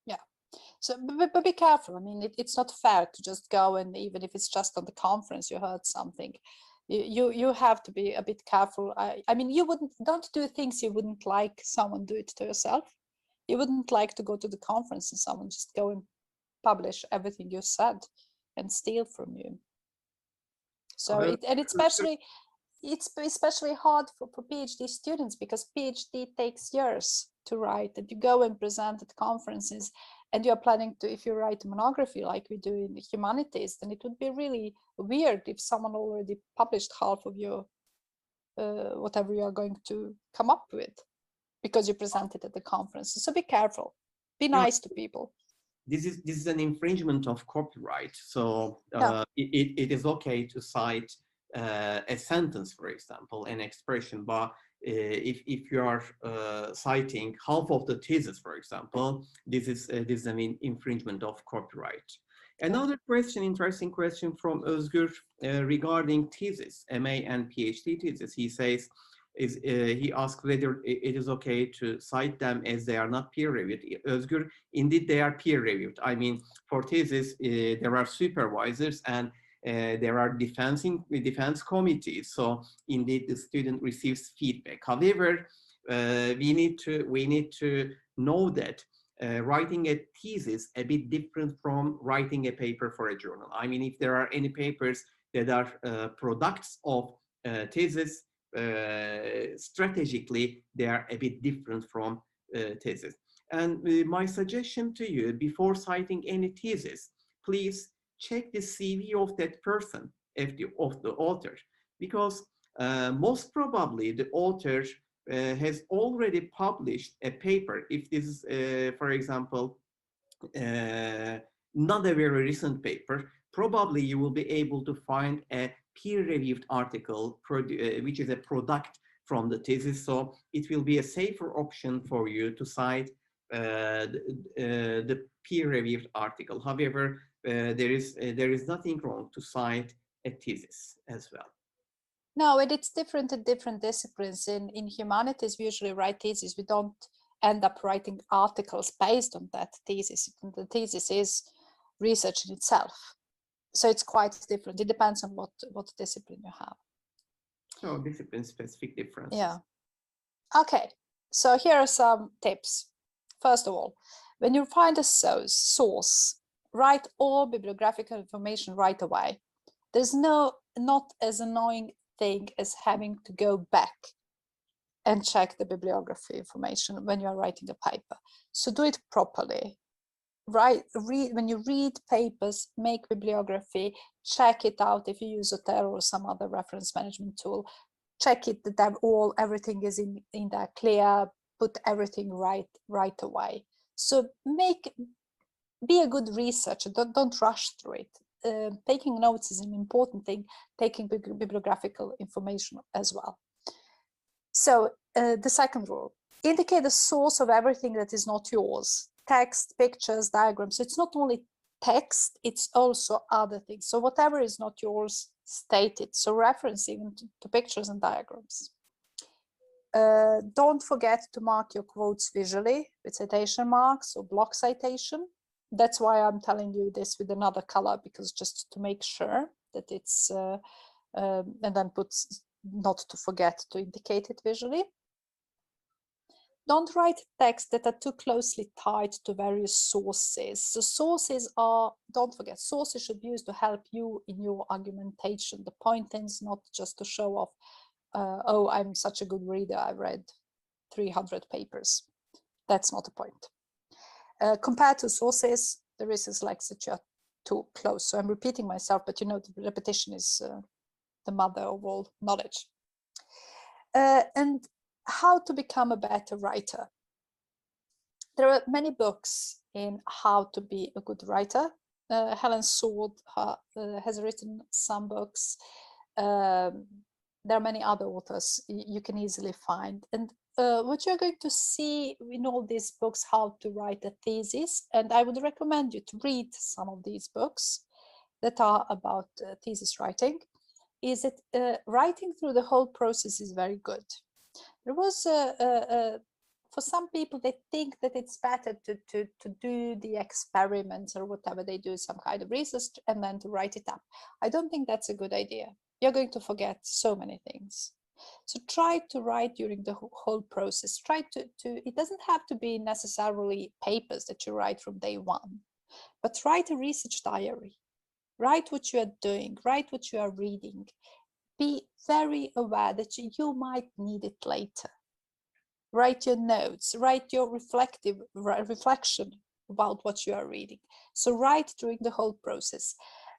[SPEAKER 1] Yeah, so but be careful. I mean, it's not fair to just go, and even if it's just on the conference you heard something, you have to be a bit careful. I mean, don't do things you wouldn't like someone do it to yourself. You wouldn't like to go to the conference and someone just go and publish everything you said and steal from you. So it's especially hard for PhD students, because PhD takes years to write, and you go and present at conferences, and you're planning to, if you write a monography like we do in the humanities, then it would be really weird if someone already published half of your whatever you are going to come up with, because you presented at the conference. So be careful, be nice to people.
[SPEAKER 2] This is an infringement of copyright, so it is okay to cite a sentence, for example, an expression, but if you are citing half of the thesis, for example, this is an infringement of copyright. Another question, interesting question from Özgür regarding thesis, MA and PhD thesis. He says, he asked whether it is okay to cite them as they are not peer-reviewed. Özgür, indeed they are peer-reviewed. I mean, for thesis, there are supervisors and there are defense committees. So indeed, the student receives feedback. However, we need to know that writing a thesis a bit different from writing a paper for a journal. I mean, if there are any papers that are products of thesis, strategically they are a bit different from thesis. And my suggestion to you, before citing any thesis, please check the CV of that person, of the author, because most probably the author has already published a paper. If this is, for example, not a very recent paper, probably you will be able to find a peer-reviewed article which is a product from the thesis. So it will be a safer option for you to cite the peer-reviewed article. However, there is nothing wrong to cite a thesis as well.
[SPEAKER 1] No, and it's different in different disciplines. In humanities, we usually write theses. We don't end up writing articles based on that thesis. The thesis is research in itself. So it's quite different. It depends on what discipline you have.
[SPEAKER 2] So discipline-specific differences.
[SPEAKER 1] Yeah. Okay, so here are some tips. First of all, when you find a source, write all bibliographical information right away. There's not as annoying thing as having to go back and check the bibliography information when you're writing a paper. So do it properly. When you read papers, make bibliography, check it out. If you use Zotero or some other reference management tool, check it that everything is in there clear, put everything right away. So be a good researcher, don't rush through it. Taking notes is an important thing, taking bibliographical information as well. So the second rule, indicate the source of everything that is not yours. Text, pictures, diagrams. So it's not only text, it's also other things. So whatever is not yours, state it. So reference even to pictures and diagrams. Don't forget to mark your quotes visually with citation marks or block citation. That's why I'm telling you this with another color, because just to make sure that it's, and then not to forget to indicate it visually. Don't write texts that are too closely tied to various sources. So sources are, don't forget, sources should be used to help you in your argumentation. The point is not just to show off, oh, I'm such a good reader, I read 300 papers. That's not the point. Compare to sources, The risk is like that you're too close. So I'm repeating myself, but you know, the repetition is the mother of all knowledge. And how to become a better writer. There are many books in how to be a good writer. Helen Sword has written some books. There are many other authors you can easily find. And what you're going to see in all these books, how to write a thesis, and I would recommend you to read some of these books that are about thesis writing, is that writing through the whole process is very good. There was for some people, they think that it's better to do the experiments or whatever they do, some kind of research, and then to write it up. I don't think that's a good idea. You're going to forget so many things. So try to write during the whole process. Try to it doesn't have to be necessarily papers that you write from day one, but write a research diary. Write what you are doing, write what you are reading. Be very aware that you might need it later. Write your notes, write your reflection about what you are reading. So write during the whole process,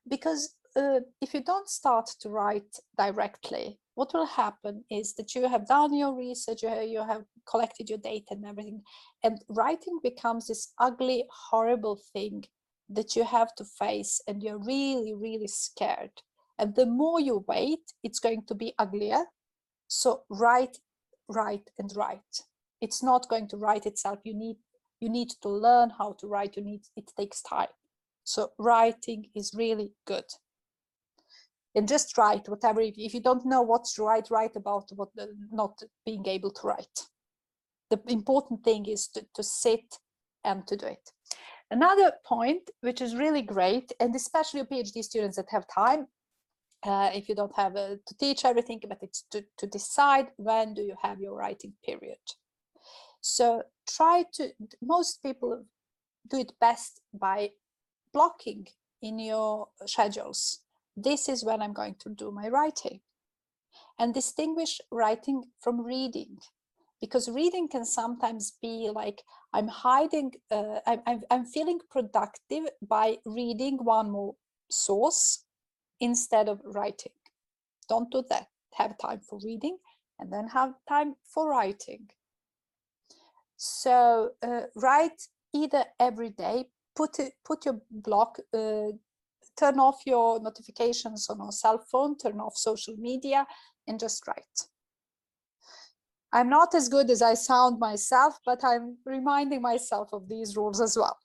[SPEAKER 1] because if you don't start to write directly, what will happen is that you have done your research, you have collected your data and everything, and writing becomes this ugly, horrible thing that you have to face, and you're really, really scared. And the more you wait, it's going to be uglier. So write, write, and write. It's not going to write itself. You need to learn how to write. It takes time. So writing is really good. And just write whatever. If you don't know what to write, write about what not being able to write. The important thing is to sit and to do it. Another point, which is really great, and especially PhD students that have time, if you don't have to teach everything, but it's to decide when do you have your writing period. So most people do it best by blocking in your schedules. This is when I'm going to do my writing. And distinguish writing from reading, because reading can sometimes be like, I'm hiding, I'm feeling productive by reading one more source instead of writing. Don't do that. Have time for reading and then have time for writing. So write either every day, put your block, turn off your notifications on your cell phone, turn off social media, and just write. I'm not as good as I sound myself, but I'm reminding myself of these rules as well.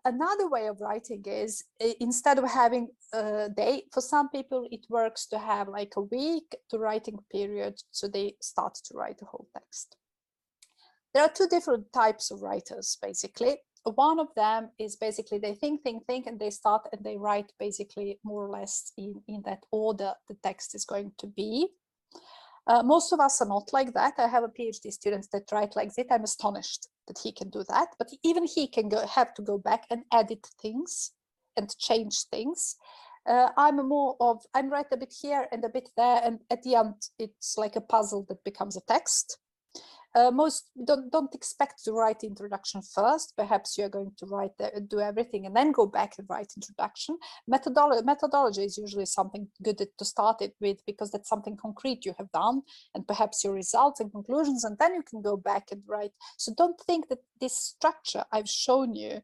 [SPEAKER 1] Another way of writing is, instead of having a day, for some people it works to have like a week to writing period, so they start to write the whole text. There are two different types of writers, basically. One of them is basically they think, and they start and they write basically more or less in that order the text is going to be. Most of us are not like that. I have a PhD student that write like that. I'm astonished that he can do that, but even he can have to go back and edit things and change things. I'm write a bit here and a bit there, and at the end it's like a puzzle that becomes a text. Most don't expect to write the introduction first. Perhaps you're going to do everything and then go back and write introduction. Methodology is usually something good to start it with, because that's something concrete you have done, and perhaps your results and conclusions, and then you can go back and write. So don't think that this structure I've shown you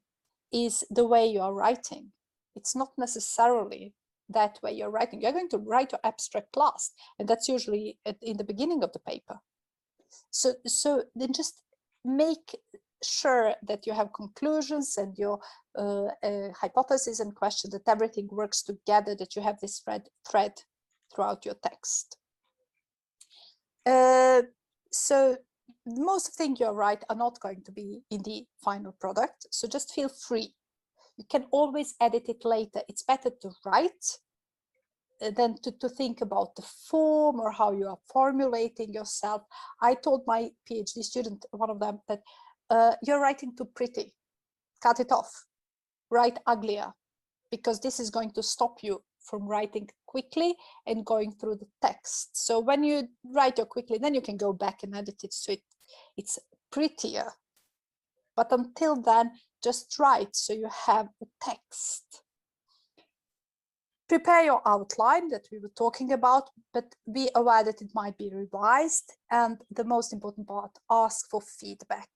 [SPEAKER 1] is the way you are writing. It's not necessarily that way you're writing. You're going to write your abstract last, and that's usually in the beginning of the paper. So then just make sure that you have conclusions and your hypotheses and questions, that everything works together, that you have this thread throughout your text. So most things you write are not going to be in the final product, so just feel free. You can always edit it later. It's better to write than to think about the form or how you are formulating yourself. I told my PhD student, one of them, that you're writing too pretty. Cut it off. Write uglier, because this is going to stop you from writing quickly and going through the text. So when you write quickly, then you can go back and edit it so it's prettier. But until then, just write so you have a text. Prepare your outline that we were talking about, but be aware that it might be revised. And the most important part, ask for feedback.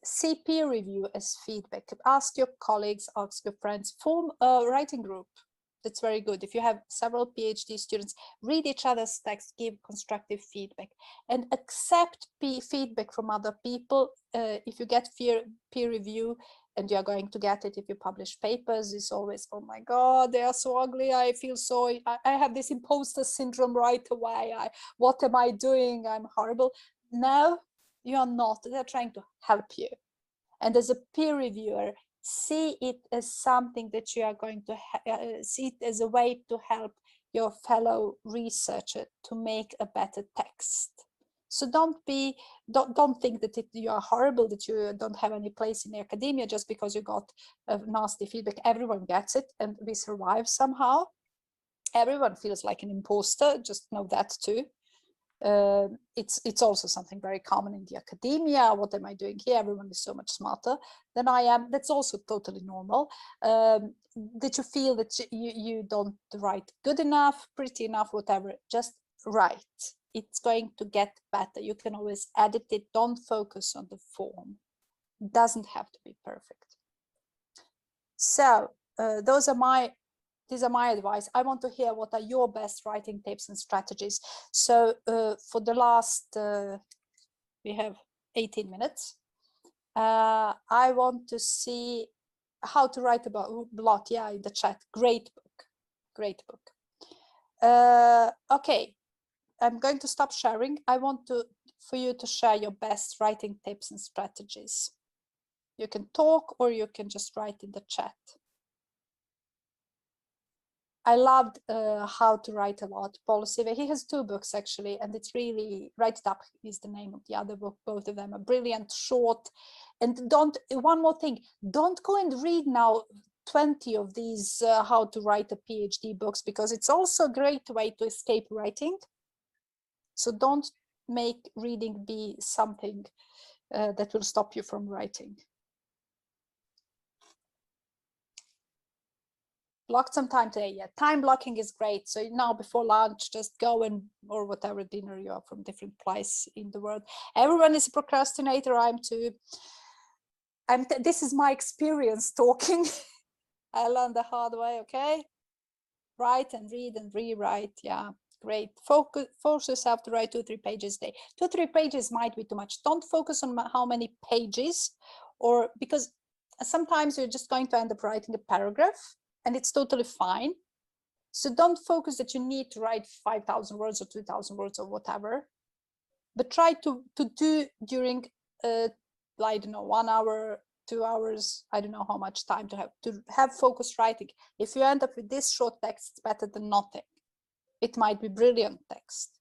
[SPEAKER 1] See peer review as feedback. Ask your colleagues, ask your friends, form a writing group. That's very good. If you have several PhD students, read each other's text, give constructive feedback, and accept feedback from other people. If you get peer review, and you're going to get it if you publish papers, it's always, oh my God, they are so ugly. I feel so, I have this imposter syndrome right away. What am I doing? I'm horrible. No, you are not. They're trying to help you. And as a peer reviewer, see it as something that you are going to see it as a way to help your fellow researcher to make a better text. So don't think that you are horrible, that you don't have any place in academia just because you got nasty feedback. Everyone gets it, and we survive somehow. Everyone feels like an imposter. Just know that too. It's also something very common in the academia. What am I doing here? Everyone is so much smarter than I am. That's also totally normal. That you feel that you don't write good enough, pretty enough, whatever, just write. It's going to get better. You can always edit it. Don't focus on the form. It doesn't have to be perfect. So these are my advice. I want to hear what are your best writing tips and strategies. So for the last, we have 18 minutes. I want to see how to write about blot. Yeah, in the chat. Great book. Great book. Okay. I'm going to stop sharing. I want for you to share your best writing tips and strategies. You can talk or you can just write in the chat. I loved How to Write a Lot, Paul Sive. He has 2 books actually, and it's really, Write It Up is the name of the other book. Both of them are brilliant, short. And one more thing, don't go and read now 20 of these How to Write a PhD books, because it's also a great way to escape writing. So don't make reading be something that will stop you from writing. Block some time today. Yeah, time blocking is great. So now before lunch, just go or whatever dinner you are from different place in the world. Everyone is a procrastinator. I'm too. This is my experience talking. I learned the hard way. Okay, write and read and rewrite. Yeah. Great. Force yourself to write 2-3 pages a day. 2-3 pages might be too much. Don't focus on how many pages, or because sometimes you're just going to end up writing a paragraph, and it's totally fine. So don't focus that you need to write 5,000 words or 2,000 words or whatever, but try to do during, I don't know, 1 hour, 2 hours. I don't know how much time to have focused writing. If you end up with this short text, it's better than nothing. It might be brilliant text,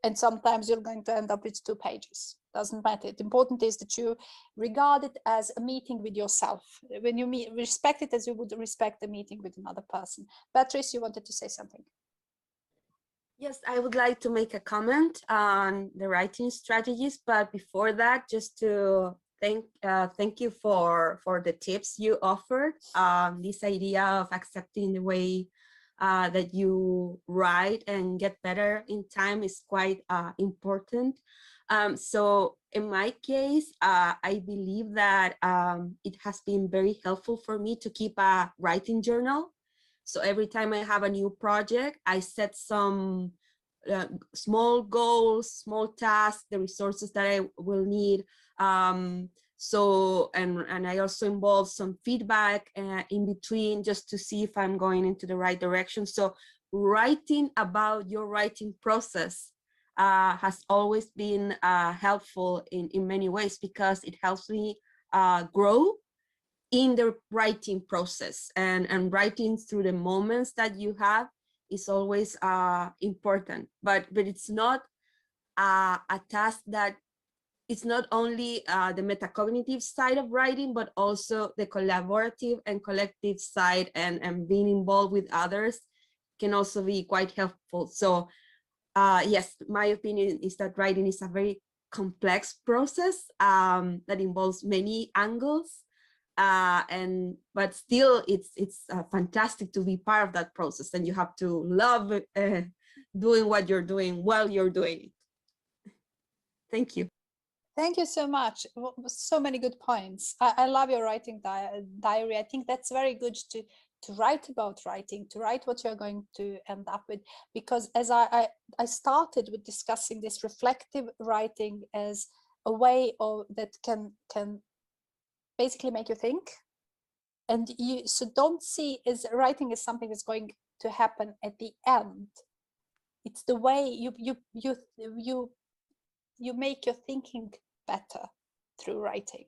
[SPEAKER 1] and sometimes you're going to end up with 2 pages. Doesn't matter. The important is that you regard it as a meeting with yourself. When you respect it as you would respect a meeting with another person. Beatrice, you wanted to say something?
[SPEAKER 5] Yes, I would like to make a comment on the writing strategies, but before that, just to thank you for the tips you offered. This idea of accepting the way that you write and get better in time is quite important. So in my case, I believe that it has been very helpful for me to keep a writing journal. So every time I have a new project, I set some small goals, small tasks, the resources that I will need. So, and I also involve some feedback in between just to see if I'm going into the right direction. So writing about your writing process has always been helpful in many ways, because it helps me grow in the writing process, and writing through the moments that you have is always important, but it's not a task that it's not only the metacognitive side of writing, but also the collaborative and collective side, and being involved with others can also be quite helpful. So yes, my opinion is that writing is a very complex process that involves many angles. But still, it's fantastic to be part of that process, and you have to love doing what you're doing while you're doing it. Thank you.
[SPEAKER 1] Thank you so much. So many good points. I love your writing diary. I think that's very good to write about writing, to write what you're going to end up with, because as I started with discussing this reflective writing as a way of that can basically make you think, and you so don't see as writing as something that's going to happen at the end. It's the way you make your thinking better through writing.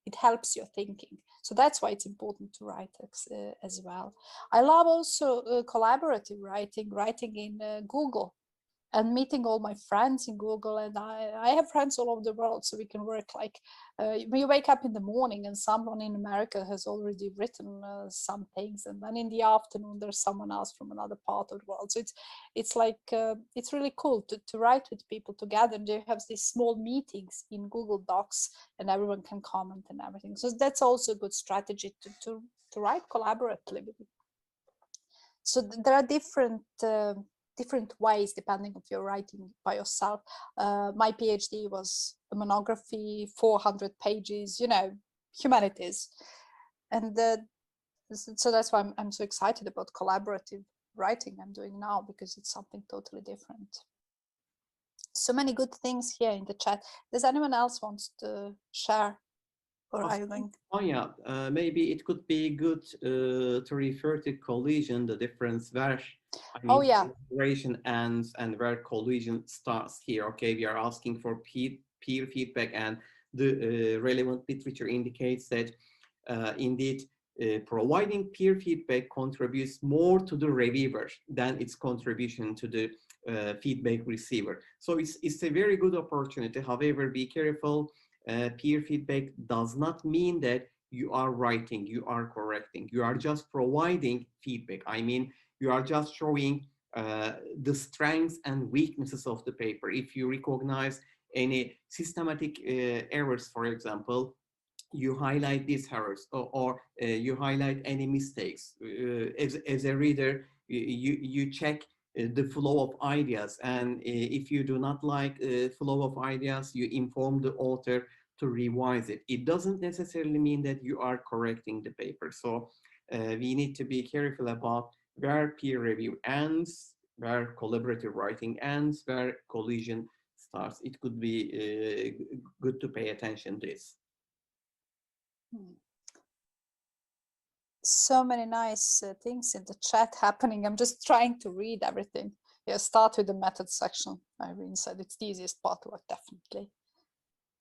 [SPEAKER 1] It helps your thinking. So that's why it's important to write as well. I love also collaborative writing in Google, and meeting all my friends in Google. And I have friends all over the world, so we can work like, when you wake up in the morning and someone in America has already written some things, and then in the afternoon there's someone else from another part of the world. So it's like, it's really cool to write with people together. And you have these small meetings in Google Docs, and everyone can comment and everything. So that's also a good strategy to write collaboratively. So there are different ways depending if you're writing by yourself. My PhD was a monography, 400 pages, humanities. And so that's why I'm so excited about collaborative writing I'm doing now, because it's something totally different. So many good things here in the chat. Does anyone else wants to share? Or are you going?
[SPEAKER 2] Oh yeah, maybe it could be good to refer to collision, the difference where
[SPEAKER 1] Oh yeah,
[SPEAKER 2] collaboration ends and where collision starts here. Okay, we are asking for peer feedback, and the relevant literature indicates that indeed providing peer feedback contributes more to the reviewer than its contribution to the feedback receiver. So it's a very good opportunity. However, be careful. Peer feedback does not mean that you are writing, you are correcting. You are just providing feedback. I mean, you are just showing the strengths and weaknesses of the paper. If you recognize any systematic errors, for example, you highlight these errors, or you highlight any mistakes. As a reader, you check the flow of ideas, and if you do not like flow of ideas, you inform the author to revise it. It doesn't necessarily mean that you are correcting the paper. So we need to be careful about where peer review ends, where collaborative writing ends, where collision starts. It could be good to pay attention to this.
[SPEAKER 1] So many nice things in the chat happening. I'm just trying to read everything. Yeah, start with the method section. Irene said it's the easiest part of it, definitely.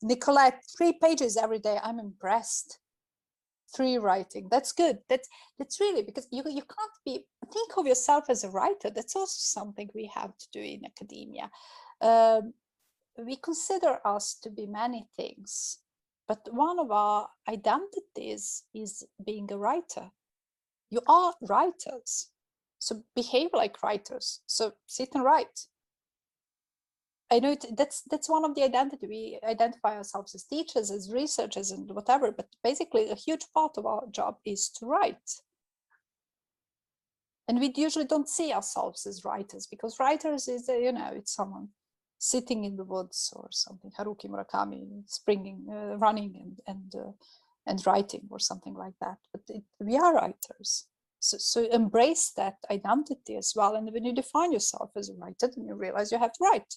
[SPEAKER 1] Nicolette, 3 pages every day. I'm impressed. 3 writing. That's good. That's really, because you can't think of yourself as a writer. That's also something we have to do in academia. We consider us to be many things, but one of our identities is being a writer. You are writers, so behave like writers. So sit and write. I know that's one of the identity. We identify ourselves as teachers, as researchers, and whatever, but basically a huge part of our job is to write. And we usually don't see ourselves as writers, because writers is, it's someone sitting in the woods or something, Haruki Murakami, springing, running and writing or something like that. But we are writers. So embrace that identity as well. And when you define yourself as a writer, then you realize you have to write.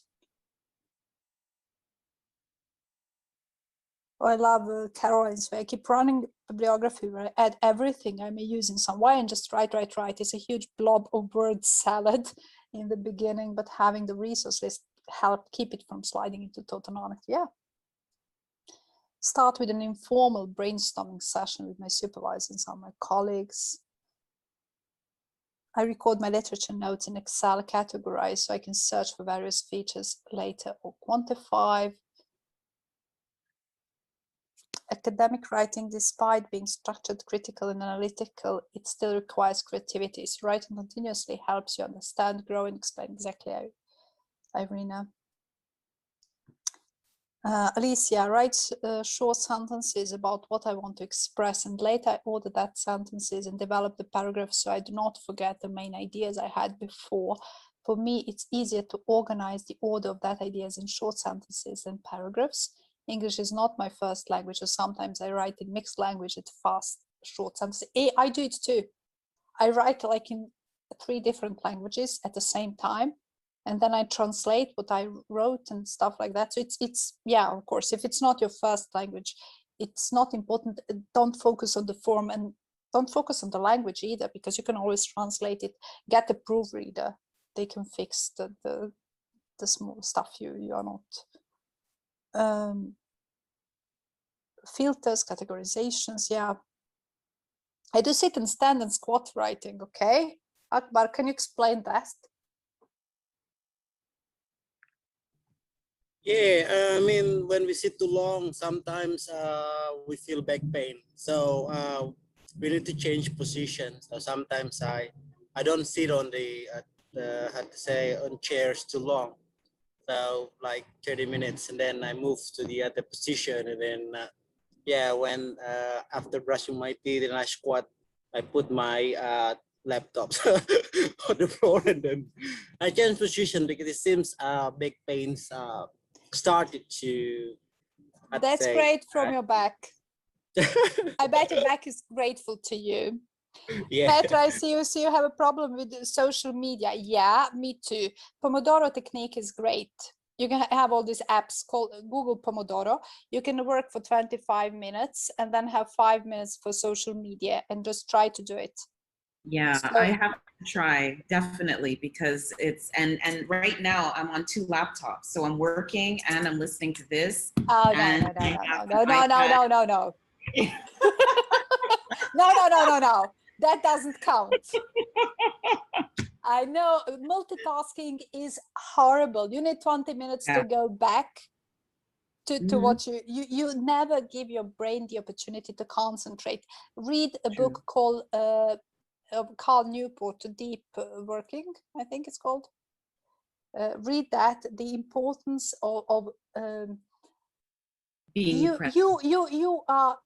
[SPEAKER 1] Oh, I love Caroline's way. I keep running bibliography where I add everything I may use in some way and just write. It's a huge blob of word salad in the beginning, but having the resource list help keep it from sliding into tautology. Yeah. Start with an informal brainstorming session with my supervisor and some of my colleagues. I record my literature notes in Excel, categorize, so I can search for various features later or quantify. Academic writing, despite being structured, critical, and analytical, it still requires creativity. So writing continuously helps you understand, grow, and explain. Exactly, Irina. Alicia, write short sentences about what I want to express, and later I order that sentences and develop the paragraph so I do not forget the main ideas I had before. For me, it's easier to organize the order of that ideas in short sentences than paragraphs. English is not my first language, so sometimes I write in mixed language at fast, short sentences. I do it too. I write like in 3 different languages at the same time, and then I translate what I wrote and stuff like that. So it's yeah, of course, if it's not your first language, it's not important. Don't focus on the form and don't focus on the language either, because you can always translate it. Get a proofreader; they can fix the small stuff you are not. Filters, categorizations, yeah. I do sit and stand and squat writing. Okay, Akbar, can you explain that?
[SPEAKER 6] Yeah, I mean, when we sit too long, sometimes we feel back pain. So we need to change position. So sometimes I don't sit on the how to say, on chairs too long. So like 30 minutes, and then I move to the other position, and then yeah, when after brushing my teeth and I squat, I put my laptops on the floor, and then I change position because it seems back pains started to.
[SPEAKER 1] That's great from your back. I bet your back is grateful to you.
[SPEAKER 6] Yeah.
[SPEAKER 1] Petra, I see you have a problem with the social media. Yeah, me too. Pomodoro technique is great. You can have all these apps called Google Pomodoro. You can work for 25 minutes and then have 5 minutes for social media and just try to do it.
[SPEAKER 7] Yeah,
[SPEAKER 1] So,
[SPEAKER 7] I have to try, definitely, because it's, and right now I'm on 2 laptops. So I'm working and I'm listening to this.
[SPEAKER 1] oh,
[SPEAKER 7] and
[SPEAKER 1] no. No. That doesn't count. I know multitasking is horrible. You need 20 minutes to go back to what you never give your brain the opportunity to concentrate. Read a book called Carl Newport, Deep Working, I think it's called. Read that, the importance of
[SPEAKER 7] being
[SPEAKER 1] you are,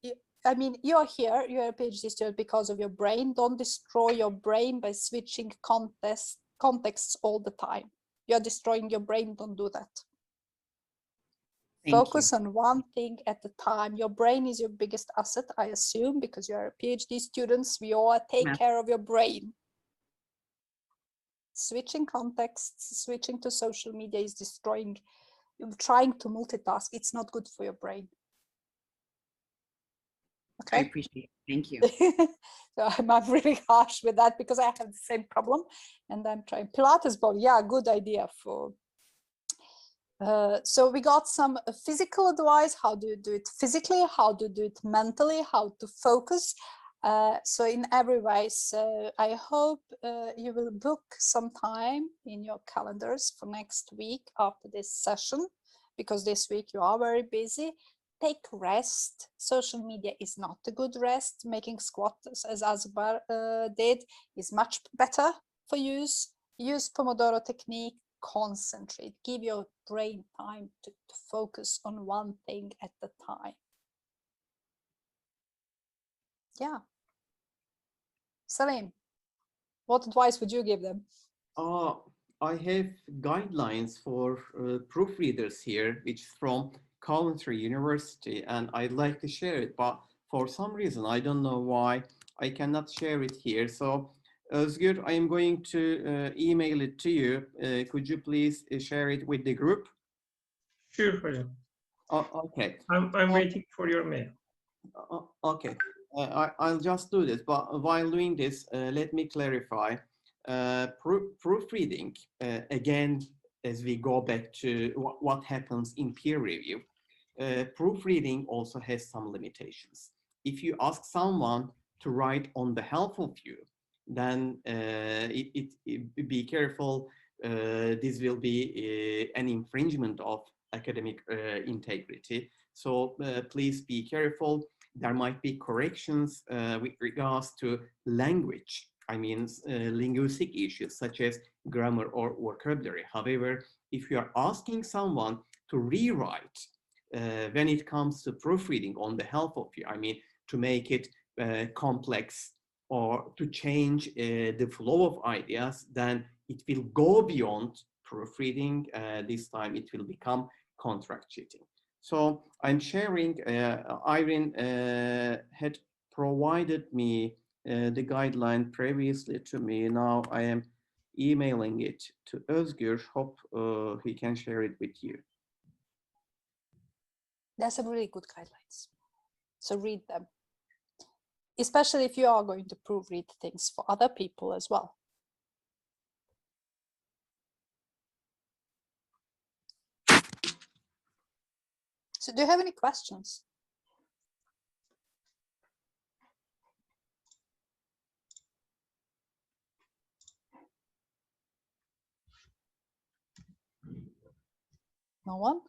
[SPEAKER 1] I mean, you're here, you're a PhD student because of your brain. Don't destroy your brain by switching contexts all the time. You're destroying your brain, don't do that. Focus on one thing at a time. Your brain is your biggest asset, I assume, because you're a PhD students. We all take care of your brain. Switching contexts, switching to social media is destroying. Trying to multitask, it's not good for your brain. Okay.
[SPEAKER 7] I appreciate it. Thank you.
[SPEAKER 1] So I'm really harsh with that because I have the same problem, and I'm trying Pilates ball. Yeah, good idea for. So we got some physical advice, how do you do it physically, how to do it mentally, how to focus. So in every way, so I hope you will book some time in your calendars for next week after this session, because this week you are very busy. Take rest. Social media is not a good rest. Making squats, as Azbar did, is much better for use. Use Pomodoro technique. Concentrate. Give your brain time to focus on one thing at a time. Yeah. Salim, what advice would you give them?
[SPEAKER 2] I have guidelines for proofreaders here, which is from Coventry University, and I'd like to share it, but for some reason, I don't know why, I cannot share it here. So, Özgür, I am going to email it to you. Could you please share it with the group?
[SPEAKER 8] Sure, Hocam.
[SPEAKER 2] Okay.
[SPEAKER 8] I'm waiting for your mail.
[SPEAKER 2] Okay. I'll just do this, but while doing this, let me clarify. Proofreading, again, as we go back to what happens in peer review, proofreading also has some limitations. If you ask someone to write on behalf of you, then be careful. This will be an infringement of academic integrity. So please be careful. There might be corrections with regards to language. I mean, linguistic issues such as grammar or vocabulary. However, if you are asking someone to rewrite when it comes to proofreading on behalf of you, I mean, to make it complex or to change the flow of ideas, then it will go beyond proofreading. This time it will become contract cheating. So I'm sharing, Irene had provided me the guideline previously to me. Now I am emailing it to Özgür. Hope he can share it with you.
[SPEAKER 1] There's some really good guidelines. So read them, especially if you are going to proofread things for other people as well. So do you have any questions? No one?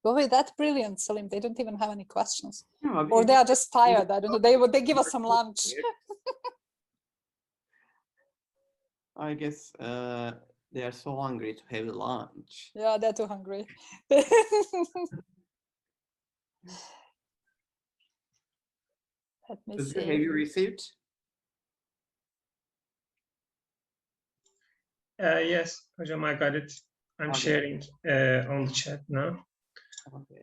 [SPEAKER 1] Well, that's brilliant, Salim. They don't even have any questions.
[SPEAKER 2] Yeah,
[SPEAKER 1] Or they are just tired. I don't know. They give us some lunch.
[SPEAKER 2] I guess they are so hungry to have lunch.
[SPEAKER 1] Yeah, they're too hungry. Let me
[SPEAKER 2] Have
[SPEAKER 1] see.
[SPEAKER 2] you received?
[SPEAKER 8] Yes, Hocam, I got it. I'm
[SPEAKER 2] Okay.
[SPEAKER 8] sharing on the chat now.
[SPEAKER 2] Okay.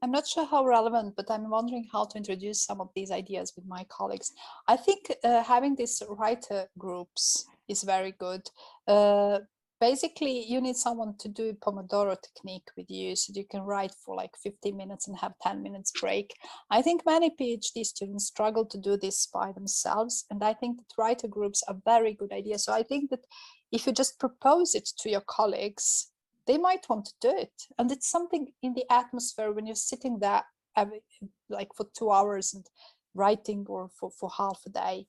[SPEAKER 1] I'm not sure how relevant, but I'm wondering how to introduce some of these ideas with my colleagues. I think having these writer groups is very good. Basically, you need someone to do Pomodoro technique with you, so you can write for like 50 minutes and have 10 minutes break. I think many PhD students struggle to do this by themselves, and I think that writer groups are a very good idea. So I think that if you just propose it to your colleagues, they might want to do it. And it's something in the atmosphere when you're sitting there like for 2 hours and writing, or for half a day,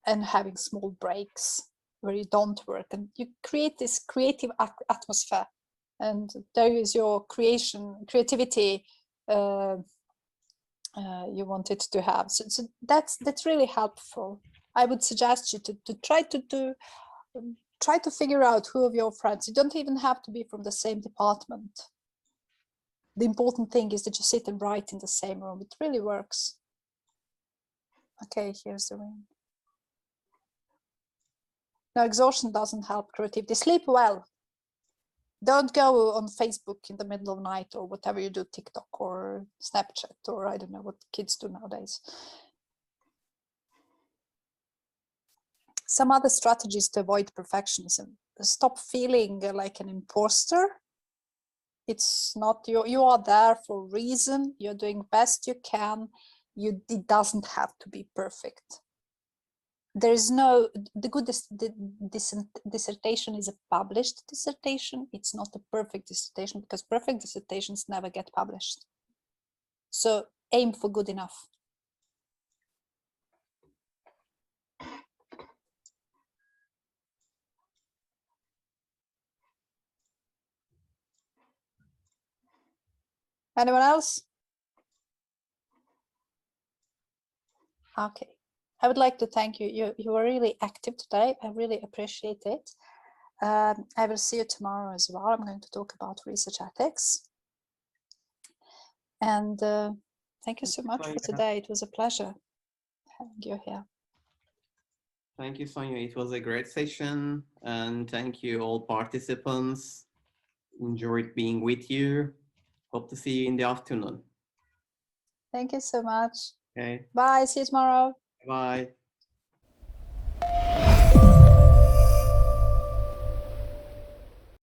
[SPEAKER 1] and having small breaks where you don't work, and you create this creative atmosphere, and there is your creativity you want it to have. So that's really helpful. I would suggest you to try to figure out who of your friends. You don't even have to be from the same department. The important thing is that you sit and write in the same room. It really works. Okay, here's the ring. No, exhaustion doesn't help creativity. Sleep well. Don't go on Facebook in the middle of the night or whatever you do, TikTok or Snapchat, or I don't know what kids do nowadays. Some other strategies to avoid perfectionism. Stop feeling like an imposter. It's not you are there for a reason. You're doing best you can. It doesn't have to be perfect. There is no, the good dissertation is a published dissertation. It's not a perfect dissertation, because perfect dissertations never get published. So aim for good enough. Anyone else? Okay. I would like to thank you. You were really active today. I really appreciate it. I will see you tomorrow as well. I'm going to talk about research ethics. And thank you so much for today. It was a pleasure having you here.
[SPEAKER 2] Thank you, Sonia. It was a great session. And thank you all participants. Enjoyed being with you. Hope to see you in the afternoon.
[SPEAKER 1] Thank you so much.
[SPEAKER 2] Okay.
[SPEAKER 1] Bye. See you tomorrow.
[SPEAKER 2] Bye.